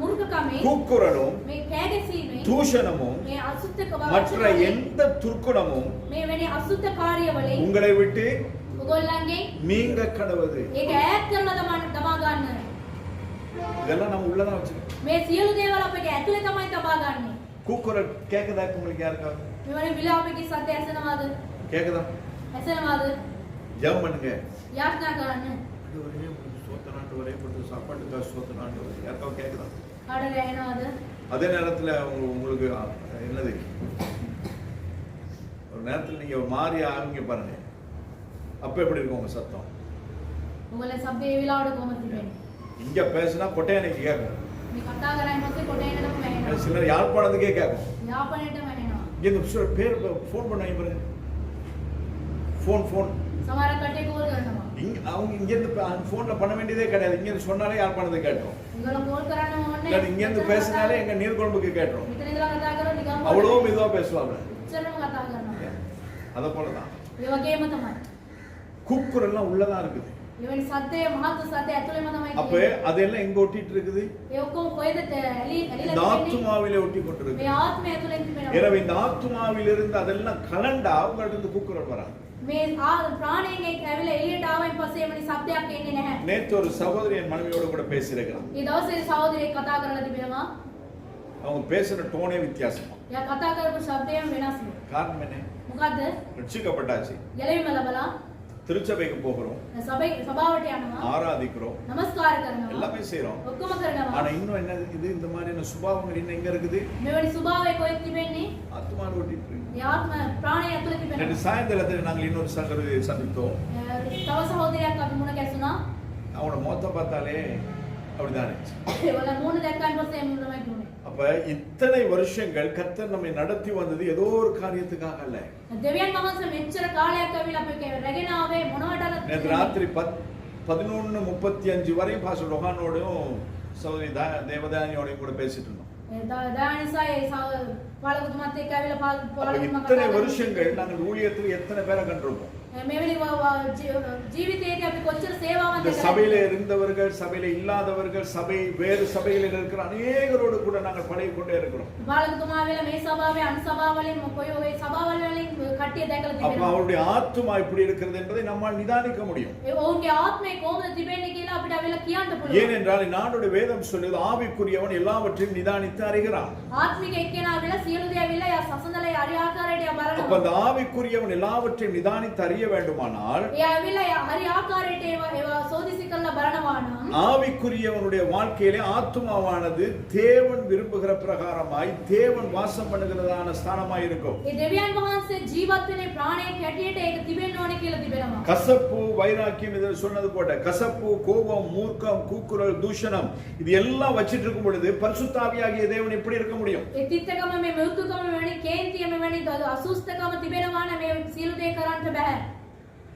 මුර්ගකමේ கூக்குரலும் මේ කෑගැසීමේ தூஷணமும் මේ අසුද්ධ மற்ற எந்த துர்க்குணமும் මේ වෙන්නේ අසුද්ධ කාර්යවලින් உங்களை விட்டு ඔයගොල්ලන්ගේ நீங்க கடவுது. ඒක ඈත් කරලා තමා ගන්න. இதெல்லாம் நம்ம உள்ளதான் வச்சிருக்கோம். මේ සියලු දේවල් අපේ ඇතුලේ තමයි තබා ගන්නෙ. கூக்குரல் கேக்குதா உங்களுக்கு யாருக்காவது? මෙවැනි විලාපකේ සද්ද ඇසෙනවද? கேக்குதா? ඇසෙනවද? ஜெபம் பண்ணுங்க. යාඥා කරන්න. ஆண்டவரே, உமக்கு ஸ்தோத்திரம் ஆண்டவரே, கொடுத்த சாப்பாட்டுக்காக ஸ்தோத்திரம் ஆண்டவரே. யாருக்காவது கேக்குதா? කාටද ඇහෙනවද? அதே நேரத்துல உங்களுக்கு என்னது, ஒரு நேரத்துல நீங்க மாறி ஆகுங்க பாருங்க, அப்ப எப்படி இருக்கும் உங்க சத்தம்? ඔයගොල්ලෝ සබ්දේ ඒ විලාවට කොහොමද තිබෙන්නේ? இங்க பேசினா கொட்டையனைக்கு கேட்கும், මේ කතා කරන්නේ මොකද කොටේනටම ඇහෙනවා. சிலர் யாழ்ப்பாணத்துக்கே கேட்கும். යාපනයටම ඇහෙනවා. இங்க இந்த சில பேர் ஃபோன் பண்ணாங்க பாருங்க, ஃபோன் සමහර කටේ කෝල් කරනවා. அவங்க இங்க இருந்து போன்ல பண்ண வேண்டியதே கிடையாது, இங்க இருந்து சொன்னாலே யாழ்ப்பாணத்துக்கு கேட்டோம். ඔයගොල්ලෝ කෝල් කරන්න ඕනේ. இல்ல இங்க இருந்து பேசினாலே எங்க நீர்கொழும்புக்கு கேட்டோம். මෙතන ඉඳලා කතා කරොත් නිකන් அவ்வளோ மெதுவா பேசுவாங்க. උච්චරම කතා කරනවා. அத போலதான் ඒ වගේම තමයි. கூக்குரல் எல்லாம் உள்ளதான் இருக்குது. එවැනි සද්දේ මහත් සද්දේ ඇතුළේම තමයි அப்ப තියෙන්නේ. அதெல்லாம் எங்க ஒட்டிட்டு இருக்குது? ඒ ඔක්කොම කොහෙද ඇලිලා இந்த තිබෙන්නේ? ஆத்துமாவிலே ஒட்டி මේ கொண்டிருக்கு. ආත්මය ඇතුළෙන් තිබෙනවා. எனவே இந்த ஆத்துமாவில் இருந்து அதெல்லாம் கலண்டா அவங்கள்ட்ட இருந்து கூக்குரல் வராங்க. මේ ප්‍රාණයෙන් ඒක ඇවිල්ලා එළියට ආවෙන් පස්සේ එවැනි සද්දයක් එන්නේ නැහැ. நேத்து ஒரு சகோதரி என் மனைவியோட கூட பேசியிருக்கிறான். ඒ දවසේ සහෝදරියෙක් කතා කරලා තිබෙනවා. அவங்க பேசுற டோனே வித்தியாசமா. එයා කතා කරපු ශබ්දයම වෙනස්ලු. காரணம் என்ன? මොකද්ද? ரட்சிக்கப்பட்டாச்சு, ගැලවීම ලැබලා திருச்சபைக்கு போகிறோம், සභාවට යනවා. ஆராதிக்கிறோம், නමස්කාර කරනවා. எல்லாமே செய்றோம். ඔක්කොම කරනවා. ஆனா இன்னும் என்ன இது, இந்த மாதிரியான சுபாவங்கள் இன்னும் எங்க இருக்குது? මෙවැනි ස්වභාවය කොහෙද තිබෙන්නේ? ஆத்துமாவில் ஒட்டிட்டு இருக்கு. ඒ ආත්ම ප්‍රාණය ඇතුළේ நேற்று තිබෙනවා. சாயந்தரத்தில் நாங்கள் இன்னொரு சகோதரியை சந்தித்தோம். තව සහෝදරයෙක් අපි මුණ ගැසුණා. அவனோட முகத்தை பார்த்தாலே அப்படிதான் இருந்துச்சு. ඒවල මුණ දැක්කන් පස්සේ එමුණ තමයි කිව්නේ. அப்ப இத்தனை வருஷங்கள் கர்த்தர் நம்மை நடத்தி வந்தது ஏதோ ஒரு காரியத்துக்காக அல்ல. දෙවියන් වහන්සේ මෙච්චර කාලයක් ඇවිල්ලා අපි රැගෙන ආවේ මොනවටද? நேற்று ராத்திரி 11:35 வரை பாஸ்டர் ரொஹானோடும் சகோதரி தேவதானியோடையும் கூட பேசிட்டு இருந்தோம். දානිසයි පාලකතුමාත් එක්ක ඇවිල්ලා அப்ப පාලකතුමා இத்தனை வருஷங்கள் நாங்கள் ஊழியத்தில் எத்தனை பேரை கண்டிருப்போம். මෙවැනි ජීවිතයේදී අපි කොච්චර සේවාවන් இந்த சபையில இருந்தவர்கள், சபையில இல்லாதவர்கள், சபை வேறு சபைகளில் இருக்கிற அநேகரோடு கூட நாங்கள் பழகி கொண்டே இருக்கிறோம். පාලකතුමා ආවිලා මේ සභාවේ අන් සභාවලින් කොයි ඔය සභාවල් වලින් කට්ටිය දැකලා அப்ப තිබෙනවා. அவருடைய ஆத்துமா இப்படி இருக்கிறது என்பதை நம்மால் நிதானிக்க முடியும். ඒ ඔවුන්ගේ ආත්මය කොහොමද තිබෙන්නේ කියලා අපිට අවිලා කියන්න පුළුවන්. ஏனென்றால் நானுடைய வேதம் சொல்லுது, ஆவிக்குரியவன் எல்லாவற்றையும் நிதானித்து அறிகிறான். ආත්මික එක්කෙනා ආවිලා සියලු දේ ආවිලා යා සසඳලා හරි ආකාරයට යා அப்ப බලනවා. அந்த ஆவிக்குரியவன் எல்லாவற்றையும் நிதானித்து அறிய வேண்டுமானால் ඒ ආවිලා යා හරි ආකාරයට ඒවා සෝදිසි කරලා බලනවා නම් ஆவிக்குரியவனுடைய வாழ்க்கையிலே ஆத்துமாவானது தேவன் விரும்புகிற பிரகாரமாய் தேவன் வாசம் பண்ணுகிறதான ஸ்தானமாய் இருக்கும். ඒ දෙවියන් වහන්සේ ජීවත් වෙන ප්‍රාණයේ කැටියට ඒක තිබෙන්න ඕනේ කියලා තිබෙනවා. கசப்பு, வைராக்கியம், இதில் சொன்னது போட்ட கசப்பு, கோபம், மூர்க்கம், கூக்குரல், தூஷணம், இது எல்லாம் வச்சிட்டு இருக்கும் பொழுது பரிசுத்த ஆவியாகிய தேவன் எப்படி இருக்க முடியும்? ඒ තිත්තකම මේ මෘදුකම මෙවැනි කේන්තිය මෙවැනි අසුස්තකම තිබෙනවා නම් මේ සියලු දේ කරන්න බෑ.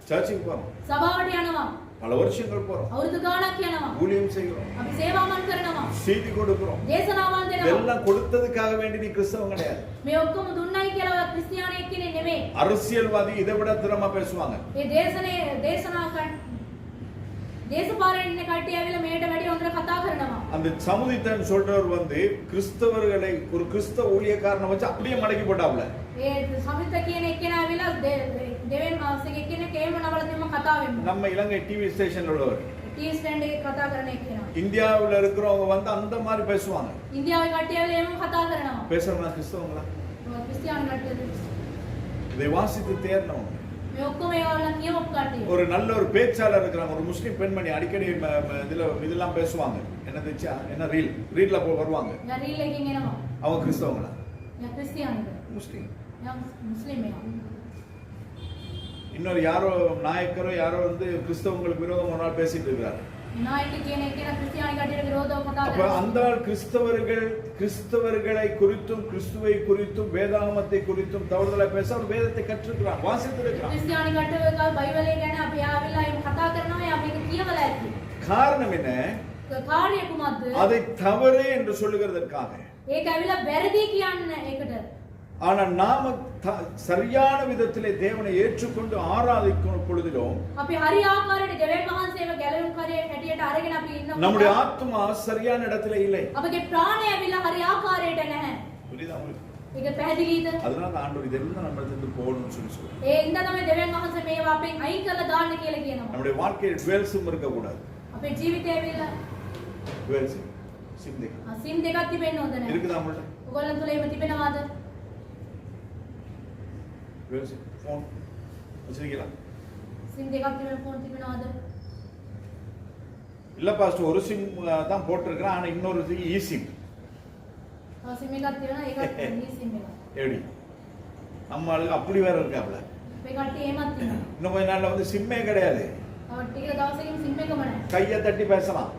சர்ச்சுக்கு போறோம், සභාවට යනවා. பல வருஷங்கள் போறோம், අවුරුදු ගාණක් යනවා. ஊழியம் செய்கிறோம், අපි සේවාවන් කරනවා. செய்தி கொடுக்கிறோம். දේශනාවන් දෙනවා. இதெல்லாம் கொடுத்ததுக்காக வேண்டி நீ கிறிஸ்தவன் கிடையாது. මේ ඔක්කොම දුන්නයි කියලා ක්‍රිස්තියානියෙක් කෙනෙක් නෙමෙයි. அரசியல்வாதி இதை விட திறமா பேசுவாங்க. ඒ දේශනා දේශපාලන ඉන්න කට්ටිය ඇවිල්ලා මේකට වැඩි හොඳට කතා කරනවා. அந்த சமுதித்தன் சொல்றவர் கிறிஸ்தவர்களை ஒரு கிறிஸ்தவ ஊழியக்காரனை வச்சு அப்படியே மடக்கி போட்டாப்ல. ඒ සමිත කියන එක්කෙනා ඇවිල්ලා දෙවෙන් මාසෙක එක්කෙනෙක් ඒම නවල දෙම කතා වෙනවා. நம்ம இலங்கை டிவி ஸ்டேஷன்ல உள்ளவர் ටී ස්ටෑන්ඩ් එකේ කතා කරන එක්කෙනා. இந்தியாவுல இருக்கிறவங்க அந்த மாதிரி பேசுவாங்க. ඉන්දියාවේ කට්ටිය ඇවිල්ලා ඒම කතා කරනවා. பேசுறவங்க கிறிஸ்தவங்களா? ක්‍රිස්තියානි කට්ටියද? இதை வாசித்து தேர்னோம். මේ ඔක්කොම ඒවා කියවපු කට්ටිය. ஒரு நல்ல ஒரு பேச்சாளர் இருக்கிறாங்க, ஒரு முஸ்லிம் பெண்மணி அடிக்கடி இதெல்லாம் பேசுவாங்க. என்ன ரீல்ல போய் வருவாங்க. යා රීල් එකකින් එනවා. அவங்க கிறிஸ்தவங்களா? යා ක්‍රිස්තියානිද? முஸ்லிம். යා මුස්ලිම් එකා. இன்னொரு யாரோ நாயக்கரோ யாரோ கிறிஸ்தவங்களுக்கு விரோதம் ஒரு நாள் பேசிட்டு இருக்காரு. நாயக்க කියන එකේන ක්‍රිස්තියානි කට්ටියට විරෝධව කතා அப்ப කරනවා. அந்த கிறிஸ்தவர்களை குறித்தும் கிறிஸ்துவை குறித்தும் வேதாகமத்தை குறித்தும் தவறுதலா பேச அவர் வேதத்தை கற்றுக்கிறான், வாசித்திருக்கிறான். ක්‍රිස්තියානි කට්ටිය බයිබලය ගැන අපි ආවිලා ඒක කතා කරනවා. යා මේක කියවලා ඇති. காரணம் என்ன? කාර්යය කුමක්ද? அதை தவறு என்று சொல்லுகிறதற்காக. ඒක ඇවිලා වැරදි කියන්න ඒකට. ஆனா நாம சரியான விதத்திலே தேவனை ஏற்றுக்கொண்டு ஆராதிக்கும் பொழுதிலும் අපි හරි ආකාරයට දෙවියන් වහන්සේව ගැලවුම් කරේ හැටියට අරගෙන අපි ඉන්නවා. நம்முடைய ஆத்மா சரியான இடத்துல இல்லை. අපගේ ප්‍රාණය ඇවිල්ලා හරි ආකාරයට නැහැ. புரியுதா உங்களுக்கு? ඒක පැහැදිලිද? அதனால ஆண்டவர் இதெல்லாம் நம்மளுக்கு போகணும்னு சொல்றாரு. ඒ ඉඳ තමයි දෙවියන් වහන්සේ මේවා අපෙන් අයින් කරලා දාන්න කියලා කියනවා. நம்முடைய வாழ்க்கையில் டுவெல்ஸும் இருக்க கூடாது. අපේ ජීවිතය ඇවිල්ලා டுவெல்ஸ் சிம் දෙක. සිම් දෙකක් තිබෙන්න හොඳ නැහැ. இருக்குதா நம்மள்ட்ட? ඔයගොල්ලන් තුල එහෙම තිබෙනවද? டுவெல்ஸ் ஃபோன் வச்சிருக்கீங்களா? සිම් දෙකක් තිබෙන ෆෝන් තිබෙනවද? இல்ல பாஸ்டர், ஒரு சிம் தான் போட்டிருக்கிறேன், ஆனா இன்னொரு இ சிம். සිම් එකක් තියෙනවා ඒකත් මේ සිම් එක. எப்படி நம்ம ஆளுங்க அப்படி வேற இருக்காப்ல. මේ කට්ටිය එහෙමත් තියෙනවා. இன்னும் கொஞ்ச நாள்ல சிம்மே கிடையாது. තව ටික දවසකින් සිම් එකම නැහැ. கையை தட்டி பேசலாம்.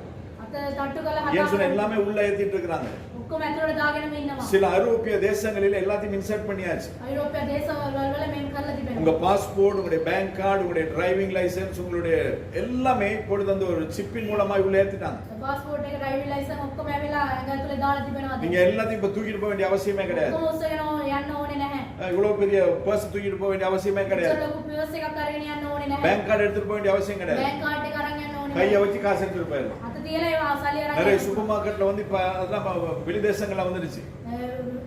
අත තට්ටු කරලා ஏன் சொன்ன හදා எல்லாமே உள்ள ஏத்திட்டு இருக்காங்க. ඔක්කොම ඇතුළට දාගෙනම ඉන්නවා. சில ஐரோப்பிய தேசங்களில் எல்லாத்தையும் இன்சர்ட் பண்ணியாச்சு. ஐரோப்பிய தேசවල වල මේක කරලා තිබෙනවා. உங்க பாஸ்போர்ட், உங்களுடைய பேங்க் கார்டு, உங்களுடைய டிரைவிங் லைசென்ஸ், உங்களுடைய எல்லாமே இப்பொழுது அந்த ஒரு சிப்பின் மூலமா உள்ள ஏத்திட்டாங்க. பாஸ்போர்ட் එක ඩ්‍රයිවිං ලයිසන් ඔක්කොම ඇවිල්ලා ඇඟ ඇතුලේ දාලා තිබෙනවා. நீங்க எல்லாத்தையும் இப்ப தூக்கிட்டு போக வேண்டிய அவசியமே கிடையாது. ඔක්කොම ඔස්සගෙන යන්න ඕනේ නැහැ. இவ்வளவு பெரிய பர்ஸ் தூக்கிட்டு போக வேண்டிய அவசியமே கிடையாது. ලොකු පර්ස් එකක් අරගෙන යන්න ඕනේ නැහැ. பேங்க் கார்டு எடுத்துட்டு போக வேண்டிய அவசியம் கிடையாது. බැංක් කාඩ් එක අරන් යන්න ඕනේ கையை නැහැ. வச்சு காசு எடுத்துட்டு போயிடலாம். අත තියලා ඒවා සල්ලි අරන් நிறைய යන්න. சூப்பர் மார்க்கெட்ல இப்ப அதெல்லாம் வெளி தேசங்கள்ல வந்துருச்சு.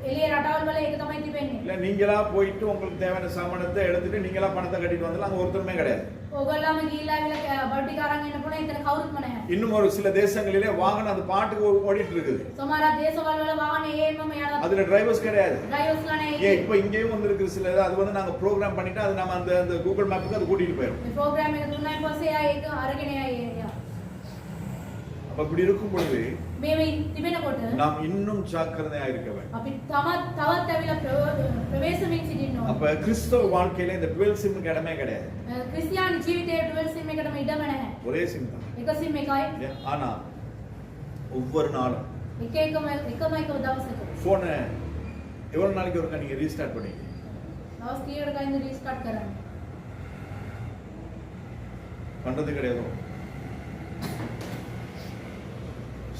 එළිය රටවල් වල ඒක තමයි තිබෙන්නේ. இல்ல நீங்களா போயிட்டு உங்களுக்கு தேவையான சாமானத்தை எடுத்துட்டு நீங்களா பணத்தை கட்டிட்டு வந்தாலும் அங்க ஒருத்தருமே கிடையாது. ඔයගොල්ලෝම ගිහිල්ලා ඇවිල්ලා බඩු ටික අරන් එන්න පුළුවන්. එතන කවුරුත්ම නැහැ. இன்னும் ஒரு சில தேசங்களிலே வாகனம் அந்த பாட்டுக்கு ஓடிட்டு இருக்குது. සමහර දේශවල වල වාහනේ ඒමම යනවා. அதுல டிரைவர்ஸ் கிடையாது. ඩ්‍රයිවර්ස්ලා නැහැ. ஏன் இப்ப இங்கேயும் வந்திருக்கு சில அது நாங்க ப்ரோக்ராம் பண்ணிட்டு அது நம்ம அந்த கூகுள் மேப்புக்கு அது கூட்டிட்டு போயிடும். මේ ප්‍රෝග්‍රෑම් එක දුන්නායින් පස්සේ ආ ඒක අරගෙන යයි. அப்ப இப்படி இருக்கும் பொழுது මේ තිබෙනකොට நாம் இன்னும் ஜாக்கிரதையா இருக்க வேண்டும். අපි තවත් ඇවිල්ලා ප්‍රවේශමින් සිටින්න ඕනේ. அப்ப கிறிஸ்தவ வாழ்க்கையில இந்த 12 சிம்முக்கு இடமே கிடையாது. ක්‍රිස්තියානි ජීවිතයේ 12 සිම් එකටම ඉඩම නැහැ. ஒரே சிம் தான். එක සිම් එකයි. ஆனா ஒவ்வொரு நாளும் එකම දවසක போனை எவ்வளவு நாளைக்கு ஒருக்கா நீங்க ரீஸ்டார்ட் பண்ணீங்க? දවස් කීයකට කලින්ද රීස්ටාර්ට් කරන්නේ? பண்றது கிடையாது.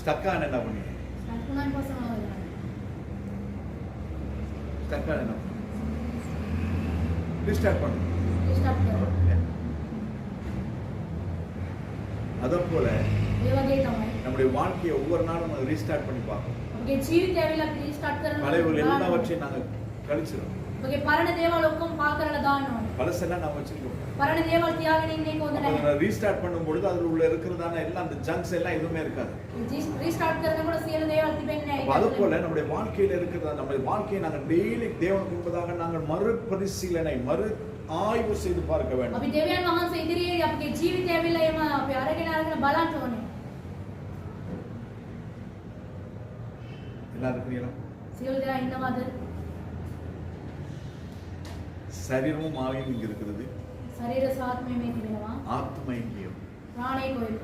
ஸ்டக் ஆன என்ன பண்ணீங்க? ස්ටාර්ට් වුණාන් පස්සේ මොනවද කරන්නේ? ஸ்டக் ஆன என்ன? ரீஸ்டார்ட் பண்ணுங்க. රීස්ටාර්ට් කරනවා. அதப்போல ඒ වගේ තමයි. நம்முடைய வாழ்க்கையை ஒவ்வொரு நாளும் நம்ம ரீஸ்டார்ட் பண்ணி பார்க்கணும். අපගේ ජීවිතය ඇවිල්ලා රීස්ටාර්ට් කරනවා. பழைய எல்லாவற்றையும் நாங்க கழிச்சிரோம். අපගේ පරණ දේවල් ඔක්කොම පා කරලා දාන්න ඕනේ. பழசெல்லாம் நான் வச்சிருக்கோம். පරණ දේවල් තියාගෙන ඉන්න එක හොඳ නැහැ. அப்ப ரீஸ்டார்ட் பண்ணும் பொழுது அதுல உள்ள இருக்கிறதான எல்லாம் அந்த ஜங்க்ஸ் எல்லாம் எதுவுமே இருக்காது. රීස්ටාර්ට් කරනකොට සියලු දේවල් තිබෙන්නේ அப்ப அது போல நம்முடைய வாழ்க்கையில இருக்கிறதா நம்முடைய வாழ்க்கையை நாங்கள் டெய்லி தேவனுக்கு முன்பதாக நாங்கள் மறுபரிசீலனை ஆய்வு செய்து பார்க்க வேண்டும். අපි දෙවියන් වහන්සේ ඉදිරියේ අපගේ ජීවිතය ඇවිල්ලා එම අපි අරගෙන බලන්න ඕනේ. எல்லாரும் இருக்கிறீங்களா? සියලු දෙනා ඉන්නවද? சரீரமும் ஆவியும் இங்க இருக்கிறது. ශරීර සාත්මය මේ තිබෙනවා. ஆத்மா இங்கேயும். ප්‍රාණය කොහෙද?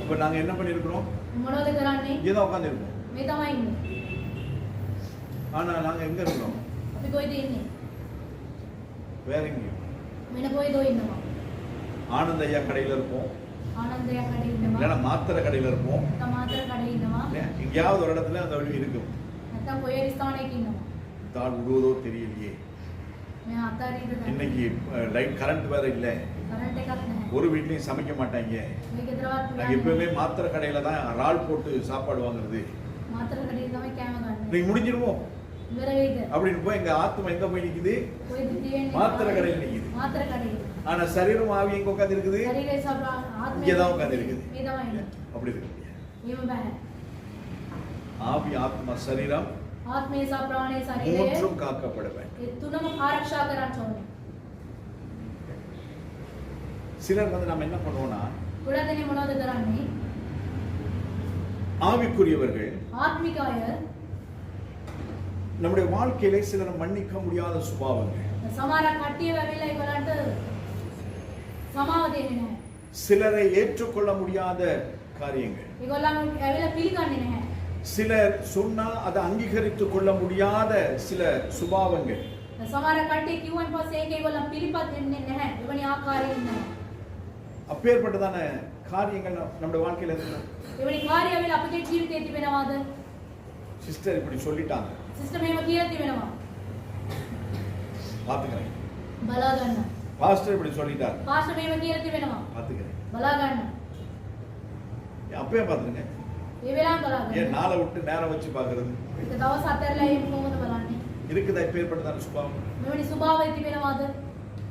அப்ப நாங்க என்ன பண்ணிருக்கிறோம்? මොනවද කරන්නේ? இங்கே தான் உட்கார்ந்து இருக்கோம். මේ තමයි ඉන්නේ. ஆனா நாங்க எங்க இருக்கிறோம்? අපි කොහෙද ඉන්නේ? வேற எங்கேயும். වෙන කොහෙද ඉන්නවා? ஆனந்த ஐயா கடையில இருப்போம். ආනන්දය කඩේ ඉන්නවා. இல்லைன்னா மாத்திரை கடையில இருப்போம். තමාතර කඩේ ඉන්නවා. எங்கேயாவது ஒரு இடத்துல அந்த வழி இருக்கும். නැත්නම් කොහේ ස්ථානයක ඉන්නවා. தாள் விடுவதோ தெரியலையே. මේ අතාරින්ද இன்னைக்கு லைட் கரண்ட் வேற இல்ல. கரண்ட் එකක් නැහැ. ஒரு வீட்லயும் சமைக்க மாட்டாங்க. මේ ගෙදරවත් நாங்க எப்பவுமே மாத்திரை கடையில தான் ரால் போட்டு சாப்பாடு வாங்குறது. මාතර කඩේ තමයි කෑම ගන්න. நீங்க முடிஞ்சிருவோம். ඉවර වෙයිද? அப்படின்னு போய் எங்க ஆத்மா எங்க போய் நிக்குது? කොහෙද තියෙන්නේ? மாத்திரை கடையில நிக்குது. මාතර කඩේ. ஆனா சரீரம் ஆவி எங்க உட்கார்ந்து இருக்குது? ශරීරය සහ ආත්මය இங்க தான் உட்கார்ந்து இருக்குது. මේ තමයි ඉන්නේ. அப்படி இருக்கு. එහෙම බෑ. ஆவி ஆத்மா சரீரம் ආත්මය සහ ප්‍රාණය ශරීරය மூன்றும் காக்கப்பட வேண்டும். ඒ තුනම ආරක්ෂා කරන්න ඕනේ. சிலர் வந்து நம்ம என்ன பண்ணுவோம்னா ගොඩක් දෙනෙක් මොනවද කරන්නේ? ஆவிக்குரியவர்கள் ආත්මික අය நம்முடைய வாழ்க்கையிலே சிலர் மன்னிக்க முடியாத சுபாவங்கள், සමහරක් කට්ටිය වෙවිලා ඒගොල්ලන්ට සමාව දෙන්නේ නැහැ. சிலரை ஏற்றுக்கொள்ள முடியாத காரியங்கள், ඒගොල්ලන් ඇවිල්ලා පිළිගන්නේ නැහැ. சிலர் சொன்னா அதை அங்கீகரித்துக் கொள்ள முடியாத சில சுபாவங்கள். සමහර කට්ටිය කිව්වන් පස්සේ ඒක ඒගොල්ලන් පිළිපත් වෙන්නේ නැහැ. එවැනි ආකාරයෙන් නැහැ. அப்பேற்பட்டதான காரியங்கள் நம்முடைய வாழ்க்கையில இருக்கு. එවැනි කාර්යවල අපේ ජීවිතේ තිබෙනවාද? சிஸ்டர் இப்படி சொல்லிட்டாங்க, සිස්ටම් එහෙම කියලා තිබෙනවා. பாத்துக்கிறேன். බලා ගන්න. பாஸ்டர் இப்படி சொல்லிட்டாங்க, පාස්ටර් එහෙම කියලා තිබෙනවා. பாத்துக்கிறேன். බලා ගන්න. அப்பவே பாத்துருங்க. ඒ වෙලාවෙම බලා ஏன் ගන්න. நாளை விட்டு நேரம் வச்சு பாக்குறது? ඒක දවස් 4ලා එහෙම කොහොමද බලන්නේ? இருக்குதா இப்பேற்பட்டதான சுபாவம்? මෙවැනි ස්වභාවය තිබෙනවාද?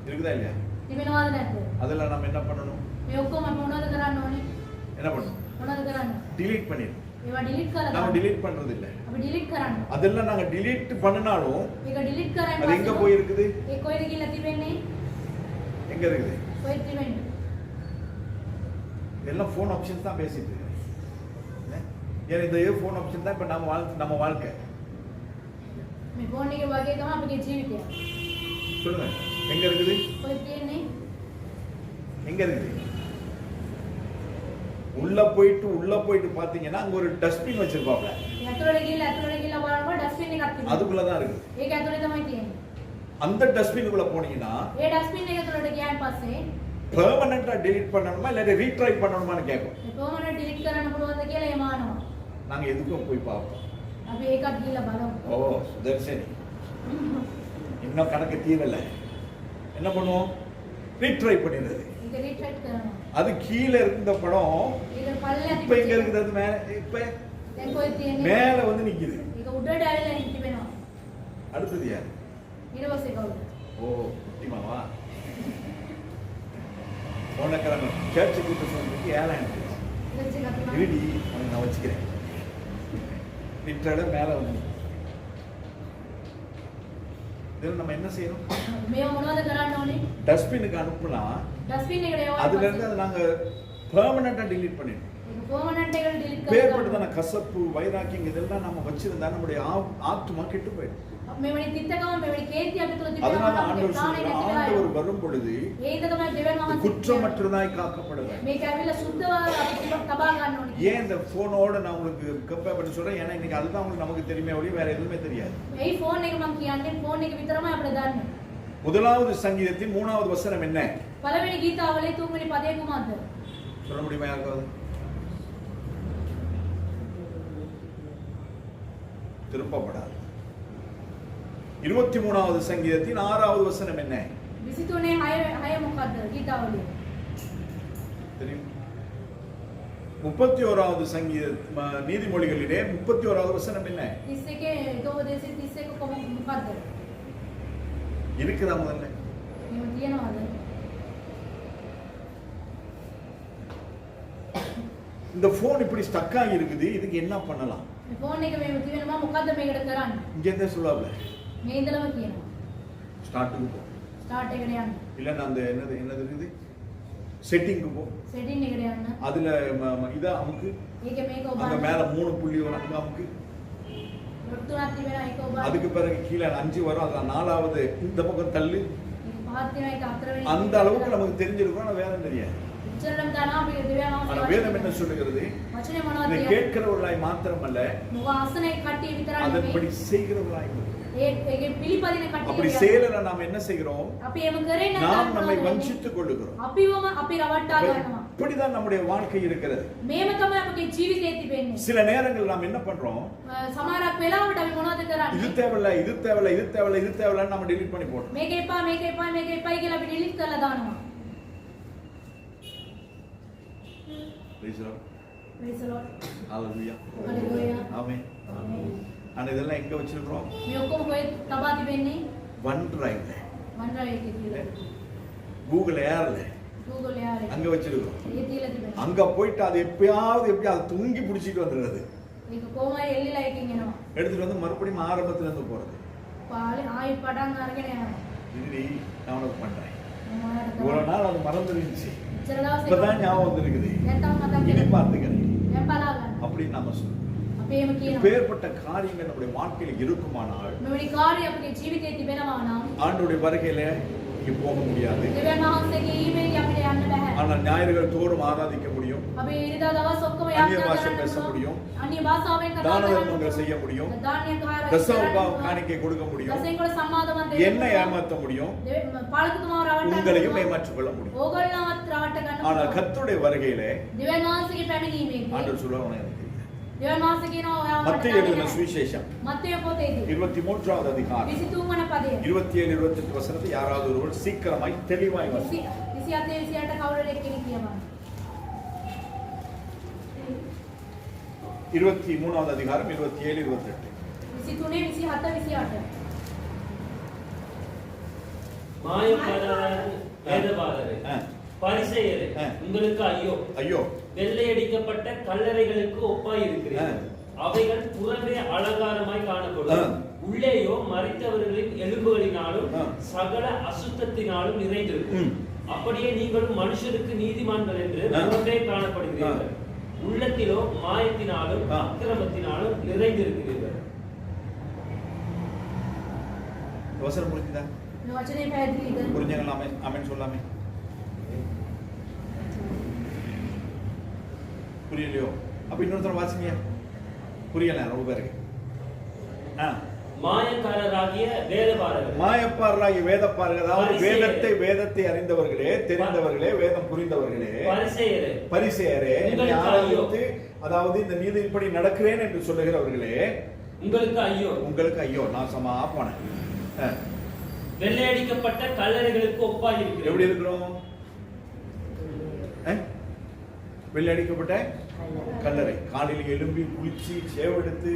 இருக்குதா இல்லையா? තිබෙනවාද නැද්ද? அதெல்லாம் நம்ம என்ன பண்ணணும்? මේ ඔක්කොම අපි මොනවද කරන්න ඕනේ? என்ன பண்ணணும்? මොනවද කරන්න? delete பண்ணிடு. ඒවා ඩිලීට් කරලා நாம දාන්න. delete பண்றது இல்ல. අපි ඩිලීට් කරන්න. அதெல்லாம் நாங்க delete பண்ணினாலும் ඒක ඩිලීට් කරන්න அது எங்க போய் இருக்குது? ඒ කොහෙද ගිහිල්ලා තිබෙන්නේ? எங்க இருக்குது? කොහෙද තිබෙන්නේ? எல்லாம் ஃபோன் ஆப்ஷன்ஸ் தான் பேசிட்டு இருக்கு. ஏன் இந்த ஃபோன் ஆப்ஷன் தான் இப்ப நம்ம வாழ்க்கை. මේ ෆෝන් එකේ වගේ තමයි අපේ ජීවිතය. சொல்லுங்க, எங்க இருக்குது? කොහෙද තියෙන්නේ? எங்க இருக்குது? உள்ள போயிட்டு பாத்தீங்கன்னா அங்க ஒரு டஸ்ட்பின் வச்சிருப்பாப்ல, ඒ ඇතුළට ගිහිල්ලා බලනකොට ඩස්ට්බින් එකක් තිබුණා. அதுக்குள்ள தான் இருக்குது. ඒක ඇතුළේ තමයි තියෙන්නේ. அந்த டஸ்ட்பினுக்குள்ள போனீங்கன்னா ඒ ඩස්ට්බින් එක ඇතුළට ගියාන් පස්සේ பெர்மனண்டா delete பண்ணணுமா இல்ல ரீட்ரை பண்ணணுமான்னு கேட்கும். ඒ කොහොමද ඩිලීට් කරන්න පුළුවන්ද කියලා එම අහනවා. நாங்க எதுக்கும் போய் பார்ப்போம். අපි ඒකත් ගිහිල්ලා බලමු. ஓ சுதர்சனி, இன்னும் கணக்கு தீரல. என்ன பண்ணுவோம்? ரீட்ரை பண்ணிடுறது. ඒක රීට්‍රैक्ट කරනවා. அது கீழே இருந்த படம் ඒක පල්ලෙහා இப்ப எங்க இருக்குது? அது மேல இப்ப දැන් කොහෙද තියෙන්නේ? மேல வந்து நிக்குது. ඒක උඩට ඇවිල්ලා තිබෙනවා. அடுத்தது யாரு? ඊට පස්සේ කවුද? ஓ குட்டிமாவா? போன கிழமை சர்ச்சு கூட்ட சொன்னதுக்கு ஏழாயிரம் ඊට පස්සේ අපි இருடி அவனை நான் வச்சுக்கிறேன். லிட்டரோட மேல வந்து இதில் நம்ம என்ன செய்யணும்? මේව මොනවද කරන්න ඕනේ? டஸ்ட்பினுக்கு அனுப்பலாம். ඩස්ට්බින් එකට යවන්න. அதுல இருந்து அதை நாங்க பெர்மனண்டா delete பண்ணிடுவோம். ඒක පර්මනන්ට් එකට ඩිලීට් කරලා பேர்பட்டதான கசப்பு, வைராக்கியம் இதெல்லாம் நம்ம வச்சிருந்தா நம்முடைய ஆத்மா கெட்டு போயிடும். මෙවැනි තිත්තකම මෙවැනි කේන්ති අපි තුල அதனால තිබෙනවා. ஆண்டவர் சொல்றார், ஆண்டவர் வரும் பொழுது ඒ හින්දා තමයි දෙවියන් වහන්සේ குற்றமற்றதாய் காக்கப்பட வேண்டும். මේක ඇවිල්ලා සුද්ධව අපි තබා ගන්න ඕනේ. ஏன் இந்த போனோட நான் உங்களுக்கு கம்பேர் பண்ணி சொல்றேன்? ஏன்னா இன்னைக்கு அதுதான் உங்களுக்கு நமக்கு தெரியுமே ஒழிய வேற எதுவுமே தெரியாது. මේ ෆෝන් එක මම කියන්නේ ෆෝන් එක විතරමයි අපිට දන්නේ. முதலாவது சங்கீதத்தின் 3வது வசனம் என்ன? පළවෙනි ගීතාවලියේ 3 වෙනි පදේ කුමක්ද? சொல்ல முடியுமா யாருக்காவது? திருப்பப்படாது. 23வது சங்கீதத்தின் 6வது வசனம் என்ன? 23 6 මොකද්ද ගීතාවලියේ? தெரியும்? 31வது சங்கீத நீதிமொழிகளிலே 31வது வசனம் என்ன? 31 උපදේශයේ 31 මොකද්ද? இருக்குதா முதல்ல? මේව තියනවාද? இந்த போன் இப்படி ஸ்டக் ஆகி இருக்குது, இதுக்கு என்ன பண்ணலாம்? මේ ෆෝන් එක මේව තියනවා මොකද්ද මේකට කරන්නේ? இங்க இருந்தே சொல்லாப்ல මේ ඉඳලම කියනවා. ஸ்டார்ட்டுக்கு போ, ස්ටාර්ට් එකට යන්න. இல்லைன்னா அந்த என்னது இருக்குது செட்டிங்க்கு போ, සෙටින් එකට යන්න. அதுல இதா அமுக்கு, ඒකේ මේක அங்க ඔබ மேல 3 புள்ளி வரும், அங்க அமுக்கு. තුනක් තිබෙනවා ඒක ඔබ அதுக்கு பிறகு கீழே 5 வரும், அதுல 4வது இந்த பக்கம் தள்ளு. මේක පහත් වෙනවා ඒක හතර වෙනි. அந்த அளவுக்கு நமக்கு தெரிஞ்சிருக்கும், ஆனா வேற தெரியாது. ඉච්චරම් දානවා අපි දෙවියන් ஆனா වහන්සේ வேதம் என்ன சொல்லுகிறது? වචනේ இதை මොනවද කියන්නේ? கேட்கிறவர்களாய் மாத்திரமல்ல, මොකක් අසනේ කට්ටිය විතරක් அதன்படி නෙවෙයි. செய்கிறவர்களாய். ඒකේ පිළිපදින அப்படி කට්ටිය. செய்யலனா நாம் என்ன செய்கிறோம்? අපි එම කරේ நாம் நம்மை නැත්නම් வஞ்சித்துக் கொள்ளுகிறோம். අපිවම අපි රවට්ටා ගන්නවා. இப்படிதான் நம்முடைய வாழ்க்கை இருக்கிறது. මේම තමයි අපගේ ජීවිතේ තිබෙන්නේ. சில நேரங்கள் நாம் என்ன பண்றோம்? සමහරක් වෙලාවට අපි මොනවද இது කරන්නේ? தேவையில்ல, இது தேவையில்ல, இது தேவையில்ல, இது தேவையில்ல நம்ம delete பண்ணி போடுறோம். මේක එපා මේක එපා මේක එපයි කියලා අපි ඩිලීට් කරලා දානවා. Praise the Lord. Praise the Lord. Hallelujah. Hallelujah. ஆமென். ஆனா இதெல்லாம் எங்க வச்சிருக்கோம்? මේ ඔක්කොම කොහෙද තබා තිබෙන්නේ? OneDrive, OneDrive එකේ තියලා. Google Airல Google යාරේ. அங்க வச்சிருக்கோம். ඒ තියලා තිබෙනවා. அங்க போயிட்டு அது எப்பயாவது அதை தூங்கி பிடிச்சிட்டு வந்துடுறது. ඒක කොහොමයි එල්ලිලා එකකින් එනවා. எடுத்துட்டு வந்து மறுபடியும் ஆரம்பத்துல இருந்து போறது. පාලේ ආයි පටන් අරගෙන යනවා. இது நான் உனக்கு பண்றேன். මම ඔයාලට இவ்வளவு நாள் அது மறந்துருந்துச்சு. ඉතර දවස් இப்பதான் ஞாபகம் வந்திருக்குது. නැත්තම් මතක් இனி වෙනවා. பார்த்துக்கிறேன். දැන් බලා ගන්න. அப்படின்னு நாம சொல்றோம். අපි එහෙම කියනවා. இப்பேற்பட்ட காரியங்கள் நம்முடைய வாழ்க்கையில் இருக்குமானால் මෙවැනි කාර්ය අපගේ ජීවිතයේ තිබෙනවා නම් ஆண்டவருடைய வருகையில இங்க போக முடியாது. දෙවියන් වහන්සේගේ ඊමේල් අපිට යන්න බෑ. ஆனால் ஞாயிறுகள் தோறும் ஆராதிக்க முடியும். අපි ඉරිදා දවස් ඔක්කොම අන්‍ය යාත්‍රා භාෂை කරන්න பேச පුළුවන්. முடியும். අන්‍ය භාෂාවෙන් කතා தான කරන්න தர்மங்கள் පුළුවන්. செய்ய முடியும். ධාන්‍ය කාර්ය தசம காணிக்கை கொடுக்க முடியும். දසෙන්කොළ සම්මාදමන් දෙන්න என்ன පුළුවන්. ஏமாற்ற முடியும். පාලකතුමාව රවට්ටන්න உங்களையும் පුළුවන්. ஏமாற்றிக் கொள்ள முடியும். ඕගොල්ලන්වත් රවට්ට ගන්න ஆனால் පුළුවන්. கர்த்தருடைய வருகையிலே දෙවියන් වහන්සේගේ පැමිණීමේදී ஆண்டவர் சொல்லுவாங்க எனக்கு දෙවියන් වහන්සේ කියනවා ඔයා මට மத்திய දන්නේ எழுதின නැහැ. சுவிசேஷம் මත්තේ පොතේදී 23வது அதிகாரம் 23 වන පදය 27 28 வசனத்தை யாராவது ஒருவர் சீக்கிரமாய் தெளிவாய் வாசி. 27 28 කවුරුද එක්කෙනෙක් කියනවා. 23வது அதிகாரம் 27 28 23 27 28 மாயக்காரர் வேதபாரகரே ஆ. பரிசேயரே ஆ. உங்களுக்கு ஐயோ ஐயோ வெள்ளையடிக்கப்பட்ட கல்லறைகளுக்கு ஒப்பாய் இருக்கிறீர்கள் அவைகள் புறமே அலங்காரமாய் காணப்படும் ஆ. உள்ளேயோ மரித்தவர்களின் எலும்புகளினாலும் ஆ. சகல அசுத்தத்தினாலும் நிறைந்திருக்கும் ம். அப்படியே நீங்களும் மனுஷருக்கு நீதிமான்கள் என்று ஆ. புறமே காணப்படுகிறீர்கள் உள்ளத்திலோ மாயத்தினாலும் ஆ. அக்கிரமத்தினாலும் நிறைந்திருக்கிறீர்கள். வசனம் புரிஞ்சுதா? මේ වචනේ පැහැදිලිද? புரிஞ்சங்களாமே ஆமென் சொல்லாமே. புரியலையோ? அப்ப இன்னொருத்தர் வாசிங்க. புரியல ரொம்ப பேருக்கு. ஆ. மாயக்காரராகிய வேதபாரகர் மாயப்பாரராகிய வேதப்பாரர்கள், அதாவது பரிசேயரே. வேதத்தை அறிந்தவர்களே, தெரிந்தவர்களே, வேதம் புரிந்தவர்களே, பரிசேயரே பரிசேயரே, என்னை உங்களுக்கு ஆராதித்து, அதாவது இந்த நீதியின்படி நடக்கிறேன் என்று சொல்லுகிறவர்களே, உங்களுக்கு ஐயோ உங்களுக்கு ஐயோ நாசமா போனேன். ஆ. வெள்ளையடிக்கப்பட்ட கல்லறைகளுக்கு ஒப்பாய் எப்படி இருக்கிறீர்கள். இருக்கிறோம்? வெள்ளடிக்கப்பட்ட கல்லறை, காலையில் எழும்பி குளிச்சு சேவெடுத்து,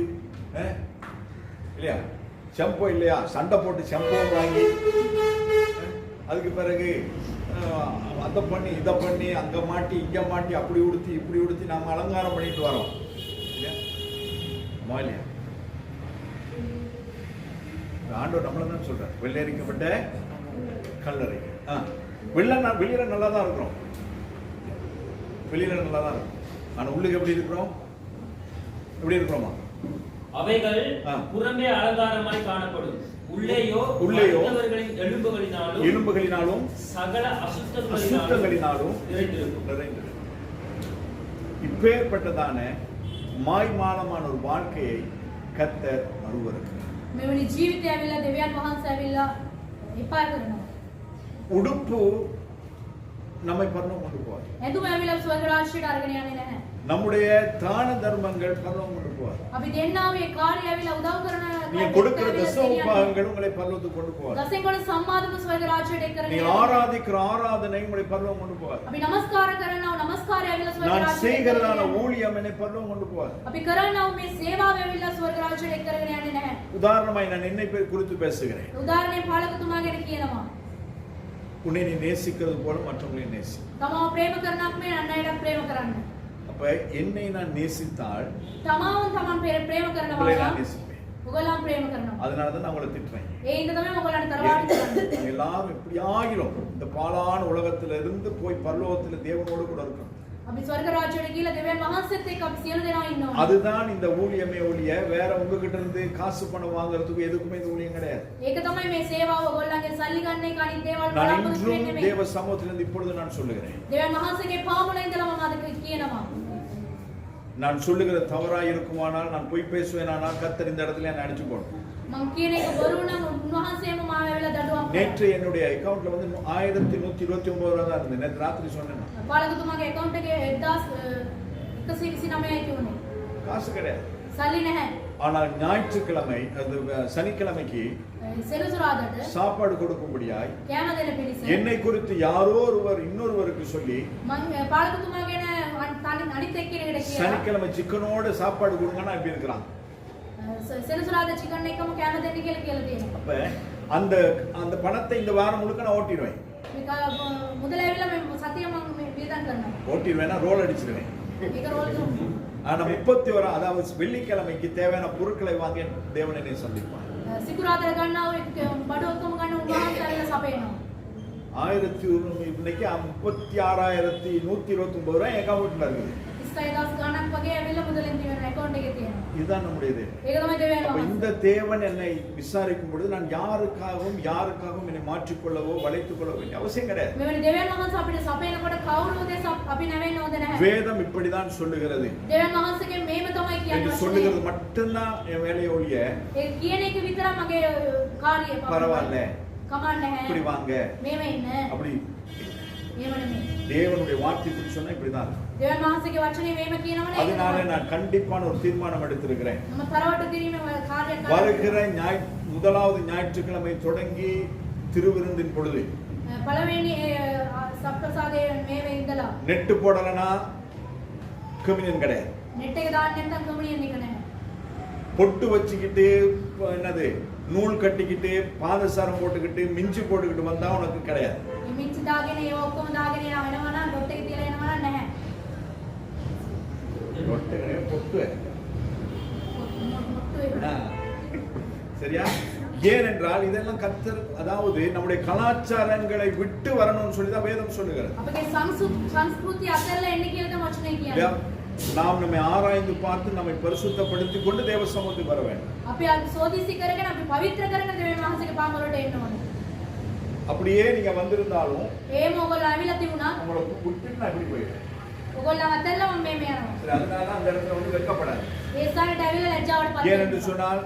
இல்லையா, செம்போ இல்லையா, சண்டை போட்டு செம்போ வாங்கி, அதுக்கு பிறகு அதை பண்ணி இதை பண்ணி அங்க மாட்டி இங்க மாட்டி அப்படி உடுத்தி இப்படி உடுத்தி நாம அலங்காரம் பண்ணிட்டு வரோம் இல்லையா? இல்லையா? ஆண்டவர் நம்மள தான் சொல்றார், வெள்ளையடிக்கப்பட்ட கல்லறை. வெளியில நல்லா தான் இருக்கிறோம், வெளியில நல்லா தான் இருக்கும். ஆனா உள்ளுக்கு எப்படி இருக்கிறோம்? எப்படி இருக்கிறோமா? அவைகள் ஆ. புறமே அலங்காரமாய் காணப்படும் உள்ளேயோ மரித்தவர்களின் எலும்புகளினாலும் சகல அசுத்தங்களினாலும் நிறைந்திருக்கும். நிறைந்திருக்கும். இப்பேற்பட்டதான மாய்மாலமான ஒரு வாழ்க்கையை கர்த்தர் அருவருக்கிறார். මෙවැනි ජීවිතය ඇවිල්ලා දෙවියන් වහන්සේ ඇවිල්ලා එපා කරනවා. உடுப்பு நம்மை பரலோகம் கொண்டு போவார். ඇඳුම ඇවිල්ලා ස්වර්ග රාජ්‍යයට අරගෙන යන්නේ නැහැ. நம்முடைய தான தர்மங்கள் பரலோகம் கொண்டு போவார். අපි දෙන්නා මේ කාර්යය ඇවිල්ලා උදව් කරන நீங்க கொடுக்கிற தசமபாகங்கள் உங்களை பரலோகத்துக்கு கொண்டு போவார். දසෙන්කොළ සම්මාදම ස්වර්ග රාජ්‍යයට එක් කරගෙන நீங்க ஆராதிக்கிற ஆராதனை உங்களை பரலோகம் கொண்டு போவார். අපි නමස්කාර කරනවා නමස්කාරය ඇවිල්ලා ස්වර්ග நான் රාජ්‍යයට செய்கிறதான ஊழியம் என்னை பரலோகம் கொண்டு போவார். අපි කරනවා මේ සේවාව ඇවිල්ලා ස්වර්ග රාජ්‍යයට එක් කරගෙන යන්නේ නැහැ. உதாரணமாய் நான் என்னை குறித்து பேசுகிறேன். උදාහරණයක් පාලකතුමා ගැන කියනවා. உன்னை நீ நேசிக்கிறது போல மற்றவங்களை நேசி. තමාව ප්‍රේම කරනක් මේ අන් අයටත් ප්‍රේම කරන්න. அப்ப என்னை நான் நேசித்தால் තමාව තමන් ප්‍රේම කරනවා உங்களை நான் නම් நேசிப்பேன். ඔයගොල්ලන් ප්‍රේම කරනවා. அதனால தான் நான் உங்களை திட்டுறேன். ඒ හින්දා තමයි ඔයගොල්ලන්ට තරවාඩි කරන්නේ. நாங்க எல்லாரும் இப்படி ஆகிறோம். இந்த பாலான உலகத்துல இருந்து போய் பரலோகத்துல தேவனோடு கூட இருக்கோம். අපි ස්වර්ග රාජ්‍යයට ගිහලා දෙවියන් වහන්සේත් එක්ක අපි සියලු දෙනා ඉන්නවා. அதுதான் இந்த ஊழியமே ஒழிய வேற உங்ககிட்ட இருந்து காசு பணம் வாங்குறதுக்கு எதுக்குமே இந்த ஊழியம் கிடையாது. ඒක තමයි මේ සේවාව ඔයගොල්ලන්ගේ සල්ලි ගන්න එක අනිත් දේවල් நான் බලාපොරොත්තු இன்றும் වෙන්නේ නෙමෙයි. தேவ சமூகத்திலிருந்து இப்பொழுது நான் சொல்லுகிறேன். දෙවියන් වහන්සේගේ පාමුල ඉඳලා මම අද කියනවා. நான் சொல்லுகிற தவறாய் இருக்குமானால், நான் பொய் பேசுவேனானால் கர்த்தர் இந்த இடத்துல என்னை அடிச்சு போடும். මම කියන එක බොරු නම් උන්වහන්සේම මාව ඇවිල්ලා දඩුවම් நேற்று என்னுடைய அக்கவுண்ட்ல வந்து 1129 ரூபாய் தான் இருந்தது. நேற்று ராத்திரி சொன்னேன். පාලකතුමාගේ account එකේ 1129යි කියුනේ. காசு கிடையாது. සල්ලි නැහැ. ஆனால் ஞாயிற்றுக்கிழமை அது சனிக்கிழமைக்கு සෙනසුරාදාට சாப்பாடு கொடுக்கும்படியாய் කෑම දෙන පිරිස என்னை குறித்து யாரோ ஒருவர் இன்னொருவருக்கு சொல்லி මම පාලකතුමා ගැන අනිත් එක්කෙනෙකුට කියලා சனிக்கிழமை சிக்கனோட சாப்பாடு கொடுங்கன்னா இப்படி இருக்கிறான். සෙනසුරාදා chicken එකම කෑම දෙන්න කියලා තියෙනවා. அப்ப அந்த அந்த பணத்தை இந்த வாரம் முழுக்க நான் ஓட்டிடுவேன். මේක මුදල ඇවිල්ලා මේ සතිය මම මේ වියදම් කරනවා. ஓட்டிடுவேன்னா ரோல் அடிச்சிடுவேன். ඒක රෝල් දුන්නා. ஆனா 31 அதாவது வெள்ளிக்கிழமைக்கு தேவையான பொருட்களை வாங்க தேவன் என்னை சந்திப்பார். සිකුරාදා ගන්නා වූ බඩ ඔක්කොම ගන්න උන්වහන්සේ ඇවිල්ලා සපයනවා. 1000 இன்னைக்கு 36,129 ரூபாய் என் அக்கவுண்ட்ல இருக்குது. 26000 ගණක් වගේ ඇවිල්ලා මුදලින් තියෙන account එකේ තියෙනවා. இதுதான் நம்முடைய தேவன். ඒක තමයි දෙවියන් அப்ப වහන්සේ. இந்த தேவன் என்னை விசாரிக்கும் பொழுது நான் யாருக்காகவும் என்னை மாற்றிக்கொள்ளவோ வளைத்துக் கொள்ள வேண்டிய அவசியம் கிடையாது. මෙවැනි දෙවියන් වහන්සේ අපිට සපයනකොට කවුරු උදෙස අපි නැවෙන්න හොඳ නැහැ. வேதம் இப்படிதான் சொல்லுகிறது. දෙවියන් වහන්සේගේ මේම තමයි என்று කියන්නේ. சொல்லுகிறது மட்டும்தான் என் வேலையை ஒழிய ඒ කියන එක විතරක් මගේ කාර්යය. பரவாயில்ல කමක් නැහැ. இப்படி வாங்க මේව ඉන්න. அப்படி මේව නෙමෙයි. தேவனுடைய வார்த்தை இப்படி சொன்னா இப்படிதான் இருக்கும். දෙවියන් වහන්සේගේ වචනේ මේම කියනවනේ. அதனால நான் கண்டிப்பான ஒரு தீர்மானம் எடுத்திருக்கிறேன். මම තරවටු කිරීමේ කාර්යයක් வருகிற முதலாவது ஞாயிற்றுக்கிழமை தொடங்கி திருவிருந்தின் பொழுது පළවෙනි සප්‍රසාදයේ මේවේ ඉඳලා நெட்டு போடலனா கம்யூனியன் கிடையாது. net එක දාන්න නැත්නම් කමියන් එක නැහැ. பொட்டு வச்சுக்கிட்டு என்னது நூல் கட்டிக்கிட்டு பாதசாரம் போட்டுக்கிட்டு மிஞ்சி போட்டுக்கிட்டு வந்தா உனக்கு கிடையாது. මේ මිච්ච දාගෙන ඒ ඔක්කොම දාගෙන යනවා නම් ඩොට් එක තියලා එනවා නම් නැහැ. பொட்டு கிடையாது, பொட்டு. ஆ. சரியா? ஏனென்றால் இதெல்லாம் கர்த்தர் அதாவது நம்முடைய கலாச்சாரங்களை விட்டு வரணும்னு சொல்லி தான் வேதம் சொல்லுகிறது. අපගේ සංස්කෘතිය අතහැරලා එන්න කියලා තමයි වචනේ කියන්නේ. இல்லையா? நாம் நம்மை ஆராய்ந்து பார்த்து நம்மை பரிசுத்தப்படுத்திக் கொண்டு தேவ சமூகத்துக்கு வர வேண்டும். අපි සෝදිසි කරගෙන අපි පවිත්‍ර කරගෙන දෙවියන් වහන්සේගේ පාමුලට එන්න ඕනේ. அப்படியே நீங்க வந்திருந்தாலும் එහෙම ඔයගොල්ලෝ ආවිලා තිබුණා. உங்களை விட்டுட்டு நான் இப்படி போயிடுறேன். ඔයගොල්ලෝ අතහැරලා මම මේ යනවා. சரி, அதனால அந்த இடத்துல வந்து வெட்கப்படாது. ඒ ස්ථානෙට ආවිලා ලැජ්ජාවට පත් ஏனென்று වෙන්න. சொன்னால்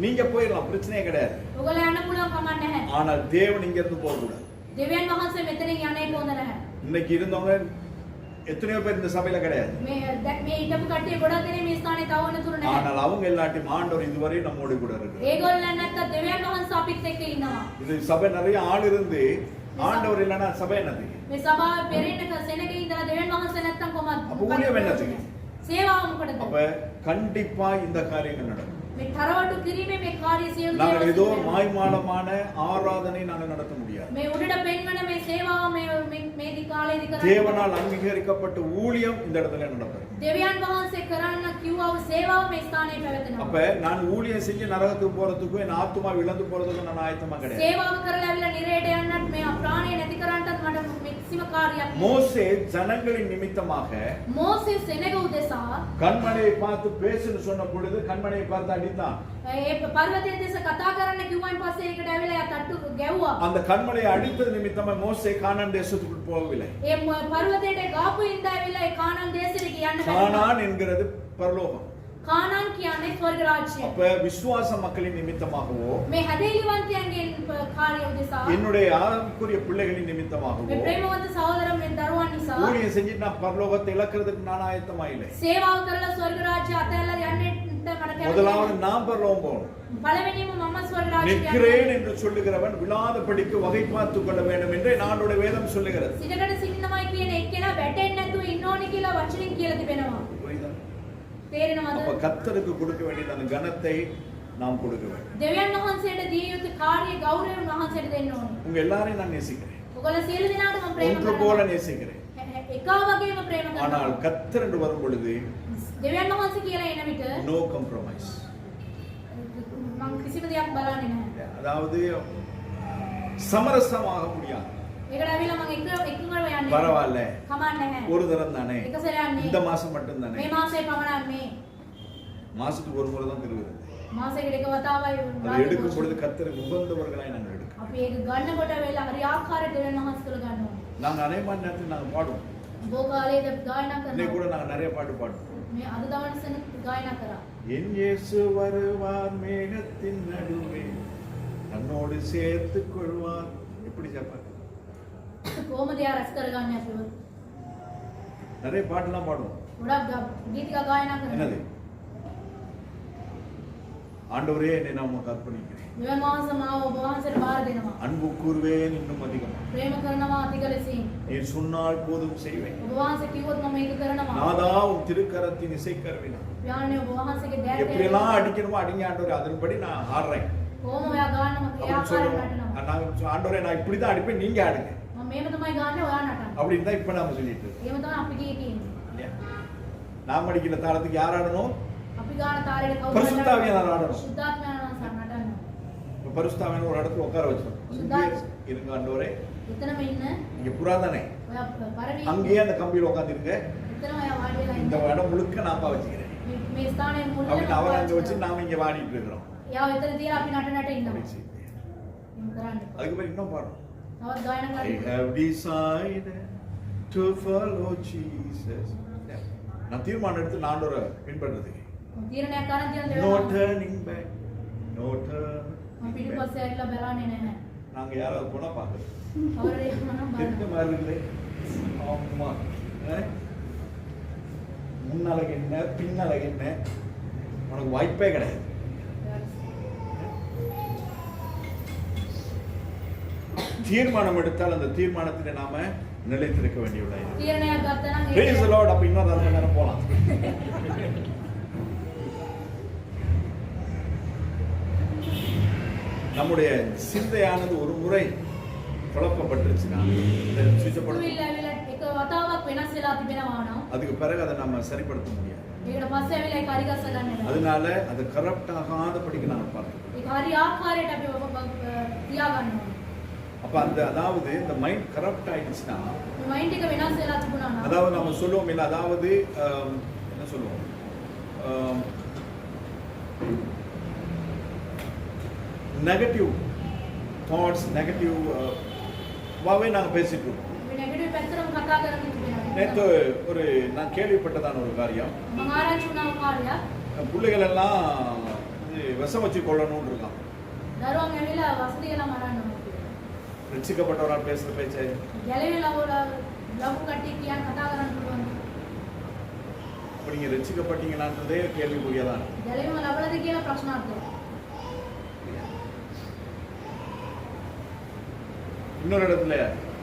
நீங்க போயிடலாம், பிரச்சனையே கிடையாது. ඔයගොල්ලෝ යන්න පුළුවන් කමක් නැහැ. ஆனால் தேவன் இங்க இருந்து போக கூடாது. දෙවියන් වහන්සේ මෙතනින් යන්නේ හොඳ නැහැ. இன்னைக்கு இருந்தவங்க எத்தனையோ பேர் இந்த சபையில கிடையாது. මේ හිටපු කට්ටිය ගොඩක් දෙනේ මේ ස්ථානේ තව වෙනතුරු නැහැ. ஆனால் அவங்க எல்லாத்தையும் ஆண்டவர் இதுவரை நம்மோடு கூட இருக்கிறார். ඒගොල්ලන් නැත්තම් දෙවියන් වහන්සේ අපිත් එක්ක ඉන්නවා. இது சபை நிறைய ஆள் இருந்து ஆண்டவர் இல்லைன்னா சபை என்னது? මේ සභාවේ පෙරේනක සෙනගේ ඉඳලා දෙවියන් වහන්සේ නැත්තම් කොහොමද? அப்ப ஊழியம் என்னது? සේවාව මොකටද? அப்ப கண்டிப்பா இந்த காரியங்கள் நடக்கும். මේ තරවටු කිරීමේ මේ කාර්ය සියලු நாங்கள் ஏதோ දේවල් மாய்மாலமான ஆராதனை நாங்கள் நடத்த முடியாது. මේ උඩට පෙන්වන මේ සේවාව මේ දී කාලේදී කරන්නේ தேவனால் அங்கீகரிக்கப்பட்ட ஊழியம் இந்த இடத்துல நடக்கும். දෙවියන් වහන්සේ කරන්න කිව්වා වූ සේවාව මේ ස්ථානයේ පැවැතෙනවා. அப்ப நான் ஊழியம் செஞ்சு நரகத்துக்கு போறதுக்கும் என் ஆத்துமா இழந்து போறதுக்கும் நான் ஆயத்தமா கிடையாது. සේවාව කරලා ඇවිල්ලා නිරේට යන්නත් මේ ප්‍රාණය නැති කරන්නත් මට කිසිම කාර්යයක් නැහැ. மோசே ஜனங்களின் நிமித்தமாக මෝසේ සෙනග උදෙසා கண்மலையை பார்த்து பேசுன்னு சொன்ன பொழுது கண்மலையை பார்த்து அடித்தான். ඒ පර්වතයේ දෙස කතා කරන්න කිව්වන් පස්සේ ඒකට ඇවිල්ලා යා තට්ටු ගැව්වා. அந்த கண்மலையை அடித்தது நிமித்தமா மோசே கானான் தேசத்துக்கு போகவில்லை. ඒ පර්වතයට ගාපු ඉඳ ඇවිල්ලා ඒ කානාන් දේශෙට යන්න බැහැ. கானான் என்கிறது பரலோகம். කානාන් කියන්නේ ස්වර්ග රාජ්‍යය. அப்ப விசுவாச மக்களின் நிமித்தமாகவோ මේ හැදේලිවන්තයන්ගේ කාර්ය උදෙසා என்னுடைய ஆவிக்குரிய பிள்ளைகளின் நிமித்தமாகவோ මේ ප්‍රේමවන්ත සහෝදරන් මේ දරුවන් නිසා ஊழியம் செஞ்சுட்டு நான் பரலோகத்தை இழக்கிறதுக்கு நான் ஆயத்தமா இல்லை. සේවාව කරලා ස්වර්ග රාජ්‍ය අතහැරලා යන්නට මට முதலாவது நான் பரலோகம் போகணும். පළවෙනිම මම ස්වර්ග රාජ්‍යයට நிற்கிறேன் என்று சொல்லுகிறவன் விழாதபடிக்கு வகை பார்த்துக் கொள்ள வேண்டும் என்று நானுடைய வேதம் சொல்லுகிறது. සිටකට සිටිනමයි කියන එක්කෙනා වැටෙන්නේ නැතුව ඉන්න ඕනි කියලා වචනින් කියලා තිබෙනවා. புரியுதா? තේරෙනවද? அப்ப கர்த்தருக்கு கொடுக்க வேண்டிய அந்த கனத்தை நாம் கொடுக்க வேண்டும். දෙවියන් වහන්සේට දිය යුතු කාර්ය ගෞරවය වහන්සේට දෙන්න ඕනේ. உங்க எல்லாரையும் நான் நேசிக்கிறேன். ඔයගොල්ලෝ සියලු දෙනාට මම ප්‍රේම ஒன்று போல කරනවා. நேசிக்கிறேன். එකා වගේම ප්‍රේම ஆனால் කරනවා. கர்த்தர் என்று வரும் பொழுது දෙවියන් වහන්සේ කියලා එන විට நோ காம்ப்ரமைஸ். මම කිසිම දෙයක් බලන්නේ නැහැ. அதாவது சமரசமாக முடியாது. ඒකට ඇවිල්ලා මම එකම යන්නේ. பரவாயில்ல, කමක් නැහැ. ஒரு தரம் தானே, එක සැරයක් இந்த නේ. மாசம் மட்டும் தானே. මේ මාසේ පමණක් මේ மாசத்துக்கு ஒரு முறை தான் திருவிழா. මාසෙකට එක වතාවයි அதை எடுக்கும் பொழுது கர்த்தருக்கு உகந்தவர்களாய் நாங்கள் எடுக்கிறோம். අපි ඒක ගන්නකොට වෙලා හරි ආකාරයට දෙවියන් වහන්සේ තුළ ගන්න ඕනේ. நாங்க அநேகமான நேரத்தில் நாங்க பாடுவோம். බොහෝ කාලයක ගායනා இன்னைக்கு කරනවා. கூட நாங்க நிறைய பாட்டு பாடுவோம். මේ අද දවල්සන ගායනා කරා. என் இயேசு வருவார் மேகத்தின் நடுவே தன்னோடு சேர்த்துக் கொள்வார். எப்படி ஜெபம்? කොහොමද යා රැස් කරගන්නේ අපිව? நிறைய பாட்டுலாம் பாடுவோம். ගොඩක් ගීතිකා ගායනා என்னது? කරනවා. ஆண்டவரே என்னை நான் உமக்கு அர்ப்பணிக்கிறேன். දෙවියන් වහන්සේ මාව ඔබ වහන්සේට බාර දෙනවා. அன்பு கூறுவேன் இன்னும் அதிகமாக. ප්‍රේම කරනවා අධික ලෙසින්. நீ சொன்னால் போதும் செய்வேன். ඔබ වහන්සේ කිව්වොත් මම ඒක කරනවා. நாதா உன் திருக்கரத்தின் இசைக்கருவினா යාන්නේ ඔබ වහන්සේගේ දැඩ எப்படியெல்லாம் அடிக்கணுமோ அடிங்க ஆண்டவரே, அதன்படி நான் ஆடுறேன். කොහොම ඔයා ගන්නම ඒ அப்படின்னு ආකාරයට சொல்லுவோம். නටනවා. நாங்க ஆண்டவரே நான் இப்படிதான் அடிப்பேன், நீங்க ஆடுங்க මම මේව තමයි ගන්න ඔයා නටන්න. அப்படின்னு தான் இப்ப நாம சொல்லிட்டு இருக்கோம். එහෙම තමයි අපි කියේ කියන්නේ. இல்லையா? நாம் அடிக்கிற தாளத்துக்கு யார் ஆடணும்? අපි ගාන තාලෙට කවුරු பரிசுத்தாவியானவர் ஆடணும். සුද්ධාත්මයන් සන්නටන්න. இப்ப பரிசுத்தாவியான ஒரு இடத்துல உட்கார வச்சோம். இருங்க ஆண்டவரே. එතනම ඉන්න. இங்க புறாதானே. ඔයා පරවි. அங்கேயே அந்த கம்பியில உட்கார்ந்திருங்க. එතන ඔයා වාඩි වෙලා இந்த ඉන්න. இடம் முழுக்க நான் அப்பா வச்சுக்கிறேன். මේ ස්ථානයේ මුල්ල அப்படின்னு அவரை அங்க வச்சு நாம இங்க வாடிட்டு இருக்கிறோம். යා එතන තියලා අපි නට ඉන්නවා. அப்படி செய்யுங்க. එහෙම කරන්න. அதுக்கு பிறகு இன்னும் பாடுறோம். තවත් ගායනා I කරන්න. have decided to follow Jesus. நான் தீர்மானம் எடுத்து நான் ஆண்டவரை பின்பற்றதுக்கு. තීරණයක් ගන්න තියෙන No දේවල්. turning back. No මම turning back. පිටිපස්සේ ඇවිල්ලා බලන්නේ නැහැ. நாங்க யாராவது போனா பாக்குறோம். කවුරුරේ මනම් தெரிஞ்ச බලන්න. மாதிரி இருக்குதே. ஆமா. முன்னால என்ன பின்னால என்ன உனக்கு வாய்ப்பே கிடையாது. தீர்மானம் எடுத்தால் அந்த தீர்மானத்தில் நாம நிலைத்திருக்க வேண்டியவளை. තීරණයක් ගත්තා නම් Praise the Lord. அப்ப இன்னொரு அரை மணி நேரம் போலாம். நம்முடைய சிந்தையானது ஒரு முறை குழப்பப்பட்டுருச்சுன்னா සිතුවිල්ල ඇවිල්ලා එක වතාවක් වෙනස් වෙලා තිබෙනවා නම් அதுக்கு பிறகு அதை நம்ம சரிப்படுத்த முடியாது. ඒකට පස්සේ ඇවිල්ලා ඒක හරි ගස්ස ගන්න බෑ. அதனால அது கரப்ட் ஆகாதபடிக்கு நாம பார்க்கணும். ඒක හරි ආකාරයට අපි තියාගන්න ඕනේ. அப்ப அந்த அதாவது இந்த மைண்ட் கரப்ட் ஆயிடுச்சுன்னா මේ මයින්ඩ් එක වෙනස් වෙලා තිබුණා නම් அதாவது நம்ம சொல்லுவோம் இல்ல அதாவது என்ன சொல்லுவோம் நெகட்டிவ் தாட்ஸ் நெகட்டிவ் வாவே நாங்க பேசிட்டு இருக்கோம். මේ නෙගටිව් පැත්තටම කතා කරගෙන තිබෙනවා. நேற்று ஒரு நான் கேள்விப்பட்டதான ஒரு காரியம் මම ආරංචි වුණා කාර්යයක් பிள்ளைகள் எல்லாம் விஷம் வச்சு கொள்ளணும்னு இருக்கான். දරුවන් ඇවිල්ලා වසතියලා මරන්න ඕනේ. ரட்சிக்கப்பட்டவரால் பேசுற பேச்சை ගැලවිලා ලොකු කට්ටිය කියන කතා කරන්න පුළුවන්. அப்ப நீங்க ரட்சிக்கப்பட்டீங்களான்றதே கேள்விக்குரியதான். ගැලවීම ලැබලාද කියලා ප්‍රශ්නාර්ථයක්. இன்னொரு இடத்துல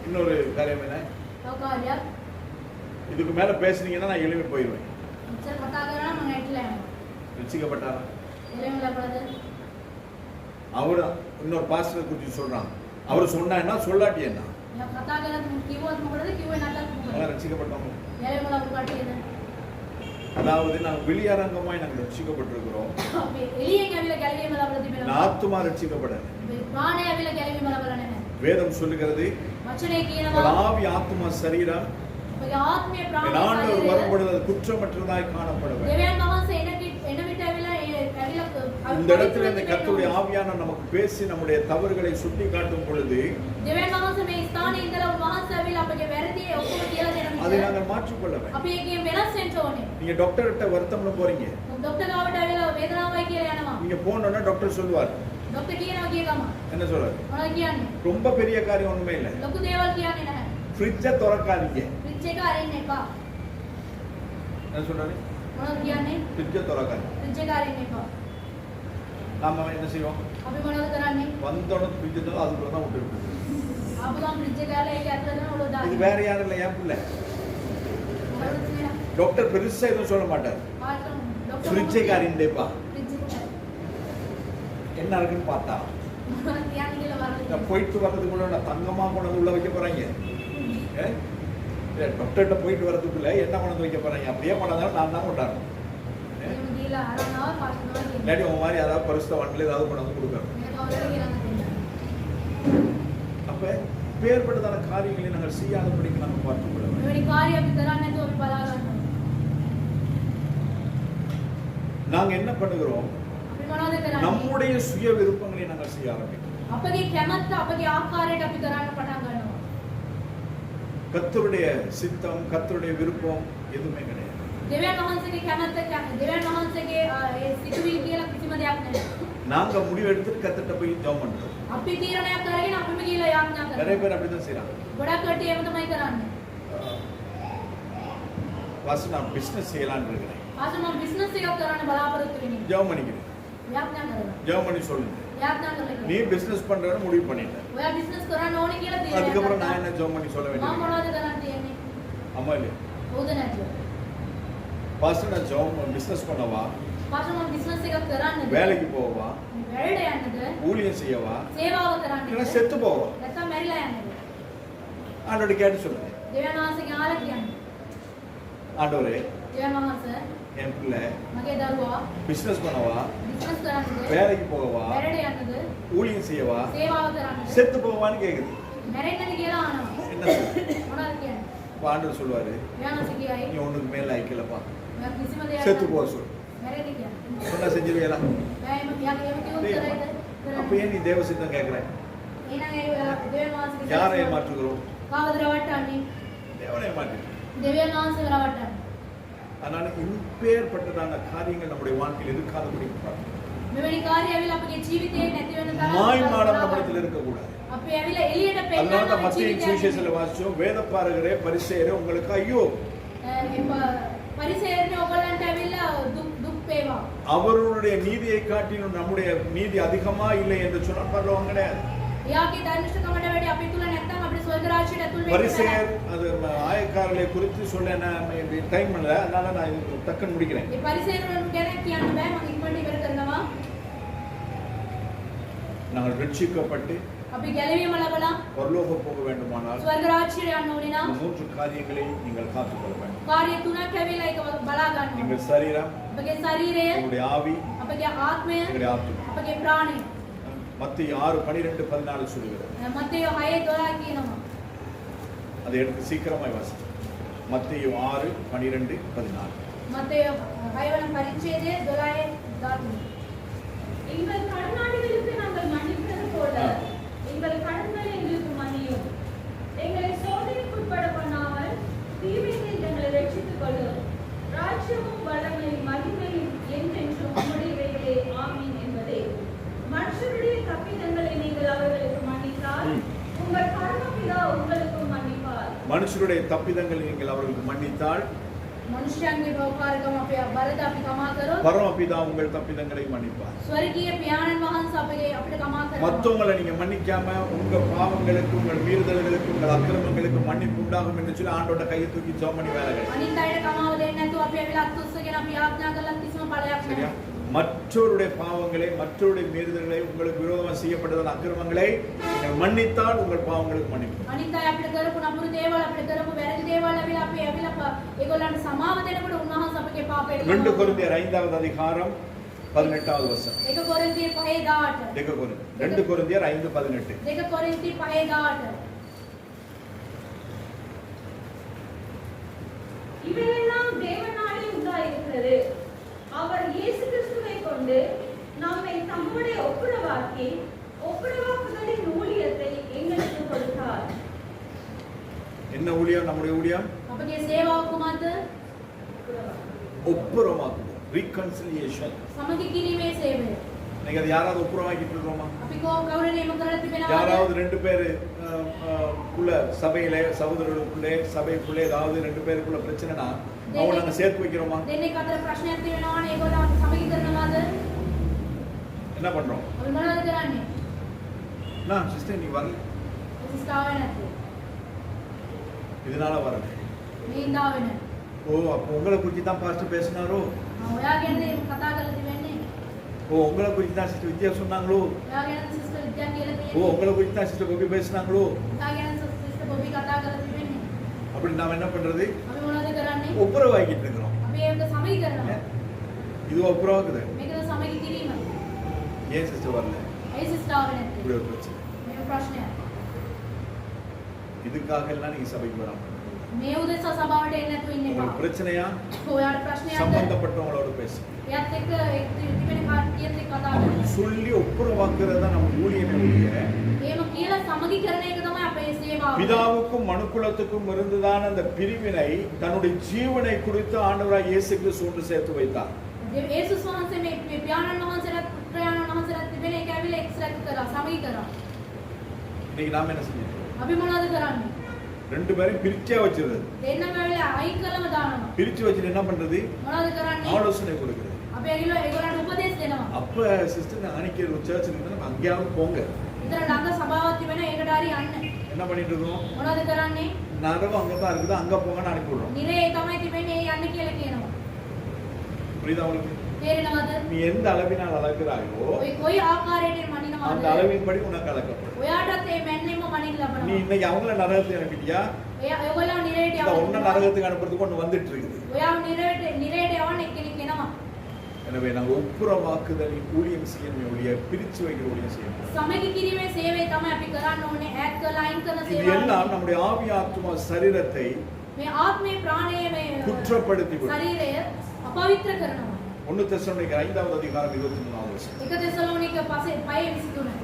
இன்னொரு காரியம் என்ன තව කාර්යයක් இதுக்கு மேல பேசுனீங்கன்னா நான் எழுப்பி போயிடுவேன். ඉතින් කතා කරා මම ඇట్లా යනවා. ரட்சிக்கப்பட்டாரா ගැලවීම ලැබලාද? அவரு இன்னொரு பாஸ்டர் குறித்து சொல்றான். அவர் சொன்னா சொல்லாட்டி என்ன මම කතා කරලා කිව්වොත් මොකටද කිව්වේ නැත්නම් මොකටද? அதான் ரட்சிக்கப்பட்டவங்க. ගැලවීම ලැබු කට්ටියද? அதாவது நாங்கள் வெளியரங்கமாய் நாங்கள் ரட்சிக்கப்பட்டிருக்கிறோம். අපි එළියෙන් ඇවිල්ලා ගැලවීම ලැබලා තිබෙනවා. ஆத்துமா ரட்சிக்கப்படல. මේ ප්‍රාණය ඇවිල්ලා ගැලවීම ලැබලා නැහැ. வேதம் சொல்லுகிறது වචනේ කියනවා ஆவி ஆத்துமா சரீரம் ඔය ආත්මය ප්‍රාණය ஆண்டவர் ශරීරය வரும்பொழுது அது குற்றமற்றதாய் காணப்படுவேன். දෙවියන් වහන්සේ එන විට ඇවිල්ලා இந்த இடத்துல இந்த கர்த்தருடைய ஆவியானவர் நமக்கு பேசி நம்முடைய தவறுகளை சுட்டி காட்டும் பொழுது දෙවියන් වහන්සේ මේ ස්ථානයේ ඉඳලා උන්වහන්සේ ඇවිල්ලා අපගේ වැරදි ඔක්කොම කියලා දෙන அதை විට நாங்கள் மாற்றிக்கொள்ள வேண்டும். අපි ඒකෙන් වෙනස් වෙන්න ඕනේ. நீங்க டாக்டர் கிட்ட வருத்தம்ல போறீங்க. ડોક્ટર ගාවට ඇවිල්ලා වේදනාවයි කියලා යනවා. நீங்க போனோம்னா டாக்டர் சொல்லுவார். ડોક્ટર කියනවා කිය ගම. என்ன சொல்றாரு? මොනවද කියන්නේ? ரொம்ப பெரிய காரியம் ஒண்ணுமே இல்ல. ලොකු දේවල් කියන්නේ නැහැ. ஃப்ரிட்ஜை திறக்காதீங்க. ෆ්‍රිජ් එක අරින්න එපා. என்ன சொல்றாரு? මොනවද කියන්නේ? ஃப்ரிட்ஜை திறக்காதீங்க. ෆ්‍රිජ් එක අරින්න එපා. நாம என்ன செய்வோம்? අපි මොනවද කරන්නේ? வந்தோடனே ஃப்ரிட்ஜை தான் அதுக்குள்ள தான் விட்டு விட்டுருவோம். ආපු ගමන් ෆ්‍රිජ් එක ඇරලා ඒක ඇතුළට දාන ඔලුව இது දාන්න. வேற யாரும் இல்ல என் பிள்ளை. මොකද කියලා? டாக்டர் பெருசா எதுவும் சொல்ல மாட்டார். ડોક્ટર ஃப்ரிட்ஜை காரிண்டேப்பா ෆ්‍රිජ් එක என்ன இருக்குன்னு பார்த்தா මොනවද කියන්නේ කියලා බලන්න. நான் போயிட்டு வர்றதுக்குள்ள நான் தங்கமா கொண்டு வந்து உள்ள வைக்க போறாங்க. டாக்டர்கிட்ட போயிட்டு வர்றதுக்குள்ள என்ன கொண்டு வந்து வைக்க போறாங்க? அப்படியே கொண்டாந்தாலும் நான் தான் கொண்டாடணும். එහෙම දීලා අරනවා පාස්නවා කියන්නේ. இல்லாட்டி உன் மாதிரி யாராவது பரிசுத்த வண்டில ஏதாவது கொண்டு வந்து கொடுக்கணும். මේක කවුරුද කියලා දෙන්න. அப்ப பேர்பட்டதான காரியங்களை நாங்கள் செய்யாதபடிக்கு நாங்கள் பார்த்துக் கொள்ள வேண்டும். මෙවැනි කාර්ය අපි කරන්නේ නැතුව අපි බලා ගන්නවා. நாங்க என்ன பண்ணுகிறோம்? අපි මොනවද කරන්නේ? நம்முடைய சுய விருப்பங்களை நாங்கள் செய்ய ஆரம்பிக்கிறோம். අපගේ කැමැත්ත අපගේ ආකාරයට අපි කරන්න පටන් ගන්නවා. கர்த்தருடைய சித்தம் கர்த்தருடைய விருப்பம் எதுவுமே கிடையாது. දෙවියන් වහන්සේගේ කැමැත්ත දෙවියන් වහන්සේගේ ඒ සිතුවිලි කියලා කිසිම දෙයක් නැහැ. நாங்க முடிவு எடுத்துட்டு கர்த்தர்ட்ட போய் ஜெபம் பண்றோம். අපි තීරණයක් කරගෙන අපිම කියලා යාඥා நிறைய කරනවා. பேர் அப்படிதான் செய்றாங்க. ගොඩක් කට්ටිය එහෙම තමයි කරන්නේ. ஃபர்ஸ்ட் நான் பிசினஸ் செய்யலாம்னு இருக்கிறேன். ආස මම බිස්නස් එකක් කරන්න බලාපොරොත්තු වෙන්නේ. ஜெபம் பண்ணிக்கிறேன். යාඥා කරනවා. ஜெபம் பண்ணி சொல்லுங்க. යාඥා කරලා நீ කියනවා. பிசினஸ் பண்றேன்னு முடிவு பண்ணிட்ட. ඔයා බිස්නස් කරන්න ඕනේ කියලා තීරණයක් அதுக்கப்புறம் நான் ගත්තා. என்ன ஜெபம் பண்ணி சொல்ல මම வேண்டியது? මොනවද කරන්න තියෙන්නේ? அம்மா இல்ல. හොද නැතුව. ஃபர்ஸ்ட் நான் ஜெபம் பிசினஸ் பண்ணவா? ආස මම බිස්නස් එකක් කරන්නද? வேலைக்கு போவா? වැඩට යන්නද? ஊழியம் செய்யவா? සේවාව இல்ல කරන්නද? செத்து போவா? නැත්නම් මැරිලා යන්නද? ஆண்டோட கேட்டு சொல்லுங்க. දෙවියන් වහන්සේගේ ආල කියන්නේ. ஆண்டவரே දෙවියන් වහන්සේ என் பிள்ளை මගේ දරුවා பிசினஸ் பண்ணவா, බිස්නස් කරන්නද வேலைக்கு போகவா, වැඩට යන්නද ஊழியம் செய்யவா, සේවාව කරන්නද செத்து போவான்னு கேக்குது. මැරෙන්නද කියලා අහනවා என்ன சொல்றது? මොනවද කියන්නේ இப்ப ஆண்டவர் சொல்லுவாரு, දෙවියන් වහන්සේ කියයි நீ ஒண்ணுக்கு மேல ஐக்கியலப்பா, මම කිසිම දෙයක් செத்து போக சொல்லு. මැරෙන්න කියන්නේ சொன்னா செஞ்சிருவியலா? මම යාගේ යම කිව්වොත් කරයිද அப்ப ஏன் நீ தேவ சித்தம் கேக்குற? එහෙනම් ඒ දෙවියන් වහන්සේගේ யாரை ஏமாற்றுகிறோம்? කාවද රවට්ටන්නේ தேவனை ஏமாற்று. දෙවියන් වහන්සේව රවට්ටන්නේ அதனால இப்பேற்பட்டதான காரியங்கள் நம்முடைய வாழ்க்கையில் இருக்காதபடி பார்க்கணும். මෙවැනි කාර්ය ඇවිල්ලා අපගේ ජීවිතේ නැති වෙන තරම් மாய்மாடம் நம்மிடத்தில் இருக்கக்கூடாது. අපි ඇවිල්ලා එළියට அதனால தான் පෙන්නන மத்தேயு சுவிசேஷத்துல வாசிச்சோம், வேதப்பாரகரே பரிசேயரே உங்களுக்கு ஐயோ, පරිසරනේ ඔයගලන්ට ඇවිල්ලා දුක් වේවා. அவர்களுடைய நீதியை காட்டிலும் நம்முடைய நீதி அதிகமா இல்லை என்று சொன்னால் பரவாயில்லை கிடையாது. එයාගේ ධර්මශකමට වැඩි අපි තුල නැත්තම් අපේ ස්වර්ග රාජ්‍යයට ඇතුල් වෙන්න பரிசேயர் බෑ. அது ஆயக்காரர்களை குறித்து சொல்ல டைம் இல்ல, அதனால நான் இது டக்குன்னு முடிக்கிறேன். මේ පරිසරවල ගැන කියන්න බෑ, මම ඉක්මනට ඉවර කරනවා. நாங்கள் ரட்சிக்கப்பட்டு අපි ගැලවීම ලබලා பரலோகம் போக வேண்டுமானால் ස්වර්ග රාජ්‍යයට යන්න ඕනේ නම් இந்த 3 காரியங்களை நீங்கள் காத்துக்கொள்ள வேண்டும். කාර්ය තුනක් ඇවිල්ලා ඒක බලා ගන්න ඕනේ. எங்கள் சரீரம், අපගේ ශරීරය, உங்களுடைய ஆவி, අපගේ ආත්මය, எங்களுடைய ஆத்துமா. අපගේ ප්‍රාණය. மத்தேயு 6:12-14 சொல்லுகிறது. මත්තේයෝ 6:12 කියනවා. அதை எடுத்து சீக்கிரமாய் வாசி. மத்தேயு 6:12-14. මත්තේයෝ 6 වන පරිච්ඡේදයේ 12-13. எங்கள் கடனாளிகளுக்கு நாங்கள் மன்னிப்பது போல எங்கள் கடன்களை எங்களுக்கு மன்னியும். எங்களை சோதனைக்குட்பட பண்ணாமல் தீமையில் எங்களை ரட்சித்துக் கொள்ளும். ராஜ்யமும் வல்லமையும் மகிமையும் என்றென்றும் உம்முடையவைகளே. ஆமீன் என்பதே. மனுஷருடைய தப்பிதங்களை நீங்கள் அவர்களுக்கு மன்னித்தால் உங்கள் பரமபிதா உங்களுக்கும் மன்னிப்பார். மனுஷருடைய தப்பிதங்களை நீங்கள் அவர்களுக்கு மன்னித்தால் මනුෂ්‍යයන්ගේ පෞකාරකම අපේ බලද අපි කමා කරොත් பரமபிதா உங்கள் தப்பிதங்களை மன்னிப்பார். ස්වර්ගීය පියාණන් වහන්සේ අපිට කමා කරනවා. மத்தவங்களை நீங்க மன்னிக்காம உங்க பாவங்களுக்கு, உங்கள் மீறுதல்களுக்கு, உங்கள் அக்கிரமங்களுக்கு மன்னிப்பு உண்டாகும் என்று சொல்லி ஆண்டோட கையை தூக்கி ஜெபம் பண்ணி வேலை கிடையாது. අනිත් අයට කමාව දෙන්නේ නැතුව අපි ඇවිල්ලා අත්උස්සගෙන අපි යාඥා කළා කිසිම ඵලයක් சரியா? නැහැ. மற்றவருடைய பாவங்களை, மற்றவருடைய மீறுதல்களை, உங்களுக்கு விரோதமாக செய்யப்பட்டதான அக்கிரமங்களை நீங்கள் மன்னித்தால் உங்கள் பாவங்களுக்கு மன்னிப்பு. අනිත් අය අපිට කරපු නපුරු දේවල් අපිට කරපු වැරදි දේවල් ඇවිල්ලා අපි ඇවිල්ලා ඒගොල්ලන්ට සමාව දෙනකොට උන්වහන්සේ අපගේ පාපයට 2 கொரிந்தியர் 5வது அதிகாரம் 18வது வசனம். 1 කොරින්තිය 5:18. 2 கொரிந்தியர் 5:18. 2 කොරින්ති 5:18. இவையெல்லாம் தேவனாலே உண்டாயிருக்கிறது. அவர் இயேசு கிறிஸ்துவை கொண்டு நம்மை தம்முடைய ஒப்புரவாக்குதலின் ஊழியத்தை எங்களுக்கு கொடுத்தார். என்ன ஊழியம்? நம்முடைய ஊழியம் අපගේ සේවාව කුමක්ද? ஒப்புரவாக்குதல், reconciliation. සමගි කිරීමේ සේවය. நீங்க அது யாராவது ஒப்புரவாக்கிட்டு இருக்கோமா? අපි කවුරුනේ කරලා තිබෙනවද? யாராவது 2 பேர் குள்ள சபையிலே, சகோதரர்களுக்குள்ளே, சபைக்குள்ளே ஏதாவது 2 பேருக்குள்ள பிரச்சனைனா அவங்க நாங்க சேர்த்து வைக்கிறோமா? දෙන්නෙක් අතර ප්‍රශ්නයක් තියෙනවනේ ඒගොල්ලෝ සමගි කරනවද? என்ன பண்றோம்? අපි මොනවද කරන්නේ? நான் சிஸ்டர் நீ வரல, සිස්ටාවේ නැති. இதனால வரல. මේ ඉඳාවේ නැති. ஓ அப்போ உங்களை குறித்து தான் பாஸ்டர் பேசினாரோ? ඔයා ගැනද කතා කරලා තිබෙන්නේ? ஓ உங்களை குறித்து தான் சிஸ்டர் வித்யா சொன்னாங்களோ? ඔයා ගැනද සිස්ටර් විද්‍යා කියලා ஓ තියෙන්නේ? உங்களை குறித்து தான் சிஸ்டர் கோபி பேசினாங்களோ? ඔයා ගැනද සිස්ටර් බොබි කතා කරලා තිබෙන්නේ? அப்படி நாம என்ன பண்றது? අපි මොනවද කරන්නේ? ஒப்புரவாக்கிட்டு இருக்கிறோம். අපි ඒක සමගි කරනවා. இது ஒப்புரவாக்குது. මේකද සමගි කිරීම. ஏன் சிஸ்டர் வரல? ඒ සිස්ටාවේ නැති. இப்படி ஒரு பிரச்சனை. මේ ප්‍රශ්නයක්. இதுக்காக எல்லாம் நீங்க சபைக்கு வராம මේ උදෙසා සභාවට එන්න නැතුව ඉන්න உங்களுக்கு එපා. பிரச்சனையா ඔයාට ප්‍රශ්නයක්ද? சம்பந்தப்பட்டவங்களோட பேசு. එයත් එක්ක තිබෙන කාර්යයත් එක්ක කතා කරන්න. சொல்லி ஒப்புரவாக்குறது தான் நம்ம ஊழியமே ஒழிய එහෙම කියලා සමගි කරන එක තමයි අපේ සේවාව. பிதாவுக்கும் மனுக்குலத்துக்கும் இருந்ததான அந்த பிரிவினை தன்னுடைய ஜீவனை குறித்து ஆண்டவராய் இயேசு கிறிஸ்து ஒன்று சேர்த்து வைத்தார். යේසුස් වහන්සේ මේ පියාණන් වහන්සේලාත් පුත්‍රයාණන් වහන්සේලාත් තිබෙන එක ඇවිල්ලා එක්ස්ට්‍රැක්ට් කරා සමගි කරා. இன்னைக்கு நாம என்ன செஞ்சோம்? අපි මොනවද කරන්නේ? 2 பேரையும் பிரிச்சே வச்சிருது. දෙන්නම ඇවිල්ලා අයින් කළම දානවා. பிரிச்சு வச்சுட்டு என்ன பண்றது? මොනවද කරන්නේ? ஆலோசனை கொடுக்குறது. අපි ඇවිල්ලා ඒගොල්ලන්ට උපදෙස් දෙනවා. அப்ப சிஸ்டர் அன்னைக்கு ஒரு சர்ச் இருந்தா நம்ம அங்கேயாவது போங்க. ඉතින් ළඟ සභාවක් තිබෙන ඒකට හරි යන්න. என்ன பண்ணிட்டு இருக்கோம்? මොනවද කරන්නේ? நரவு அங்கதான் இருக்குது, அங்க போங்கன்னு அனுப்பி விடுறோம். නිරේ තමයි තිබෙන්නේ ඒ යන්න කියලා කියනවා. புரியுதா உங்களுக்கு? තේරෙනවද? நீ எந்த அளவினால் அளக்கிறாயோ ඔය කොයි ආකාරයකින් அந்த මනිනවද? அளவின்படி உனக்கு அளக்கப்படும். ඔයාටත් මේ මැන්නේම පණින්න நீ ලබනවා. இன்னைக்கு அவங்கள நரகத்துக்கு அனுப்பிட்டியா? ඔයගොල්ලෝ නිරේට இந்த ஒன்ன යවනවා. நரகத்துக்கு அனுப்புறதுக்கு ஒன்று வந்துட்டு இருக்குது. ඔයාව නිරේට යවන්න එක්කෙනෙක් එනවා. எனவே நாங்கள் ஒப்புரவாக்குதலின் ஊழியம் செய்யணும், ஒழிய பிரிச்சு வைக்கிற ஊழியம் செய்யணும். සමගි කිරීමේ சேவை තමයි අපි කරන්න ඕනේ. ඈඩ් කරලා අයින් කරන இது සේවාව. எல்லாம் நம்முடைய ஆவி ஆத்மா சரீரத்தை මේ ආත්මේ ප්‍රාණය මේ குற்றப்படுத்தி விடும். ශරීරය අපවිත්‍ර කරනවා. 1 தெசலோனிக்கர் 5வது அதிகாரம் 23வது வசனம். 1 தெசலோனிක 5:23.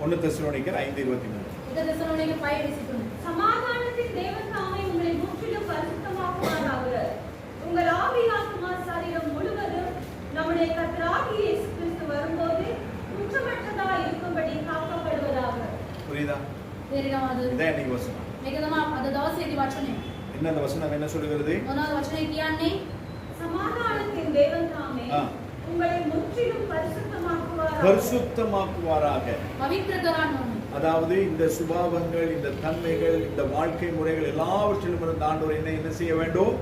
1 தெசலோனிக்கர் 5:23. 1 தெசலோனிක 5:23. சமாதானத்தின் தேவன் தாமே உங்களை முற்றிலும் பரிசுத்தமாக்குவாராக. உங்கள் ஆவி ஆத்மா சரீரம் முழுவதும் நம்முடைய கர்த்தராகிய இயேசு கிறிஸ்து வரும்போது குற்றமற்றதாய் இருக்கும்படி காக்கப்படுவதாக. புரியுதா? තේරෙනවද? இதான் இன்னைக்கு வசனம். මේක තමයි අද දවසේදී වචනේ. என்ன அந்த வசனம் என்ன சொல்லுகிறது? මොනවද වචනේ කියන්නේ? சமாதானத்தின் தேவன் தாமே ஆ. உங்களை முற்றிலும் பரிசுத்தமாக்குவாராக. பரிசுத்தமாக்குவாராக. පවිත්‍ර කරන්න ඕනේ. அதாவது இந்த சுபாவங்கள், இந்த தன்மைகள், இந்த வாழ்க்கை முறைகள் எல்லாவற்றிலும் இருந்து ஆண்டவர் என்ன செய்ய வேண்டும்?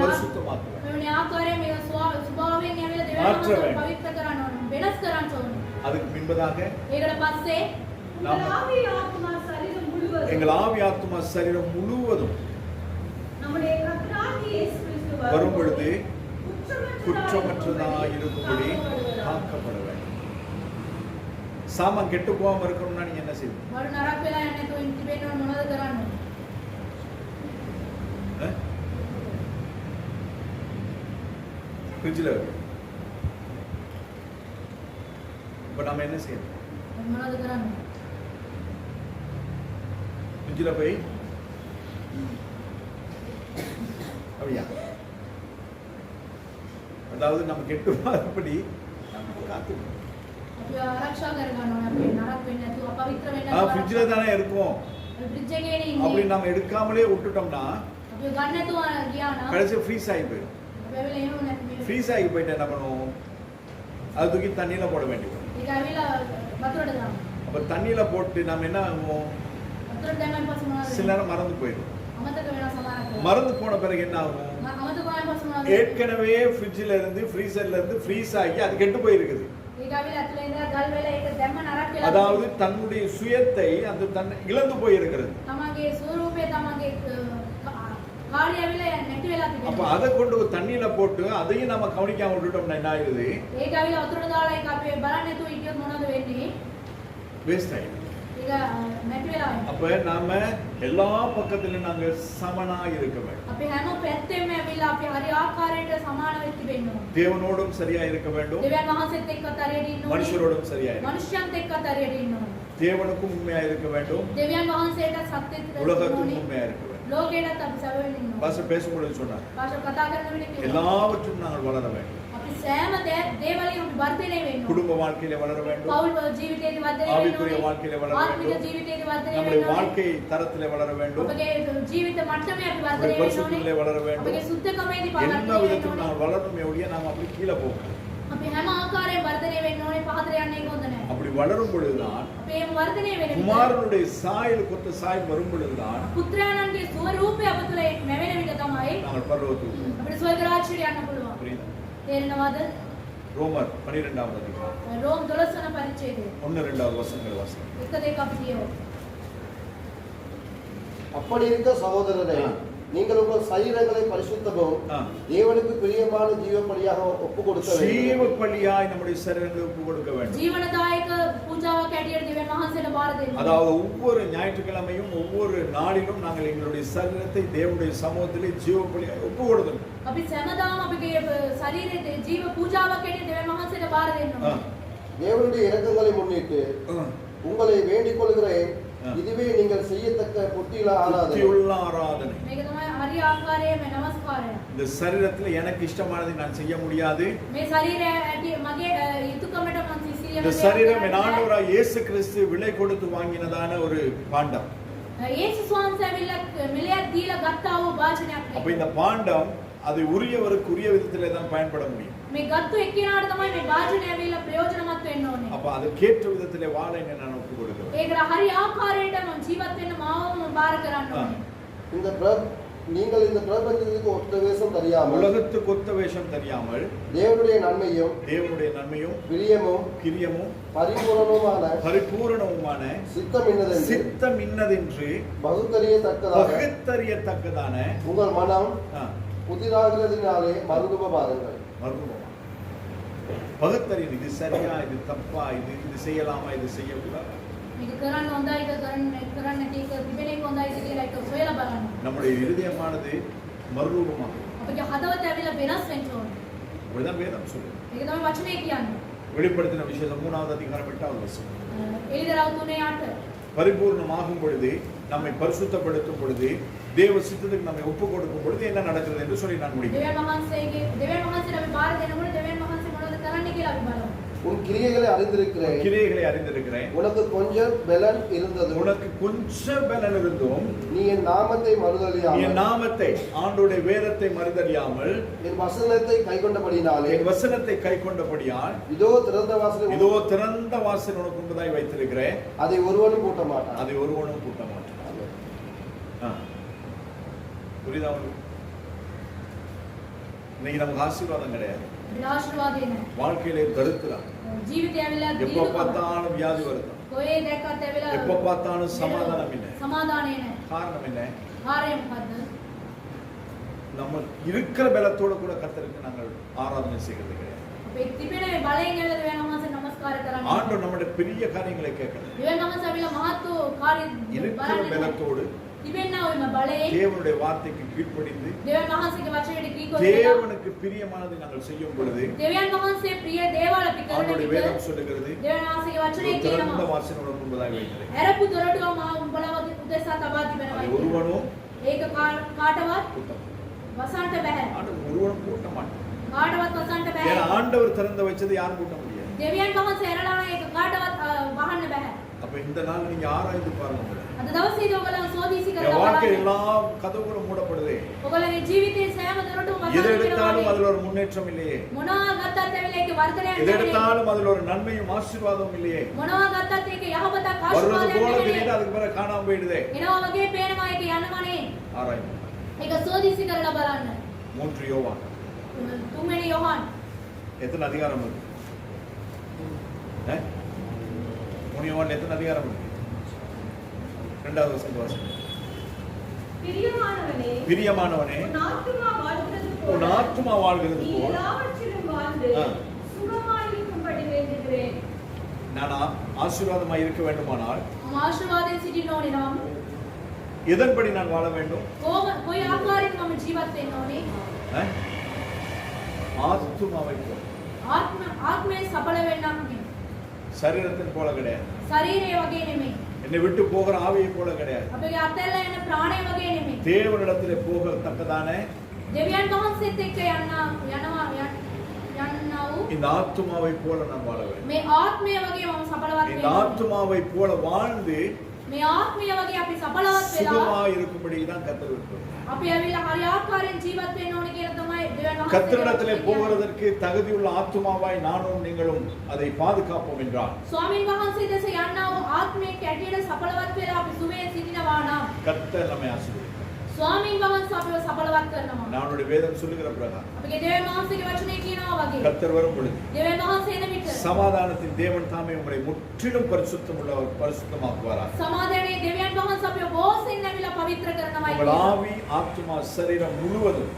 பரிசுத்தமாக்குவார். මෙවැනි ආකාරයෙන් මේ ස්වභාවයෙන් ඇවිල්ලා මාත්‍ර දෙවියන් වෙන්න. පවිත්‍ර කරන්න ඕනේ. වෙනස් කරන්න ඕනේ. அதுக்கு பின்பதாக ඒකට පස්සේ உங்கள் ஆவி ஆத்மா சரீரம் முழுவதும் எங்கள் ஆவி ஆத்மா சரீரம் முழுவதும் நம்முடைய கர்த்தராகிய இயேசு கிறிஸ்து வரும் பொழுது குற்றமற்றதாய் குற்றமற்றதாக இருக்கும்படி காக்கப்பட வேண்டும். சாமான் கெட்டு போகாம இருக்கணும்னா நீங்க என்ன செய்யணும்? මරු නරක වෙලා යන්නේ නැතුව ඉතිබෙන්න ඕන මොනවද කරන්න ඕනේ? ஃப்ரிட்ஜில் இப்போ நம்ம என்ன செய்யணும்? මොනවද කරන්න ඕනේ? ஃப்ரிட்ஜில் போய் அப்படியா? அதாவது நம்ம கெட்டு போகாதபடி நம்ம காத்துக்கணும். අපි ආරක්ෂා කරගන්න ඕනේ. අපි නරක වෙන්නේ නැතුව අපවිත්‍ර වෙන්නේ ஆ ஃப்ரிட்ஜில் தானே இருக்கும். අපි ෆ්‍රිජ් එකේ அப்படி ඉන්නේ. நம்ம எடுக்காமலே விட்டுட்டோம்னா අපි ගන්න නැතුව ගියා නම් கடைசி ஃப்ரீஸ் ஆகி போயிடும். අපි වෙලේ එහෙම නැති මේ ஃப்ரீஸ் ஆகி போயிட்டு என்ன பண்ணுவோம்? அது தூக்கி தண்ணியில போட வேண்டியது. ඒක ඇවිල්ලා වතුරට දාන්න. அப்ப தண்ணியில போட்டு நம்ம என்ன ஆகும்? වතුරට දැම්මම පස්සේ මොනවද சில நேரம் மறந்து போயிடும். අමතක වෙනවා සමහරක්. மறந்து போன பிறகு என்ன ஆகும்? අමතක වුණාට පස්සේ මොනවද? ஏற்கனவே ஃப்ரிட்ஜில் இருந்து ஃப்ரீசர்ல இருந்து ஃப்ரீஸ் ஆகி அது கெட்டு போயிருக்குது. ඒක ඇවිල්ලා ඇතුලේ ඉඳලා ගල් වෙලා ඒක දැම්ම නරක වෙලා. அதாவது தன்னுடைய சுயத்தை அந்த தன் இழந்து போயிருக்கிறது. තමන්ගේ ස්වරූපය තමන්ගේ කාර්යය ඇවිල්ලා නැති වෙලා அப்ப තිබෙනවා. அதை கொண்டு தண்ணியில போட்டு அதையும் நம்ம கவனிக்காம விட்டுட்டோம்னா என்ன ஆகுது? ඒක ඇවිල්ලා වතුරට දාලා ඒක අපි බලන්නේ නැතුව හිටියොත් මොනවද වෙන්නේ? வேஸ்ட் ஆயிடும். ඒක නැති වෙලා යනවා. அப்ப நாம எல்லா பக்கத்திலும் நாங்க சமனா இருக்க வேண்டும். අපි හැම පැත්තෙම ඇවිල්ලා අපි හරි ආකාරයට සමාන වෙ තිබෙන්න ඕන. தேவனோடும் சரியா இருக்க வேண்டும். දෙවියන් වහන්සේත් එක්කත් හරියට ඉන්න ඕනේ. மனுஷரோடும் சரியா இருக்க வேண்டும். මනුෂ්‍යයන්ත් එක්කත් හරියට ඉන්න ඕනේ. தேவனுக்கும் உண்மையா இருக்க வேண்டும். දෙවියන් වහන්සේට සත්‍යයට ඉන්න உலகத்துக்கும் ඕනේ. உண்மையா இருக்க வேண்டும். ලෝකයටත් අපි සැබවින් ඉන්න ඕනේ. பாஸ்டர் பேசும்பொழுது சொன்னார், භාෂා කතා කරන විට කිව්වා. எல்லாவற்றும் நாங்கள் வளர வேண்டும். අපි සෑම දේවලින් අපි වර්ධනය වෙන්න ඕනේ. குடும்ப வாழ்க்கையில வளர வேண்டும். පෞල් ජීවිතයේදී වර්ධනය වෙන්න ஆவிக்குரிய ඕනේ. வாழ்க்கையில வளர ආත්මික வேண்டும். ජීවිතයේදී වර්ධනය நம்முடைய වෙන්න ඕනේ. வாழ்க்கை தரத்திலே வளர வேண்டும். අපගේ ජීවිත මට්ටමේ අපි වර්ධනය நம்முடைய වෙන්න பரிசுத்தத்திலே ඕනේ. வளர வேண்டும். අපගේ සුද්ධකමේදී எல்லா වර්ධනය වෙන්න விதத்திலும் ඕනේ. நாங்கள் வளரணுமே ஒழிய நாம் அப்படி கீழே போகும். අපි හැම ආකාරයෙන් වර්ධනය වෙන්න ඕනේ. පහතට යන්නේ හොඳ නැහැ. அப்படி வளரும் பொழுதுதான் අපි එහෙම වර්ධනය වෙන්න ඕනේ. குமாரனுடைய சாயல் கொத்த சாயல் வரும் பொழுதுதான் පුත්‍රයාණන්ගේ ස්වරූපය අප තුළ නැවෙන විට තමයි நாங்கள் பரலோகத்துக்கு போவோம். අපිට ස්වර්ග රාජ්‍යයට යන්න පුළුවන්. புரியுதா? තේරෙනවද? ரோமர் 12வது அதிகாரம் රෝම් 12 වන පරිච්ඡේදය. 1-2 வசனங்கள் வாசிங்க. එක දෙක අපි කියමු. அப்படி இருக்க சகோதரரே, நீங்கள் உங்கள் சரீரங்களை பரிசுத்தமும் ஆ. தேவனுக்கு பிரியமான ஜீவ பலியாக ஒப்பு கொடுக்க ஜீவ வேண்டும். பலியாய் நம்முடைய சரீரங்களை ஒப்பு கொடுக்க வேண்டும். ජීවනදායක පූජාවක් ඇටියට දෙවියන් වහන්සේට බාර දෙන්න. அதாவது ஒவ்வொரு ஞாயிற்றுக்கிழமையும் ஒவ்வொரு நாளிலும் நாங்கள் எங்களுடைய சரீரத்தை தேவனுடைய சமூகத்திலே ஜீவ பலியாய் ஒப்பு கொடுக்கணும். අපි සෑමදාම අපගේ ශරීරයේ ජීව පූජාවක් ඇටියට දෙවියන් වහන්සේට බාර දෙන්න ஆ. ඕනේ. தேவனுடைய இரக்கங்களை முன்னிட்டு ஆ. உங்களை வேண்டிக் கொள்கிறேன், ஆ. இதுவே நீங்கள் செய்யத்தக்க புத்தியுள்ள ஆராதனை. புத்தியுள்ள ஆராதனை. මේක තමයි හරි ආකාරයේ නමස්කාරය. இந்த சரீரத்துல எனக்கு இஷ்டமானதை நான் செய்ய முடியாது. මේ ශරීරය ඇටි මගේ යුතුයකමට මම සිසිලියම இந்த சரீரம் என் ஆண்டவராய் இயேசு கிறிஸ்து விலை கொடுத்து வாங்கினதான ஒரு பாண்டம். යේසුස් වහන්සේ ඇවිල්ලා මිලයක් දීලා ගත්තා වූ වාචනයක් அப்ப නේ. இந்த பாண்டம் அது உரியவருக்கு உரிய விதத்திலே தான் பயன்பட முடியும். මේ ගත්තු එක්කිනාට තමයි මේ වාචනය ඇවිල්ලා ප්‍රයෝජනවත් වෙන්න ඕනේ. அப்ப அதுக்கேற்ற விதத்திலே வாழ என்ன நான் ஒப்பு கொடுக்கிறேன். ඒකට හරි ආකාරයට මම ජීවත් වෙන්න මාවම බාර කරන්න ஆ. ඕනේ. இந்த நீங்கள் இந்த பிரபஞ்சத்துக்கு ஒத்த வேஷம் தெரியாமல் உலகத்துக்கு ஒத்த வேஷம் தெரியாமல் தேவனுடைய நன்மையும் பிரியமும் பரிபூரணமுமான சித்தம் இன்னதென்று பகுத்தறியத்தக்கதான உங்கள் மனம் புதிதாகிறதுனாலே மறுரூப பாருங்கள். பகுத்தறிவு, இது சரியா, இது தப்பா, இது செய்யலாமா, இது செய்யக்கூடாது. நம்முடைய இருதயமானது மறுரூபமாகும். அப்படிதான் வேதம் சொல்லுது. வெளிப்படுத்தின விஷயம் 3வது அதிகாரம் 8வது வசனம். பரிபூர்ணமாகும் பொழுது, நம்மை பரிசுத்தப்படுத்தும் பொழுது, தேவ சித்தத்துக்கு நம்மை ஒப்பு கொடுக்கும் பொழுது என்ன நடக்கிறது என்று சொல்லி நான் முடிக்கிறேன். உன் கிரியைகளை அறிந்திருக்கிறேன். உனக்கு கொஞ்சம் பலன் இருந்தும் நீ என் நாமத்தை ஆண்டவருடைய வேதத்தை மறுதலியாமல் என் வசனத்தை கைக்கொண்டபடியால் இதோ திறந்த வாசல் உனக்கு முன்பதாய் வைத்திருக்கிறேன். அதை ஒருவனும் பூட்ட மாட்டான். புரியுதா? இன்னைக்கு நமக்கு ஆசீர்வாதம் கிடையாது. வாழ்க்கையிலே தரித்திரம், எப்ப பார்த்தாலும் வியாதி வருது, எப்ப பார்த்தாலும் சமாதானம் இல்லை. காரணம் என்ன? நம்ம இருக்கிற பலத்தோட கூட கர்த்தருக்கு நாங்கள் ஆராதனை செய்கிறது கிடையாது. ஆண்டவர் நம்முடைய பெரிய காரியங்களை கேட்கல. இருக்கிற பலத்தோடு தேவனுடைய வார்த்தைக்கு கீழ்ப்படிந்து தேவனுக்கு பிரியமானதை நாங்கள் செய்யும் பொழுது அவருடைய வேதம் சொல்லுகிறது, திறந்த வாசலோட முன்பதாய் வைக்கிறேன். ஒருவனும் கூட்ட மாட்டான். ஆண்டவர் திறந்த வச்சது யாரும் கூட்ட முடியாது. அப்ப இந்த நாள் நீங்க ஆராய்ந்து பாருங்க. வாழ்க்கையில் எல்லா கதவுகளும் மூடப்படுது. எது எடுத்தாலும் அதுல ஒரு முன்னேற்றம் இல்லையே. எது எடுத்தாலும் அதுல ஒரு நன்மையும் ஆசீர்வாதமும் இல்லையே. வர்றது போல தெரியுது, அதுக்கு பிறகு காணாம போயிடுதே. ஆராய்ந்து 3 யோவான் எத்தனை அதிகாரம் இருக்கு? 3 யோவான் எத்தனை அதிகாரம் இருக்கு? 2வது வசனம். பிரியமானவனே, உன் ஆத்துமா வாழ்கிறது போல் நான் ஆசீர்வாதமாய் இருக்க வேண்டுமானால் எதன்படி நான் வாழ வேண்டும்? ஆத்துமாவை போல. சரீரத்தின் போல கிடையாது. என்னை விட்டு போகிற ஆவியை போல கிடையாது. தேவனிடத்திலே போகத்தக்கதான இந்த ஆத்துமாவை போல நான் வாழ வேண்டும். இந்த ஆத்துமாவை போல வாழ்ந்து சுகமாய் இருக்கும்படி தான் கர்த்தர் விரும்புகிறார். கர்த்தரிடத்திலே போகிறதற்கு தகுதியுள்ள ஆத்துமாவாய் நானும் நீங்களும் அதை பாதுகாப்போம் என்றார். கர்த்தர் நம்மை ஆசீர்வதிப்பார். நம்முடைய வேதம் சொல்லுகிற பிரகாரம் கர்த்தர் வரும் பொழுது சமாதானத்தின் தேவன் தாமே உங்களை முற்றிலும் பரிசுத்தமாக்குவாராக. உங்கள் ஆவி, ஆத்துமா, சரீரம் முழுவதும்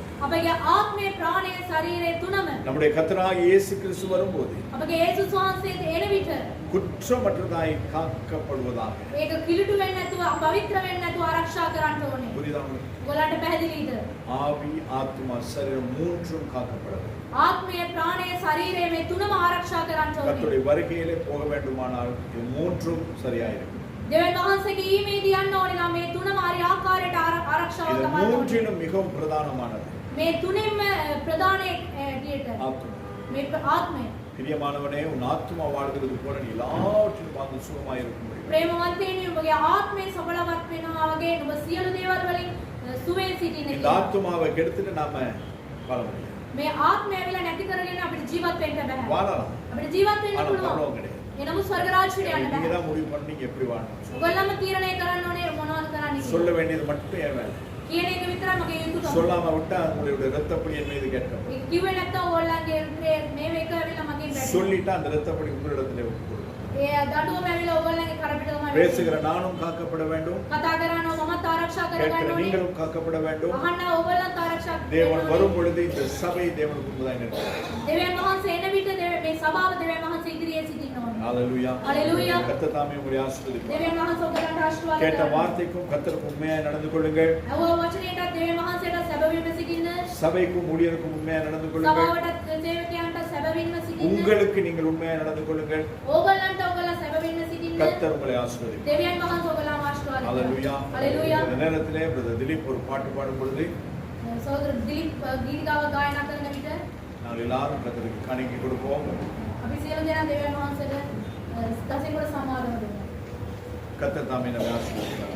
நம்முடைய கர்த்தராகிய இயேசு கிறிஸ்து வரும்போது குற்றமற்றதாய் காக்கப்படுவதாக. ஆவி, ஆத்மா, சரீரம் மூன்றும் காக்கப்படுவது. கர்த்தருடைய வருகையிலே போக வேண்டுமானால் இது மூன்றும் சரியாயிருக்கும். மூன்றிலும் மிகவும் பிரதானமானது பிரியமானவனே, உன் ஆத்மா வாழ்கிறது போல நீ எல்லாவற்றிலும் பார்த்து சுகமாய் இருக்கும். இந்த ஆத்மாவை கெடுத்துட்டு நாம வாழ முடியாது. வாழலாம், நீங்க தான் முடிவு பண்ணி எப்படி வாழணும். சொல்ல வேண்டியது மட்டும் என் வேலை. කියන එක විතරයි මගේ යුතුයකම. சொல்லாம விட்டா உங்களுடைய ரத்தப்படி என் மீது கேட்கப்படும். කිව්වේ නැත්තම් ඕගොල්ලන්ගේ මේ මේක ඇවිල්ලා මගෙන් වැඩි. சொல்லிட்டா அந்த ரத்தப்படி உங்களிடத்திலே ஒப்புக்கொள்ளும். ඒ දඬුවම ඇවිල්ලා ඕගොල්ලන්ගේ කරපිටම பேசுகிற நானும் காக்கப்பட வேண்டும். කතා කරනවා මමත් ආරක්ෂා கேட்கிற කරගන්න ඕනේ. நீங்களும் காக்கப்பட வேண்டும். අහන්න ඕගොල්ලන්ත් ආරක්ෂා தேவன் வரும் பொழுது இந்த சபை தேவனுக்கு முன்பதாய் நிற்கும். දෙවියන් වහන්සේ එන විට මේ සභාව දෙවියන් වහන්සේ ඉදිරියේ සිටින්න ඕනේ. ஹalleluya. ஹalleluya. கர்த்தர் தாமே உங்களை ஆசீர்வதிப்பார். දෙවියන් වහන්සේ ඔබට ආශිර්වාද கேட்ட කරනවා. வார்த்தைக்கும் கர்த்தருக்கு உண்மையாய் நடந்து கொள்ளுங்கள். අව වචනයට දෙවියන් වහන්සේට සැබවින්ම සිටින්න. சபைக்கும் ஊழியருக்கும் உண்மையாய் நடந்து கொள்ளுங்கள். සභාවට සේවකයන්ට සැබවින්ම සිටින්න. உங்களுக்கு நீங்கள் உண்மையாய் நடந்து கொள்ளுங்கள். ඕගොල්ලන්ට ඔයගොල්ලෝ සැබවින්ම සිටින්න. கர்த்தர் உங்களை ஆசீர்வதிப்பார். දෙවියන් වහන්සේ ඔයගොල්ලෝ ආශිර්වාද කරනවා. ஹalleluya. ஹalleluya. இந்த நேரத்திலே பிரதர் திலீப் ஒரு பாட்டு பாடும் பொழுது සහෝදර දිලීප් ගීතාව ගායනා කරන විට நாங்கள் எல்லாரும் கர்த்தருக்கு காணிக்கை கொடுப்போம். අපි සියලු දෙනා දෙවියන් වහන්සේට දසෙකුට සමාදම් වෙනවා. கர்த்தர் தாமே நம்மை ஆசீர்வதிப்பார்.